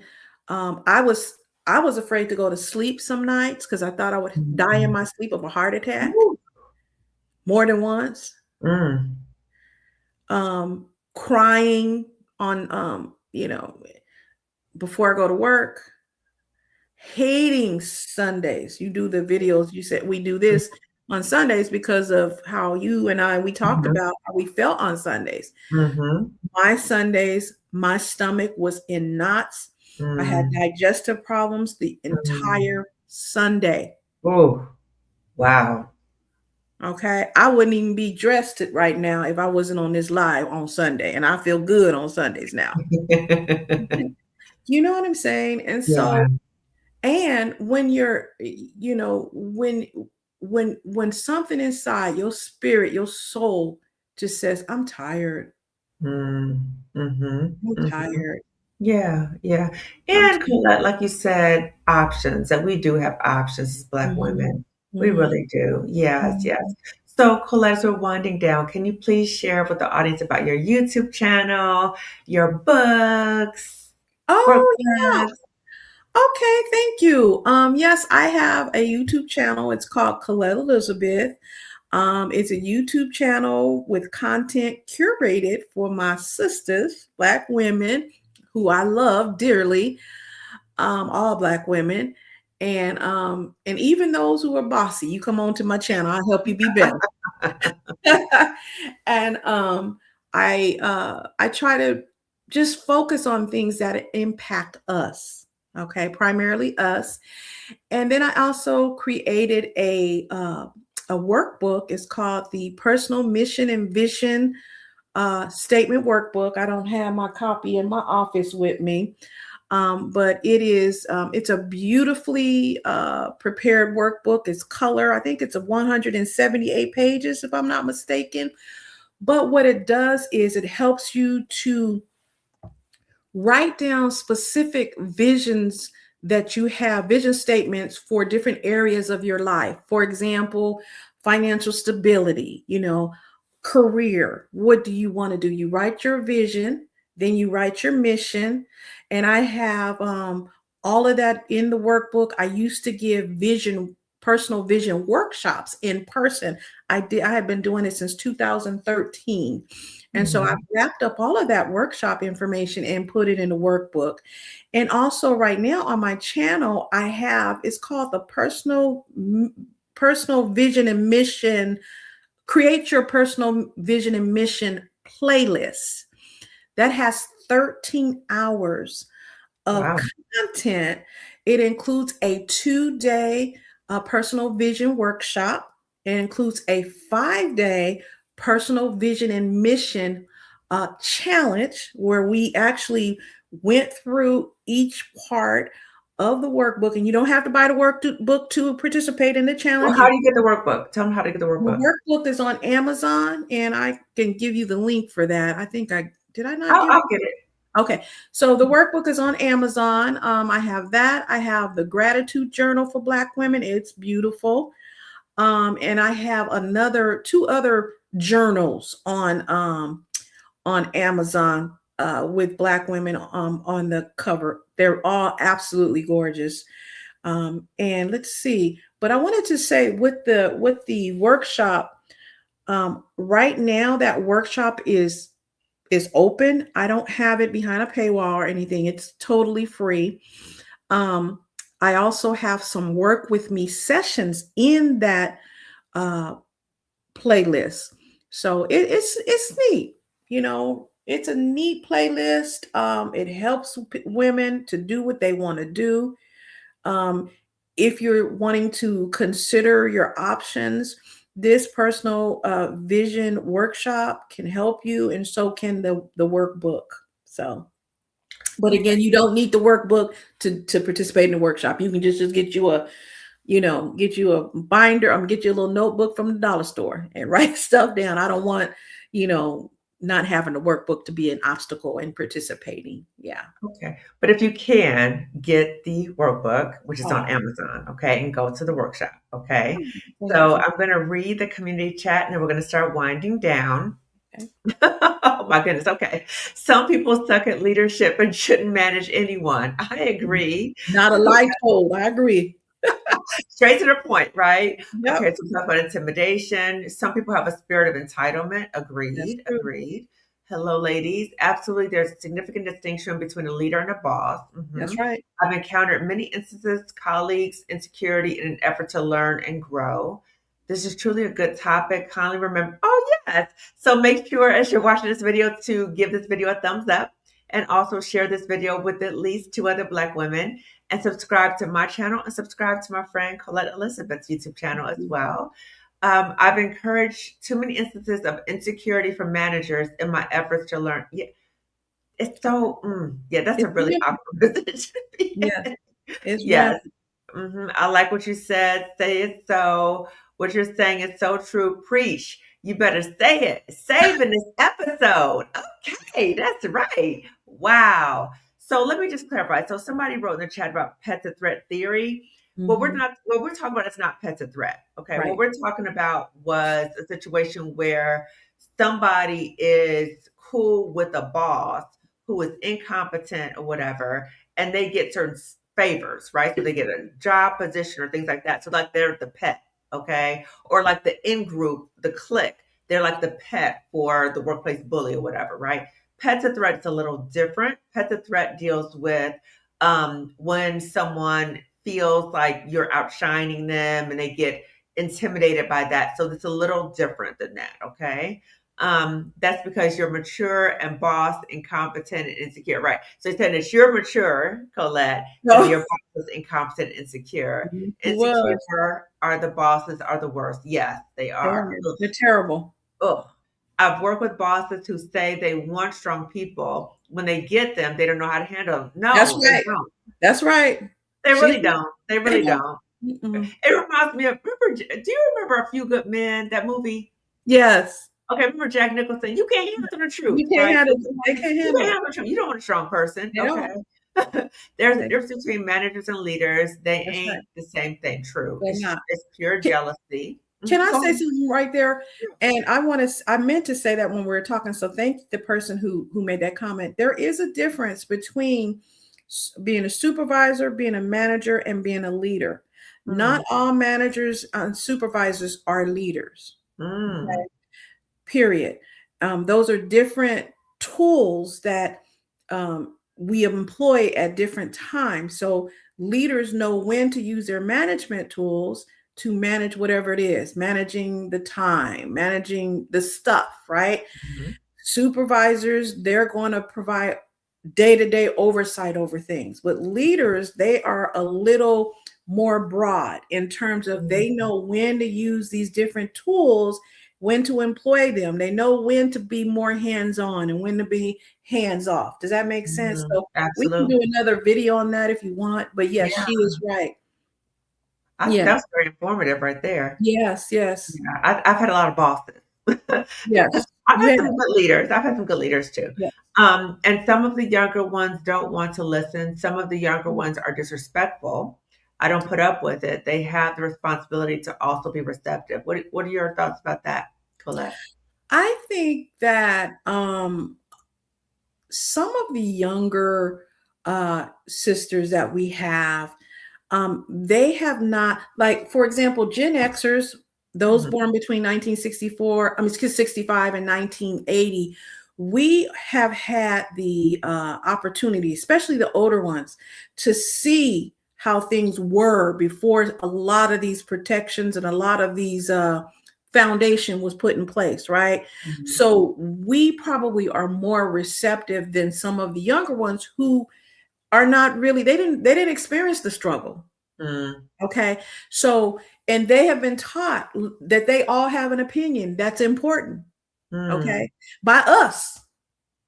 I was afraid to go to sleep some nights because I thought I would die in Mm. my sleep of a heart attack Woo. more than once. Mm. Crying on, before I go to work, hating Sundays. You do the videos. You said we do this on Sundays because of how you and we talked Mm-hmm. about how we felt on Sundays. Mm-hmm. My Sundays, my stomach was in knots. I had Mm. digestive problems the Mm. entire Sunday. Oh, wow. Okay. I wouldn't even be dressed right now if I wasn't on this live on Sunday. And I feel good on Sundays now. You know what I'm saying? And Yeah. so, and when when something inside your spirit, your soul just says, I'm tired. Mm. Mm-hmm. I'm Mm-hmm. tired. Yeah, yeah. I'm And tired. Colette, like you said, options, that we do have options as Black Mhm. women. We Mhm. really do. Yes, yes. Mhm. So, Colette, as we're winding down, can you please share with the audience about your YouTube channel, your books, Oh, yeah. workbooks? Okay, thank you. Yes, I have a YouTube channel. It's called Colette Elizabeth. It's a YouTube channel with content curated for my sisters, Black women, who I love dearly, all Black women, and even those who are bossy. You come on to my channel, I'll help you be better. And I try to just focus on things that impact us. Okay, primarily us. And then I also created a workbook. It's called the Personal Mission and Vision Statement Workbook. I don't have my copy in my office with me, but it's a beautifully prepared workbook. It's color. I think it's a 178 pages, if I'm not mistaken. But what it does is it helps you to write down specific visions that you have, vision statements for different areas of your life. For example, financial stability, career. What do you want to do? You write your vision, then you write your mission. And I have all of that in the workbook. I used to give personal vision workshops in person. I have been doing it since 2013. And so I've Mhm. wrapped up all of that workshop information and put it in the workbook. And also right now on my channel, it's called the personal vision and mission, create your personal vision and mission playlist that has 13 hours of Wow. content. It includes a 2-day personal vision workshop. It includes a 5-day personal vision and mission challenge, where we actually went through each part of the workbook. And you don't have to buy the workbook to participate in the Well, challenge. how do you get the workbook? Tell them how to get the The workbook. workbook is on Amazon, and I can give you the link for that. I think I did. I not I'll, give I'll it? get it. Okay. So the workbook is on Amazon. I have that. I have the gratitude journal for Black women. It's beautiful. And I have two other journals on Amazon with Black women on the cover. They're all absolutely gorgeous. And let's see. But I wanted to say with the workshop, right now that workshop is open. I don't have it behind a paywall or anything. It's totally free. Um, I also have some work with me sessions in that uh, playlist. So it's neat. It's a neat playlist. It helps women to do what they want to do. Um, if you're wanting to consider your options, this personal vision workshop can help you, and so can the workbook. So, but Okay. again, you don't need the workbook to participate in the workshop. You can just get you a binder. I'm get you a little notebook from the dollar store and write stuff down. I don't want you know not having the workbook to be an obstacle in participating. Yeah. Okay. But if you can get the workbook, which is on Oh, Amazon, okay, and go to the workshop, okay? thank So you. I'm going to read the community chat and then we're going to start winding down. Okay. Oh my goodness. Okay. Some people suck at leadership and shouldn't manage anyone. I agree. Not a lie told. I agree. Straight to the point, right? Okay, Yep, so we talk about intimidation. Some people have a spirit of entitlement. that's Agreed, true. agreed. Hello, ladies. Absolutely, there's a significant distinction between a leader and a boss. That's right. I've encountered many instances, colleagues, insecurity in an effort to learn and grow. This is truly a good topic. Kindly remember, oh, yes. So make sure as you're watching this video to give this video a thumbs up and also share this video with at least 2 other Black women and subscribe to my channel and subscribe to my friend Colette Elizabeth's YouTube channel as well. I've encouraged too many instances of insecurity from managers in my efforts to learn. Yeah, it's so, yeah, that's a It's really rampant. awkward position to be Yes, in. it's Yes. rampant. I like what you said. Say it so. What you're saying is so true. Preach. You better say it. Save in this episode. Okay, that's right. Wow. So let me just clarify. So somebody wrote in the chat about pet to threat theory. Mhm. What we're talking about is not pet to threat. Okay. What Right. we're talking about was a situation where somebody is cool with a boss who is incompetent or whatever, and they get certain favors, right? So they get a job position or things like that. So like they're the pet, okay? Or like the in group, the clique, they're like the pet for the workplace bully or whatever, right? Pet to threat is a little different. Pet to threat deals with when someone feels like you're outshining them and they get intimidated by that. So it's a little different than that, okay? That's because you're mature and boss, incompetent and insecure, right? So he said that you're mature, Colette, and No, your boss is incompetent and insecure. he was. Insecure are the bosses are the worst. Yes, they They are. are. Ugh. They're terrible. Ugh. I've worked with bosses who say they want strong people. When they get them, they don't know how to handle them. That's No, they right. don't. That's right. They She really don't. They they really don't. don't. Mm-mm. It reminds me of do you remember A Few Good Men, that movie? Yes. Okay, remember Jack Nicholson? You can't handle the truth, You can't right? handle So it. They can't you handle can't it. handle the truth. You don't want a strong person, They okay? don't. There's a They, difference between managers and leaders. They that's right. ain't the same thing. True. They're It's not. it's pure Can, jealousy. can I Go say ahead. something right there? And I meant to say that when we were talking. So thank the person who made that comment. There is a difference between being a supervisor, being a manager, and being a leader. Not Mm, all managers and supervisors are leaders. mm, Okay? Period. Those are different tools that we employ at different times. So leaders know when to use their management tools to manage whatever it is, managing the time, managing the stuff, right? mhm, Supervisors, they're going to provide day-to-day oversight over things. But leaders, they are a little more broad in terms of they mm, know when to use these different tools when to employ them. They know when to be more hands-on and when to be hands-off. Does that make sense? Mhm. So we can Absolutely. do another video on that if you want. But yes, Yeah. she is right. I think Yeah. that's very informative right there. Yes. Yes. Yeah. I've had a lot of bosses. Yes. I've You had have. some good leaders. I've had some good leaders too. Yeah. And some of the younger ones don't want to listen. Some of the younger ones are disrespectful. I don't put up with it. They have the responsibility to also be receptive. What are your thoughts about that, Colette? I think that some of the younger sisters that we have, they have not, like, for example, Gen Xers, those Mhm. born between 1964, I mean, excuse 65 and 1980, we have had the opportunity, especially the older ones, to see how things were before a lot of these protections and a lot of these foundation was put in place, right? Mhm. So we probably are more receptive than some of the younger ones who are not really, they didn't experience the struggle. Mm, Okay. So, and they have been taught that they all have an opinion. That's important. mm, Okay. By us.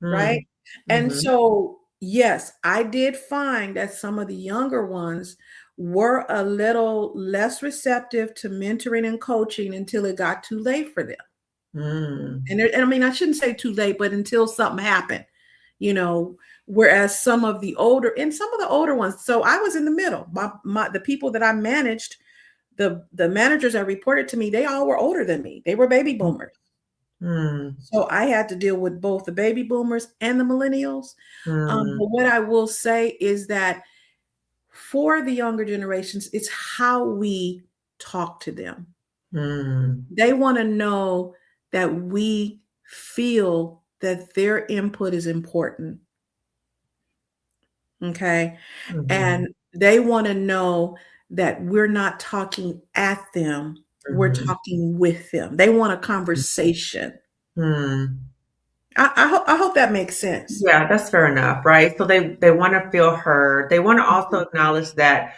Right. mm, And mhm, so, yes, I did find that some of the younger ones were a little less receptive to mentoring and coaching until it got too late for them. mm, And I mean, I shouldn't say too late, but until something happened, you know, whereas some of the older and some of the older ones, so I was in the middle. The people that I managed, the managers that reported to me, they all were older than me. They were baby boomers. mm, So I had to deal with both the baby boomers and the millennials. mm, But what I will say is that for the younger generations, it's how we talk to them. mm, They want to know that we feel that their input is important. Okay. mhm, And they want to know that we're not talking at them, we're mhm, talking with them. They want a conversation. mm. I hope that makes sense. Yeah, that's fair enough, right? So they want to feel heard. They want to also Mhm. acknowledge that,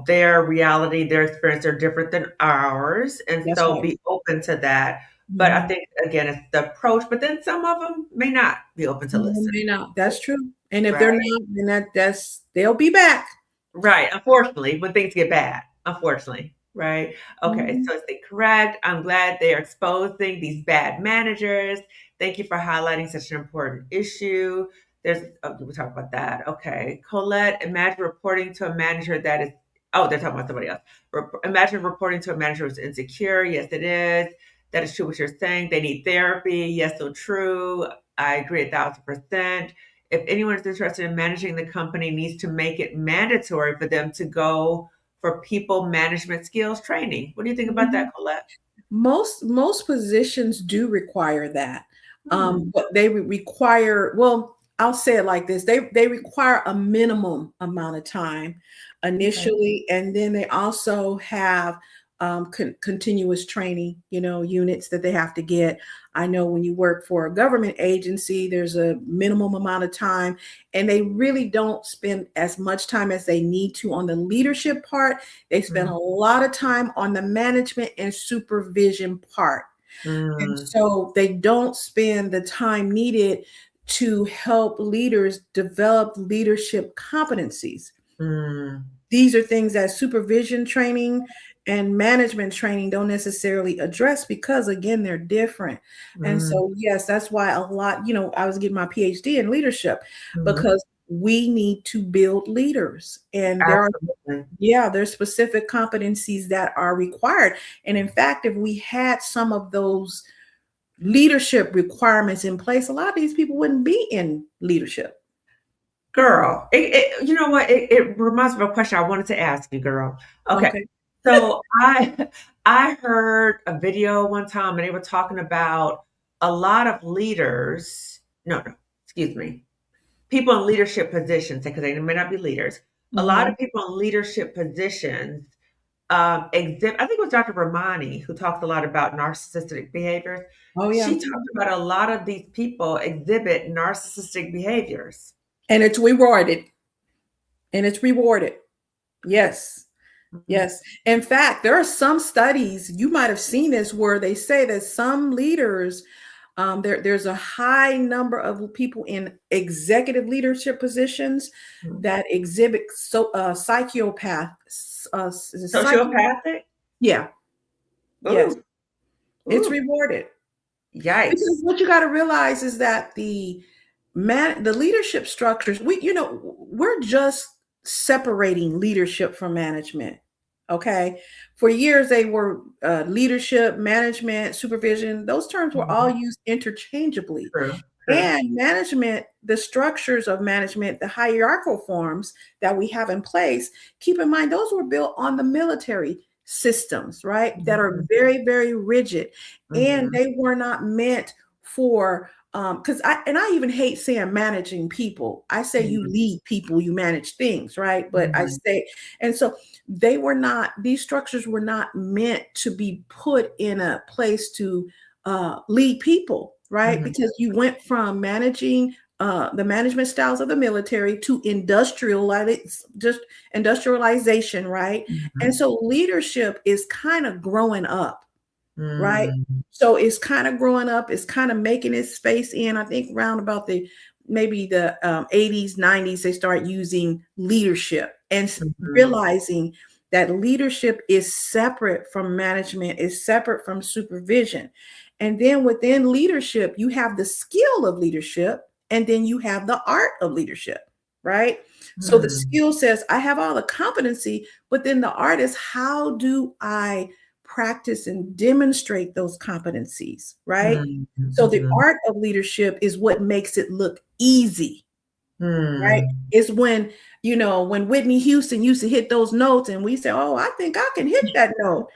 their reality, their experience are different than ours, and That's so right. be open to that. But I Mhm. think again, it's the approach. But then some of them may not be open to No, listen, may not. That's true. And if they're right? not, then that's they'll be back. Right, unfortunately, when things get bad, unfortunately, right? Okay, Mhm. so it's incorrect. I'm glad they are exposing these bad managers. Thank you for highlighting such an important issue. We'll talk about that. Okay, Colette, imagine reporting to a manager that is, oh, they're talking about somebody else. Imagine reporting to a manager who's insecure. Yes, it is. That is true what you're saying. They need therapy. Yes, so true. I agree 1,000%. If anyone is interested in managing the company, needs to make it mandatory for them to go for people management skills training. What do you think about that, Mhm. Colette? Most positions do require that. Hmm. But they require, well, I'll say it like this. They require a minimum amount of time Okay. initially, and then they also have continuous training, units that they have to get. I know when you work for a government agency, there's a minimum amount of time, and they really don't spend as much time as they need to on the leadership part. They spend Mm, a lot of time on the management and supervision part. And mm, so they don't spend the time needed to help leaders develop leadership competencies. mm, These are things that supervision training and management training don't necessarily address because, again, they're different. And mm, so, yes, that's why a lot, I was getting my PhD in leadership mhm. because we need to build leaders. And Absolutely. there's specific competencies that are required. And in fact, if we had some of those leadership requirements in place, a lot of these people wouldn't be in leadership. Girl, you know what? It reminds me of a question I wanted to ask you, girl. Okay, Okay. so I heard a video one time, and they were talking about a lot of leaders. No, no, excuse me. People in leadership positions, because they may not be leaders. A lot Mhm. of people in leadership positions exhibit. I think it was Dr. Ramani who talks a lot about narcissistic behaviors. Oh, She yeah. talked about a lot of these people exhibit narcissistic behaviors. And it's rewarded. And it's rewarded. Yes. Yes. In fact, there are some studies, you might have seen this, where they say that some leaders, there's a high number of people in executive leadership positions Mhm. that exhibit psychopath, psycho, Sociopathic? yeah, yes, Ooh, it's ooh, rewarded. yikes. Because what you got to realize is that the leadership structures, we're just separating leadership from management. Okay, for years they were leadership, management, supervision. Those terms were all Mhm. used interchangeably. True, true. And management, the structures of management, the hierarchical forms that we have in place, keep in mind those were built on the military systems, right? That are Mhm, very, very rigid. And mhm, they were not meant for because I even hate saying managing people. I say you mhm, lead people, you manage things, right? But I mhm, say, and so they were not, these structures were not meant to be put in a place to lead people, right? mhm, Because you went from managing the management styles of the military to just industrialization, right? And mhm, so leadership is kind of growing up, right? mhm, So it's kind of growing up, it's kind of making its space in. I think around about the maybe the 80s, 90s, they start using leadership and mhm, realizing that leadership is separate from management, is separate from supervision. And then within leadership, you have the skill of leadership, and then you have the art of leadership, right? So the mhm, skill says, I have all the competency, but then the art is, how do I practice and demonstrate those competencies, right? mhm, So the mhm, art of leadership is what makes it look easy, right? mhm. It's when, when Whitney Houston used to hit those notes and we say, oh, I think I can hit that note.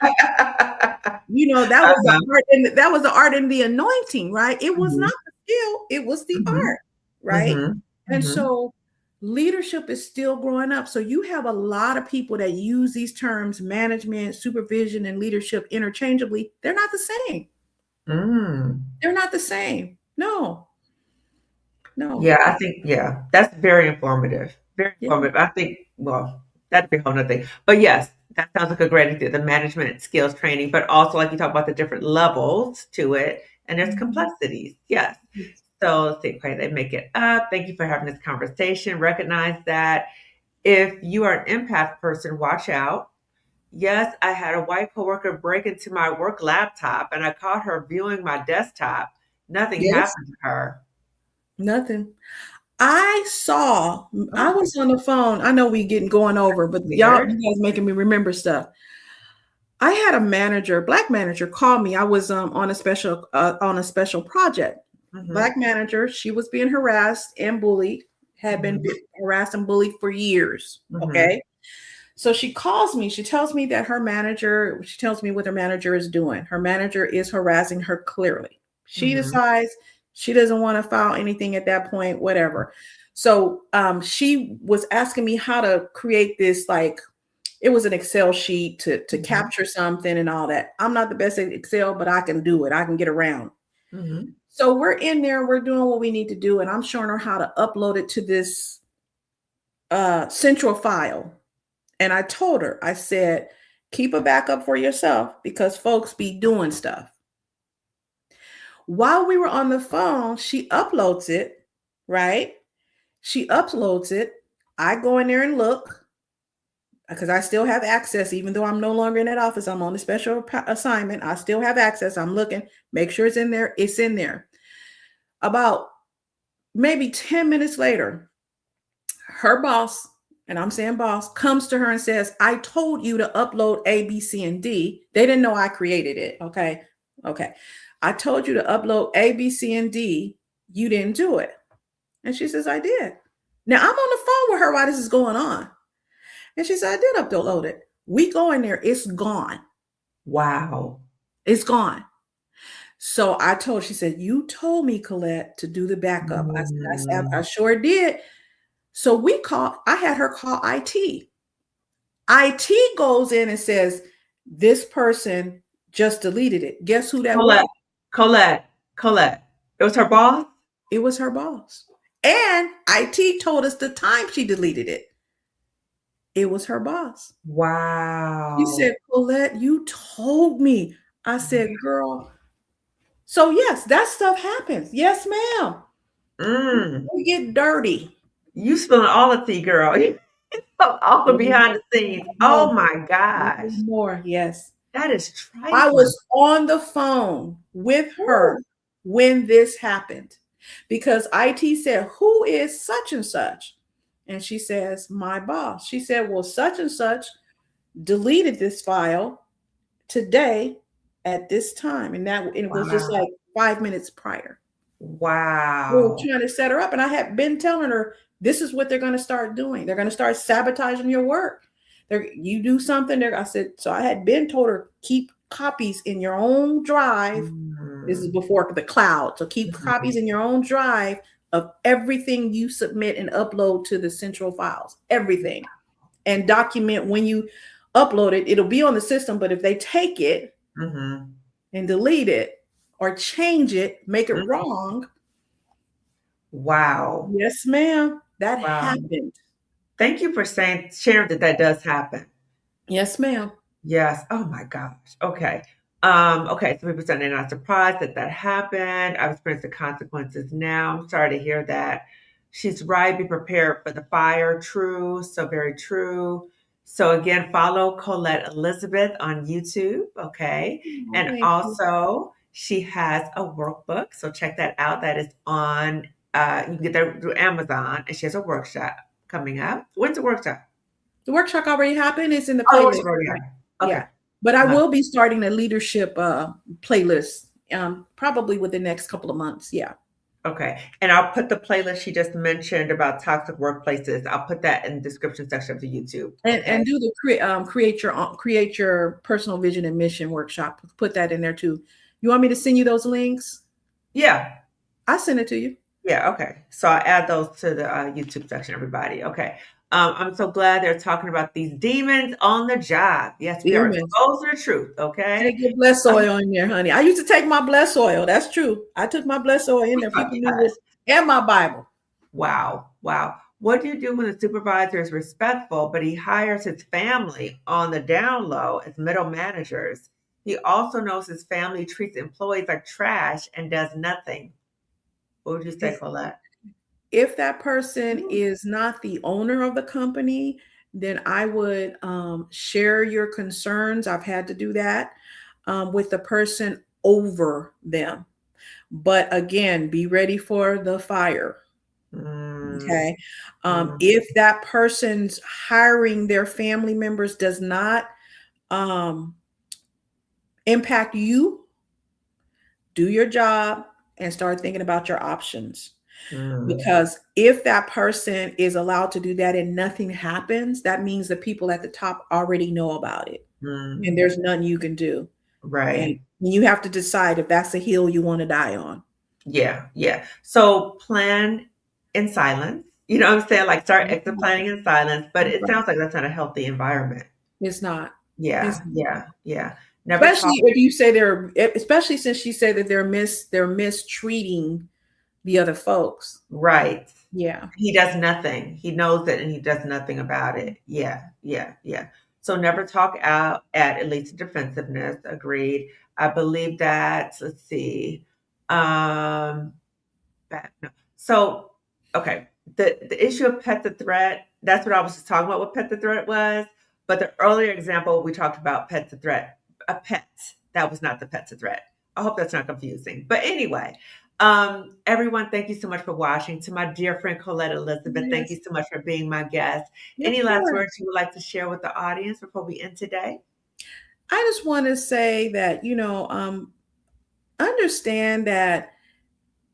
That was the Uh-huh. art, and that was the art and the anointing, right? It was not Mhm, the skill, it was the mhm, art, right? mhm, And mhm, so leadership is still growing up. So you have a lot of people that use these terms, management, supervision, and leadership interchangeably. They're not the same. mm. They're not the same. No, no. Yeah, I think, yeah, that's very informative. Very Yeah. informative. I think, well, that'd be a whole nother thing. But yes, that sounds like a great idea. The management skills training, but also like you talk about the different levels to it, and there's Mhm. complexities. Yes. So let's see, okay, they make it up. Thank you for having this conversation. Recognize that if you are an empath person, watch out. Yes, I had a white coworker break into my work laptop and I caught her viewing my desktop. Nothing Yes. happened to her. Nothing. I Oh, was on the phone. I know we getting going over, but weird. you guys making me remember stuff. I had a manager, black manager, call me. I was on a special project. Mhm, Black manager, she was being harassed and bullied, had been mhm, harassed and bullied for years. mhm, Okay. So she calls me. She tells me that she tells me what her manager is doing. Her manager is harassing her clearly. She mhm, decides she doesn't want to file anything at that point, whatever. So she was asking me how to create this, like, it was an Excel sheet to mhm, capture something and all that. I'm not the best at Excel, but I can do it. I can get around. mhm, So we're in there, we're doing what we need to do, and I'm showing her how to upload it to this central file. And I told her, I said, keep a backup for yourself because folks be doing stuff. While we were on the phone, she uploads it, right? She uploads it. I go in there and look because I still have access, even though I'm no longer in that office. I'm on a special assignment. I still have access. I'm looking, make sure it's in there. It's in there. About maybe 10 minutes later, her boss, and I'm saying boss, comes to her and says, I told you to upload A, B, C, and D. They didn't know I created it. Okay. Okay. I told you to upload A, B, C, and D. You didn't do it. And she says, I did. Now I'm on the phone with her while this is going on. And she said, I did upload it. We go in there, it's gone. wow. It's gone. So I told, she said, you told me, Colette, to do the backup. I Mm, sure did. So I had her call IT. IT goes in and says, this person just deleted it. Guess who that was? Colette, Colette. It was her boss? It was her boss. And IT told us the time she deleted it. It was her boss. She Wow. said, Colette, you told me. I said, girl, so yes, that stuff happens. Yes, ma'am. Mm. We get dirty. You spilling all the tea, girl. All the behind the scenes. More, Oh my gosh. more, yes. That is I trifling. was on the phone with her Woo. when this happened because IT said, who is such and such? And she says, my boss. She said, well, such and such deleted this file today at this time. And it was just Wow. like 5 minutes prior. We were Wow. trying to set her up, and I had been telling her this is what they're going to start doing. They're going to start sabotaging your work. You do something. I said so. I had been told her keep copies in your own drive. This is Mm. before the cloud, so keep Mhm. copies in your own drive of everything you submit and upload to the central files. Everything, and document when you upload it. It'll be on the system, but if they take it Mhm. and delete it or change it, make it Mm. wrong. Wow. Yes, ma'am. That Wow. happened. Thank you for sharing that that does happen. Yes, ma'am. Yes. Oh my gosh. Okay. Okay. So people saying they're not surprised that that happened. I've experienced the consequences now. I'm sorry to hear that. She's right. Be prepared for the fire. True. So very true. So again, follow Colette Elizabeth on YouTube. Okay. Oh, And thank you. also she has a workbook. So check that out. That is on, you can get that through Amazon, and she has a workshop coming up. When's the workshop? The workshop already happened. It's in the Oh, the playlist. workshop already Right. happened. Yeah. Okay. But I Love. will be starting a leadership playlist probably within the next couple of months. Yeah. Okay. And I'll put the playlist she just mentioned about toxic workplaces. I'll put that in the description section of the YouTube. Okay. And do the create your personal vision and mission workshop. Put that in there too. You want me to send you those links? Yeah. I send it to you. Yeah. Okay. So I'll add those to the YouTube section, everybody. Okay. I'm so glad they're talking about these demons on the job. Yes, we are Demons. exposed to the truth. Okay. Take your bless oil in there, honey. I used to take my bless oil. That's true. I took my bless oil in there. Oh, People knew yes. what, and my Bible. Wow. Wow. What do you do when the supervisor is respectful, but he hires his family on the down low as middle managers? He also knows his family treats employees like trash and does nothing. What would you say, If Colette? if that person Mm. is not the owner of the company, then I would share your concerns. I've had to do that with the person over them. But again, be ready for the fire. Mm, Okay. mm, If that person's hiring their family members does not um, impact you, do your job and start thinking about your options. mm, Because if that person is allowed to do that and nothing happens, that means the people at the top already know about it and mm. there's nothing you can do. And Right. you have to decide if that's a hill you want to die on. Yeah. Yeah. So plan in silence. You know what I'm saying? Like start exit planning in silence, but it sounds like that's not a healthy environment. It's not. Yeah. It's Yeah. Yeah. Never talk. especially if you say especially since she said that they're mistreating the other folks. Right. Yeah. He does nothing. He knows it and he does nothing about it. Yeah, yeah, yeah. So never talk out at least defensiveness. Agreed. I believe that. Let's see. Um, no. So okay, the issue of pet the threat. That's what I was just talking about. What pet the threat was. But the earlier example we talked about pet the threat. A pet that was not the pet the threat. I hope that's not confusing. But anyway, everyone, thank you so much for watching. To my dear friend Colette Elizabeth, thank you Yes. so much for being my guest. Of Any last course. words you would like to share with the audience before we end today? I just want to say that, understand that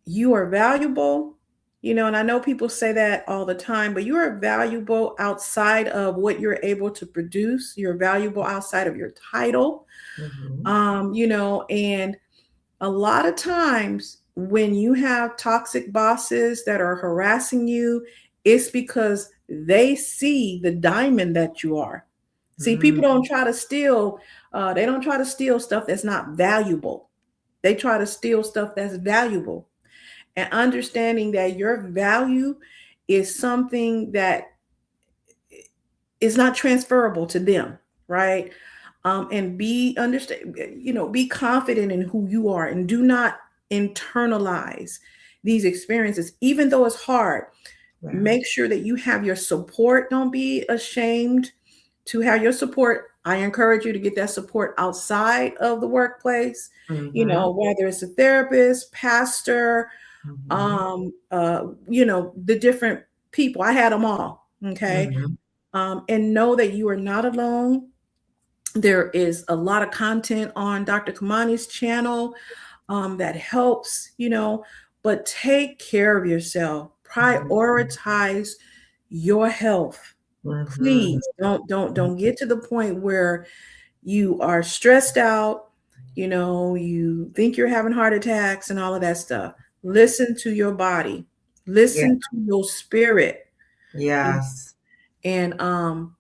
you are valuable, and I know people say that all the time, but you are valuable outside of what you're able to produce. You're valuable outside of your title. Hmm. And a lot of times when you have toxic bosses that are harassing you, it's because they see the diamond that you are. See, people Mm, don't try to steal, they don't try to steal stuff that's not valuable. They try to steal stuff that's valuable. And understanding that your value is something that is not transferable to them, right? And be confident in who you are, and do not internalize these experiences, even though it's hard. Yeah. Make sure that you have your support. Don't be ashamed to have your support. I encourage you to get that support outside of the workplace, Mm-hmm. whether it's a therapist, pastor, Mm-hmm. the different people. I had them all. Okay. Mm-hmm. And know that you are not alone. There is a lot of content on Dr. Kamani's channel that helps, but take care of yourself. Prioritize your health. Mm-hmm. Please don't get to the point where you are stressed out, you think you're having heart attacks and all of that stuff. Listen to your body. Yeah. Listen to your spirit. Yes. And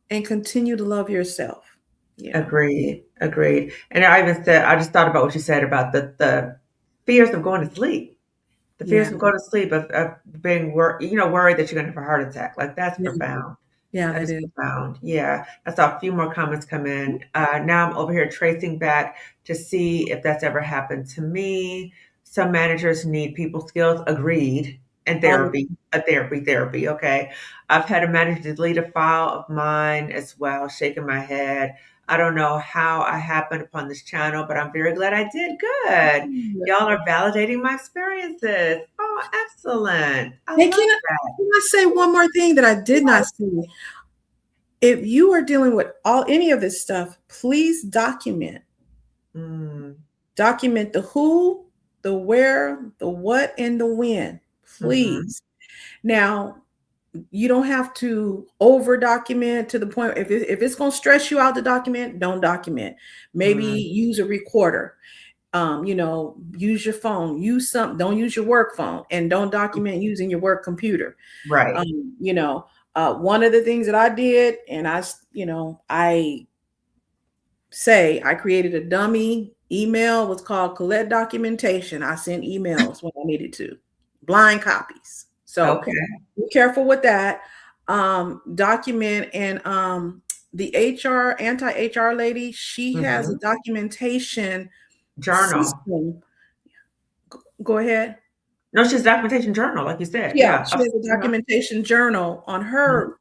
continue to love yourself. Agreed. Agreed. And I even said, I just thought about what you said about the fears of going to sleep. The fears Yeah. of going to sleep, of being worried that you're going to have a heart attack. Like that's Yeah. profound. Yeah, That it is is. profound. Yeah. I saw a few more comments come in. Now I'm over here tracing back to see if that's ever happened to me. Some managers need people skills. Agreed. And All therapy. Therapy. Okay. I've had a manager delete a file of mine as well, shaking my head. I don't know how I happened upon this channel, but I'm very glad I did. Good. Y'all are validating my experiences. Oh, excellent. I Hey, love that. can I say one more thing that I did not say? If you are dealing with any of this stuff, please document. Mm, Document the who, the where, the what, and the when. mhm, Please. Now, you don't have to over document to the point if it's going to stress you out to document, don't document. Maybe mm, use a recorder. Use your phone. Don't use your work phone, and don't document using your work computer. right. One of the things that I did, and I created a dummy email, was called Colette Documentation. I sent emails when I needed to, blind copies. So Okay. be careful with that. Document, and the anti-HR lady, she has a Mhm. documentation Journal. system. Go ahead. No, she's documentation journal, like you said. Yeah, Yeah. she has a documentation journal on Mhm, her,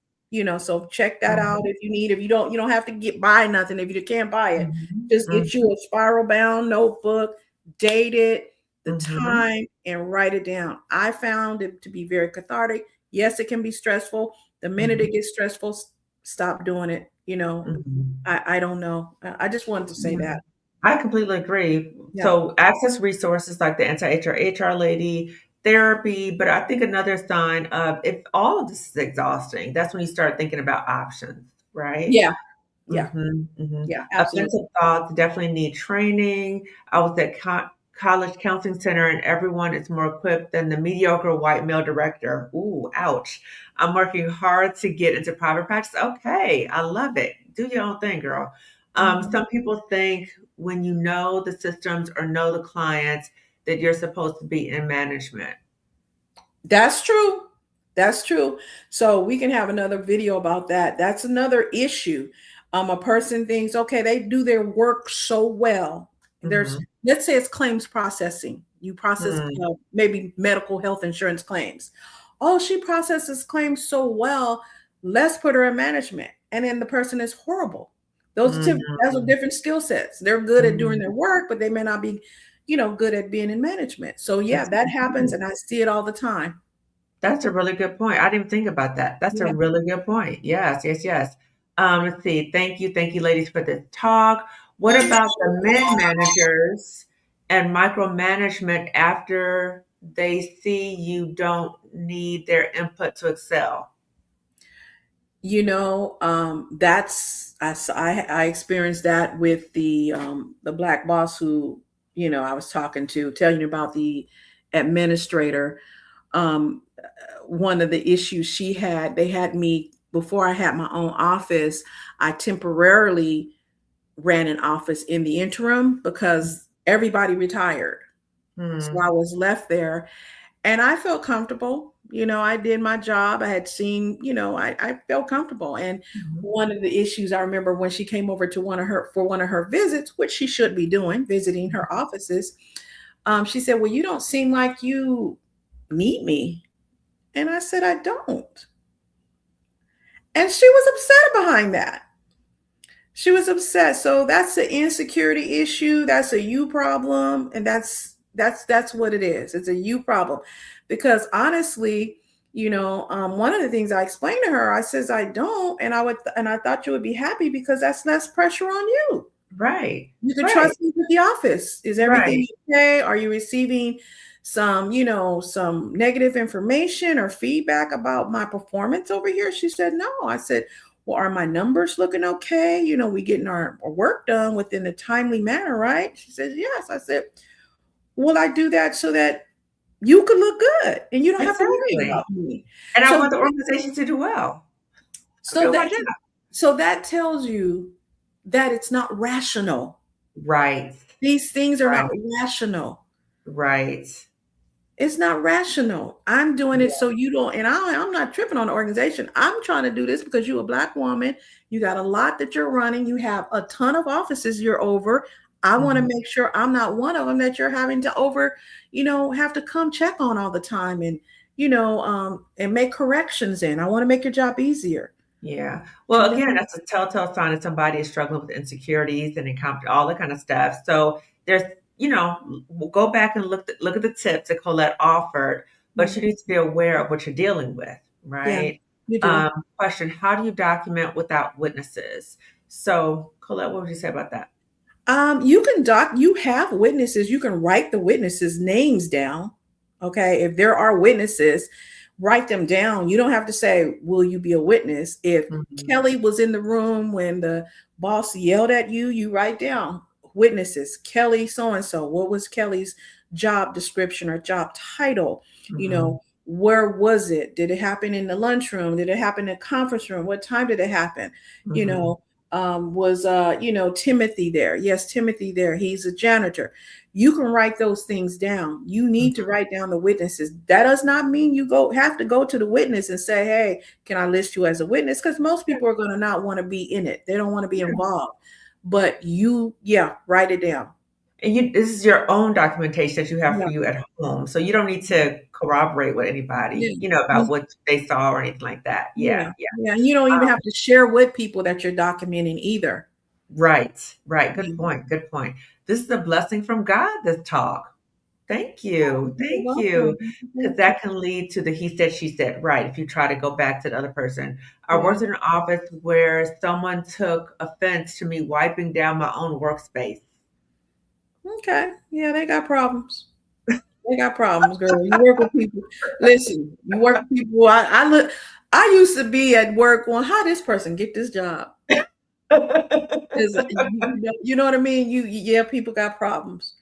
so check that out mhm, if you need. If you don't have to buy nothing if you can't buy it. mhm, Just mhm, get you a spiral bound notebook, date it, the mhm, time, and write it down. I found it to be very cathartic. Yes, it can be stressful. The minute mhm, it gets stressful, stop doing it. mhm. I don't know. I just wanted to say Yeah. that. I completely agree. Yeah. So access resources like the anti-HR lady, therapy, but I think another sign of if all of this is exhausting, that's when you start thinking about options, right? Yeah. Yeah. Mhm, mhm. Yeah. Offensive Absolutely. thoughts definitely need training. I was at college counseling center, and everyone is more equipped than the mediocre white male director. Ooh, ouch. I'm working hard to get into private practice. Okay, I love it. Do your own thing, girl. Mhm. Some people think when you know the systems or know the clients that you're supposed to be in management. That's true. That's true. So we can have another video about that. That's another issue. A person thinks, okay, they do their work so well. There's, Hmm. let's say it's claims processing. You process Hmm. maybe medical health insurance claims. Oh, she processes claims so well. Let's put her in management. And then the person is horrible. Those are Hmm. different skill sets. They're good at doing Hmm. their work, but they may not be good at being in management. So yeah, That's that happens, and I see it all the time. That's a really good point. I didn't even think about that. That's a Yeah. really good point. Yes, yes, yes. Let's see. Thank you, ladies, for this talk. What about the mid managers and micromanagement after they see you don't need their input to excel? That's I experienced that with the black boss who I was talking to, telling you about the administrator. Um, One of the issues she had, they had me before I had my own office. I temporarily ran an office in the interim because everybody retired. So Hmm. I was left there, and I felt comfortable. I did my job. I had seen, I felt comfortable. And Mhm. one of the issues I remember when she came over to one of her visits, which she should be doing, visiting her offices, she said, "Well, you don't seem like you need me." And I said, "I don't." And she was upset behind that. She was upset. So that's an insecurity issue. That's a you problem, and that's what it is. It's a you problem, because honestly, one of the things I explained to her, I says I don't, and I thought you would be happy because that's less pressure on you. Right. You can Right. trust me with the office. Is everything Right. okay? Are you receiving some negative information or feedback about my performance over here? She said, no. I said, well, are my numbers looking okay? We getting our work done within a timely manner, right? She said, yes. I said, well, I do that so that you could look good and you don't have to worry about Exactly. me. And I So, want the organization to do well. I'm so doing my that, job. so that tells you that it's not rational. Right. These things are Right. not rational. Right. It's not rational. I'm doing it Yeah. so you don't, and I'm not tripping on the organization. I'm trying to do this because you're a Black woman. You got a lot that you're running. You have a ton of offices you're over. I want to Mhm. make sure I'm not one of them that you're having to have to come check on all the time, and make corrections in. I want to make your job easier. Yeah. Well, You again, know? that's a telltale sign that somebody is struggling with insecurities and all that kind of stuff. So there's, we'll go back and look at the tips that Colette offered, but Mhm. you need to be aware of what you're dealing with, Yeah, right? you do. Question: how do you document without witnesses? So, Colette, what would you say about that? You have witnesses. You can write the witnesses' names down. Okay. If there are witnesses, write them down. You don't have to say, will you be a witness? If Mhm. Kelly was in the room when the boss yelled at you, you write down witnesses. Kelly so and so. What was Kelly's job description or job title? Mhm. Where was it? Did it happen in the lunchroom? Did it happen in the conference room? What time did it happen? You Mhm. know, was Timothy there? Yes, Timothy there. He's a janitor. You can write those things down. You need to Mhm. write down the witnesses. That does not mean you have to go to the witness and say, hey, can I list you as a witness? Because most people are going to not want to be in it. They don't want to be involved. But write it down. And this is your own documentation that you have Yeah. for you at home. So you don't need to corroborate with anybody, Yeah. about what they saw or anything like that. Yeah, Yeah. yeah. Yeah. And you don't even have to share with people that you're documenting either. Right, right. Good Yeah. point. Good point. This is a blessing from God, this talk. Thank Oh, you. you're Thank you. welcome. Because Thank you. that can lead to the he said, she said, right? If you try to go back to the other person. I Yeah. worked in an office where someone took offense to me wiping down my own workspace. Okay. Yeah, they got problems. They got problems, girl. You work with people. Listen, you work with people. I look. I used to be at work going, how this person get this job? Is you know what I mean? Yeah, people got problems.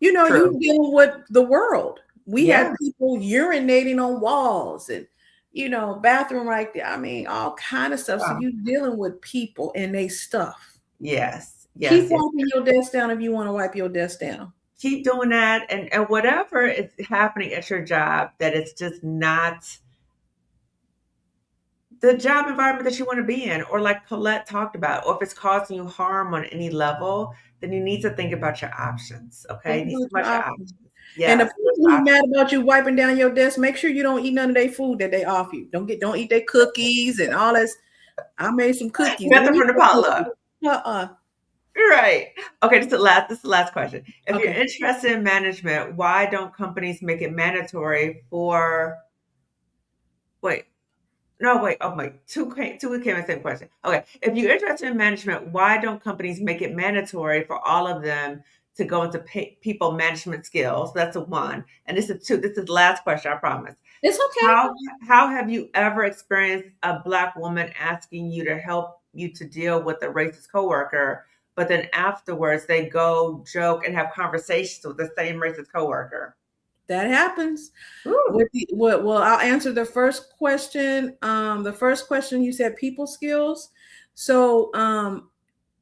True. You deal with the world. We had Yeah. people urinating on walls and bathroom right there. I mean, all kind of stuff. So Wow. you dealing with people and they stuff. Yes. Keep Yes. Yes. wiping your desk down if you want to wipe your desk down. Keep doing that, and whatever is happening at your job that it's just not the job environment that you want to be in, or like Colette talked about, or if it's causing you harm on any level, then you need to think about your options. Okay, Think you need to about think your about your options. options. And the Yes, person there's who's options. mad about you wiping down your desk, make sure you don't eat none of their food that they offer you. Don't eat their cookies and all this. I made some cookies. Don't Nothing eat from the the cookies. potluck. Uh-uh. Right. Okay, this is the last question. If you're Okay. interested in management, why don't companies make it mandatory for wait, no, wait. Oh my, two came in the same question. Okay, if you're interested in management, why don't companies make it mandatory for all of them to go into people management skills? That's a one. And this is two. This is the last question. I promise. It's okay. How have you ever experienced a Black woman asking you to help you to deal with a racist coworker, but then afterwards they go joke and have conversations with the same racist coworker? That happens. Ooh. Well, I'll answer the first question. The first question you said people skills. So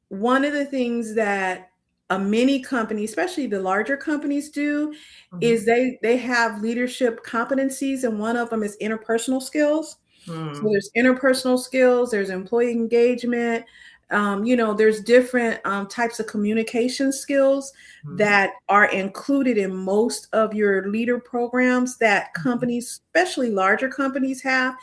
one of the things that many companies, especially the larger companies, do is Mhm. they have leadership competencies, and one of them is interpersonal skills. So Mm. there's interpersonal skills, there's employee engagement, there's different types of communication skills Mhm. that are included in most of your leader programs that Mhm. companies, especially larger companies, have.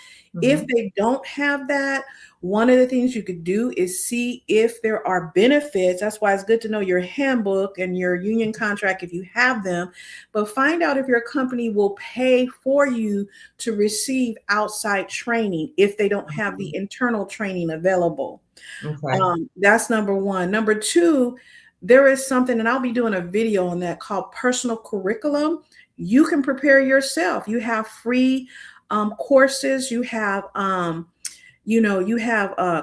If Mhm. they don't have that, one of the things you could do is see if there are benefits. That's why it's good to know your handbook and your union contract if you have them, but find out if your company will pay for you to receive outside training if they don't have the Mhm. internal training available. Okay. That's number one. Number two, there is something, and I'll be doing a video on that, called personal curriculum. You can prepare yourself. You have free courses. You have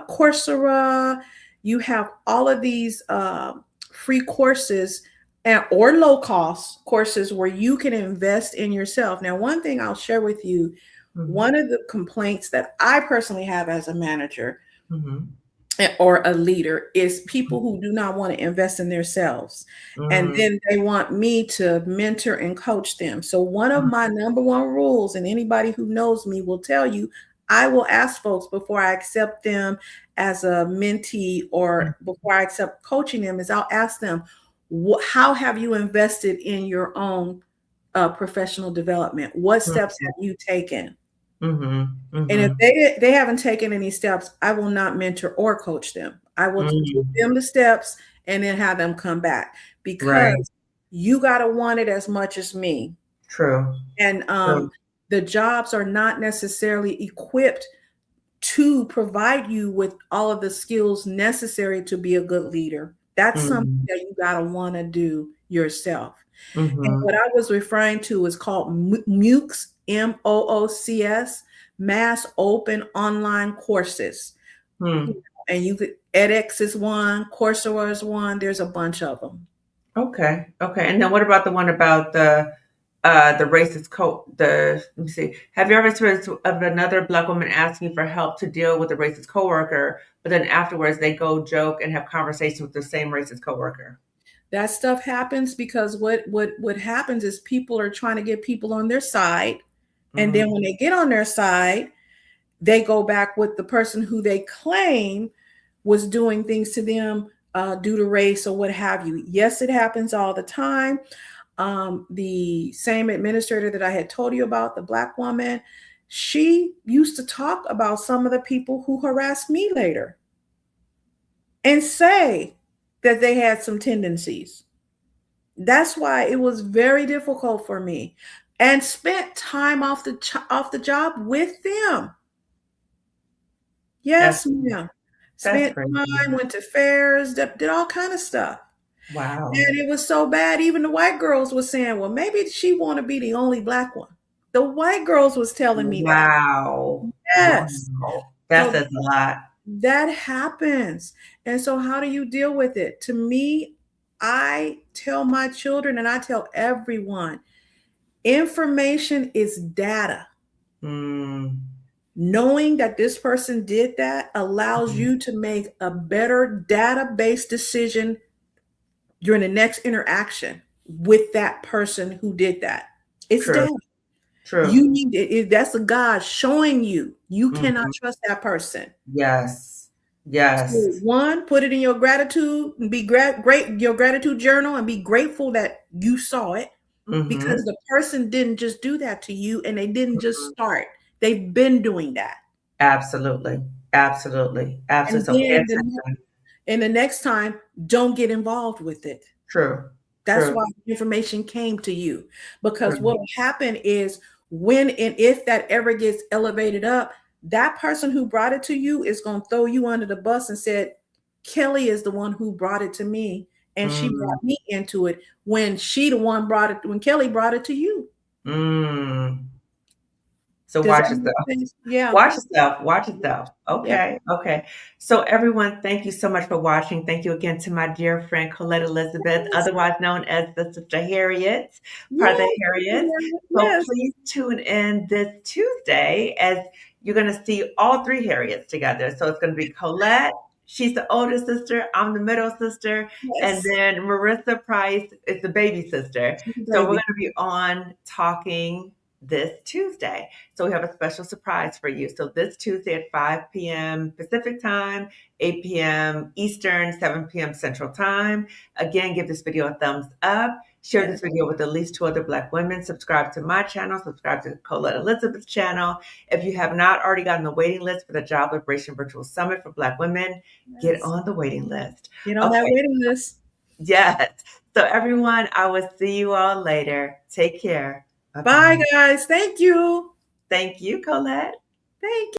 Coursera. You have all of these free courses or low cost courses where you can invest in yourself. Now, one thing I'll share with you, one Mhm. of the complaints that I personally have as a manager Mhm. or a leader is people who do not want to invest in themselves. And Mm. then they want me to mentor and coach them. So, one of my number one rules, and anybody who knows me will tell you, I will ask folks before I accept them as a mentee or before I accept coaching them, is I'll ask them, how have you invested in your own professional development? What steps Mhm. have you taken? Mhm. And if Mhm. they haven't taken any steps, I will not mentor or coach them. I will give Mm. them the steps and then have them come back, Right. because you got to want it as much as me. True. And True. the jobs are not necessarily equipped to provide you with all of the skills necessary to be a good leader. That's something Mhm. that you got to want to do yourself. And what Mhm. I was referring to is called MOOCs, MOOCs, Mass Open Online Courses. Hmm. And you could, edX is one, Coursera is one. There's a bunch of them. Okay. Okay. And then what about the one about the racist let me see. Have you ever experienced of another black woman asking for help to deal with a racist coworker, but then afterwards they go joke and have conversations with the same racist coworker? That stuff happens because what happens is people are trying to get people on their side, and then Mm. when they get on their side, they go back with the person who they claim was doing things to them due to race or what have you. Yes, it happens all the time. The same administrator that I had told you about, the black woman, she used to talk about some of the people who harassed me later and say that they had some tendencies. That's why it was very difficult for me, and spent time off the job with them. That's Yes, ma'am. that's Spent crazy. time, went to fairs, did all kind of stuff. Wow. And it was so bad, even the white girls were saying, well, maybe she want to be the only black one. The white girls was telling me that. Wow. Yes. Wow. That So says a lot. that happens. And so how do you deal with it? To me, I tell my children and I tell everyone, information is data. Mm. Knowing that this person did that allows Mhm. you to make a better database decision during the next interaction with that person who did that. It's True. data. True. You need it. That's a God showing you you cannot Mhm. trust that person. Yes. So Yes. one, put it in your gratitude and be great your gratitude journal and be grateful that you saw it, because Mhm. the person didn't just do that to you and they didn't just Mhm. start. They've been doing that. Absolutely. Absolutely. Absolutely. And So pay then attention. the next time, don't get involved with it. True. That's True. why the information came to you. Because True. what will happen is, when and if that ever gets elevated up, that person who brought it to you is going to throw you under the bus and said, Kelly is the one who brought it to me. And she Mm. brought me into it when she the one brought it, when Kelly brought it to you. Mm. So Does watch that make yourself. sense? Yeah. Watch yourself. Watch yourself. Yeah. Okay. Okay. So everyone, thank you so much for watching. Thank you again to my dear friend Colette Elizabeth, Yes. otherwise known as the Sister Harriet, part of Yes. the Harriet. So Yes. please tune in this Tuesday as you're going to see all three Harriets together. So it's going to be Colette. She's the older sister. I'm the middle sister. And Yes. then Marissa Price is the baby sister. So we're going Baby. to be on talking this Tuesday. So we have a special surprise for you. So this Tuesday at 5 p.m. Pacific time, 8 p.m. Eastern, 7 p.m. Central time. Again, give this video a thumbs up. Share this Yes. video with at least 2 other Black women. Subscribe to my channel. Subscribe to Colette Elizabeth's channel. If you have not already gotten the waiting list for the Job Liberation Virtual Summit for Black women, get Yes. on the waiting list. Get on that Okay, waiting list. yes. So, everyone, I will see you all later. Take care. Bye Bye, bye. guys. Thank you. Thank you, Colette. Thank you.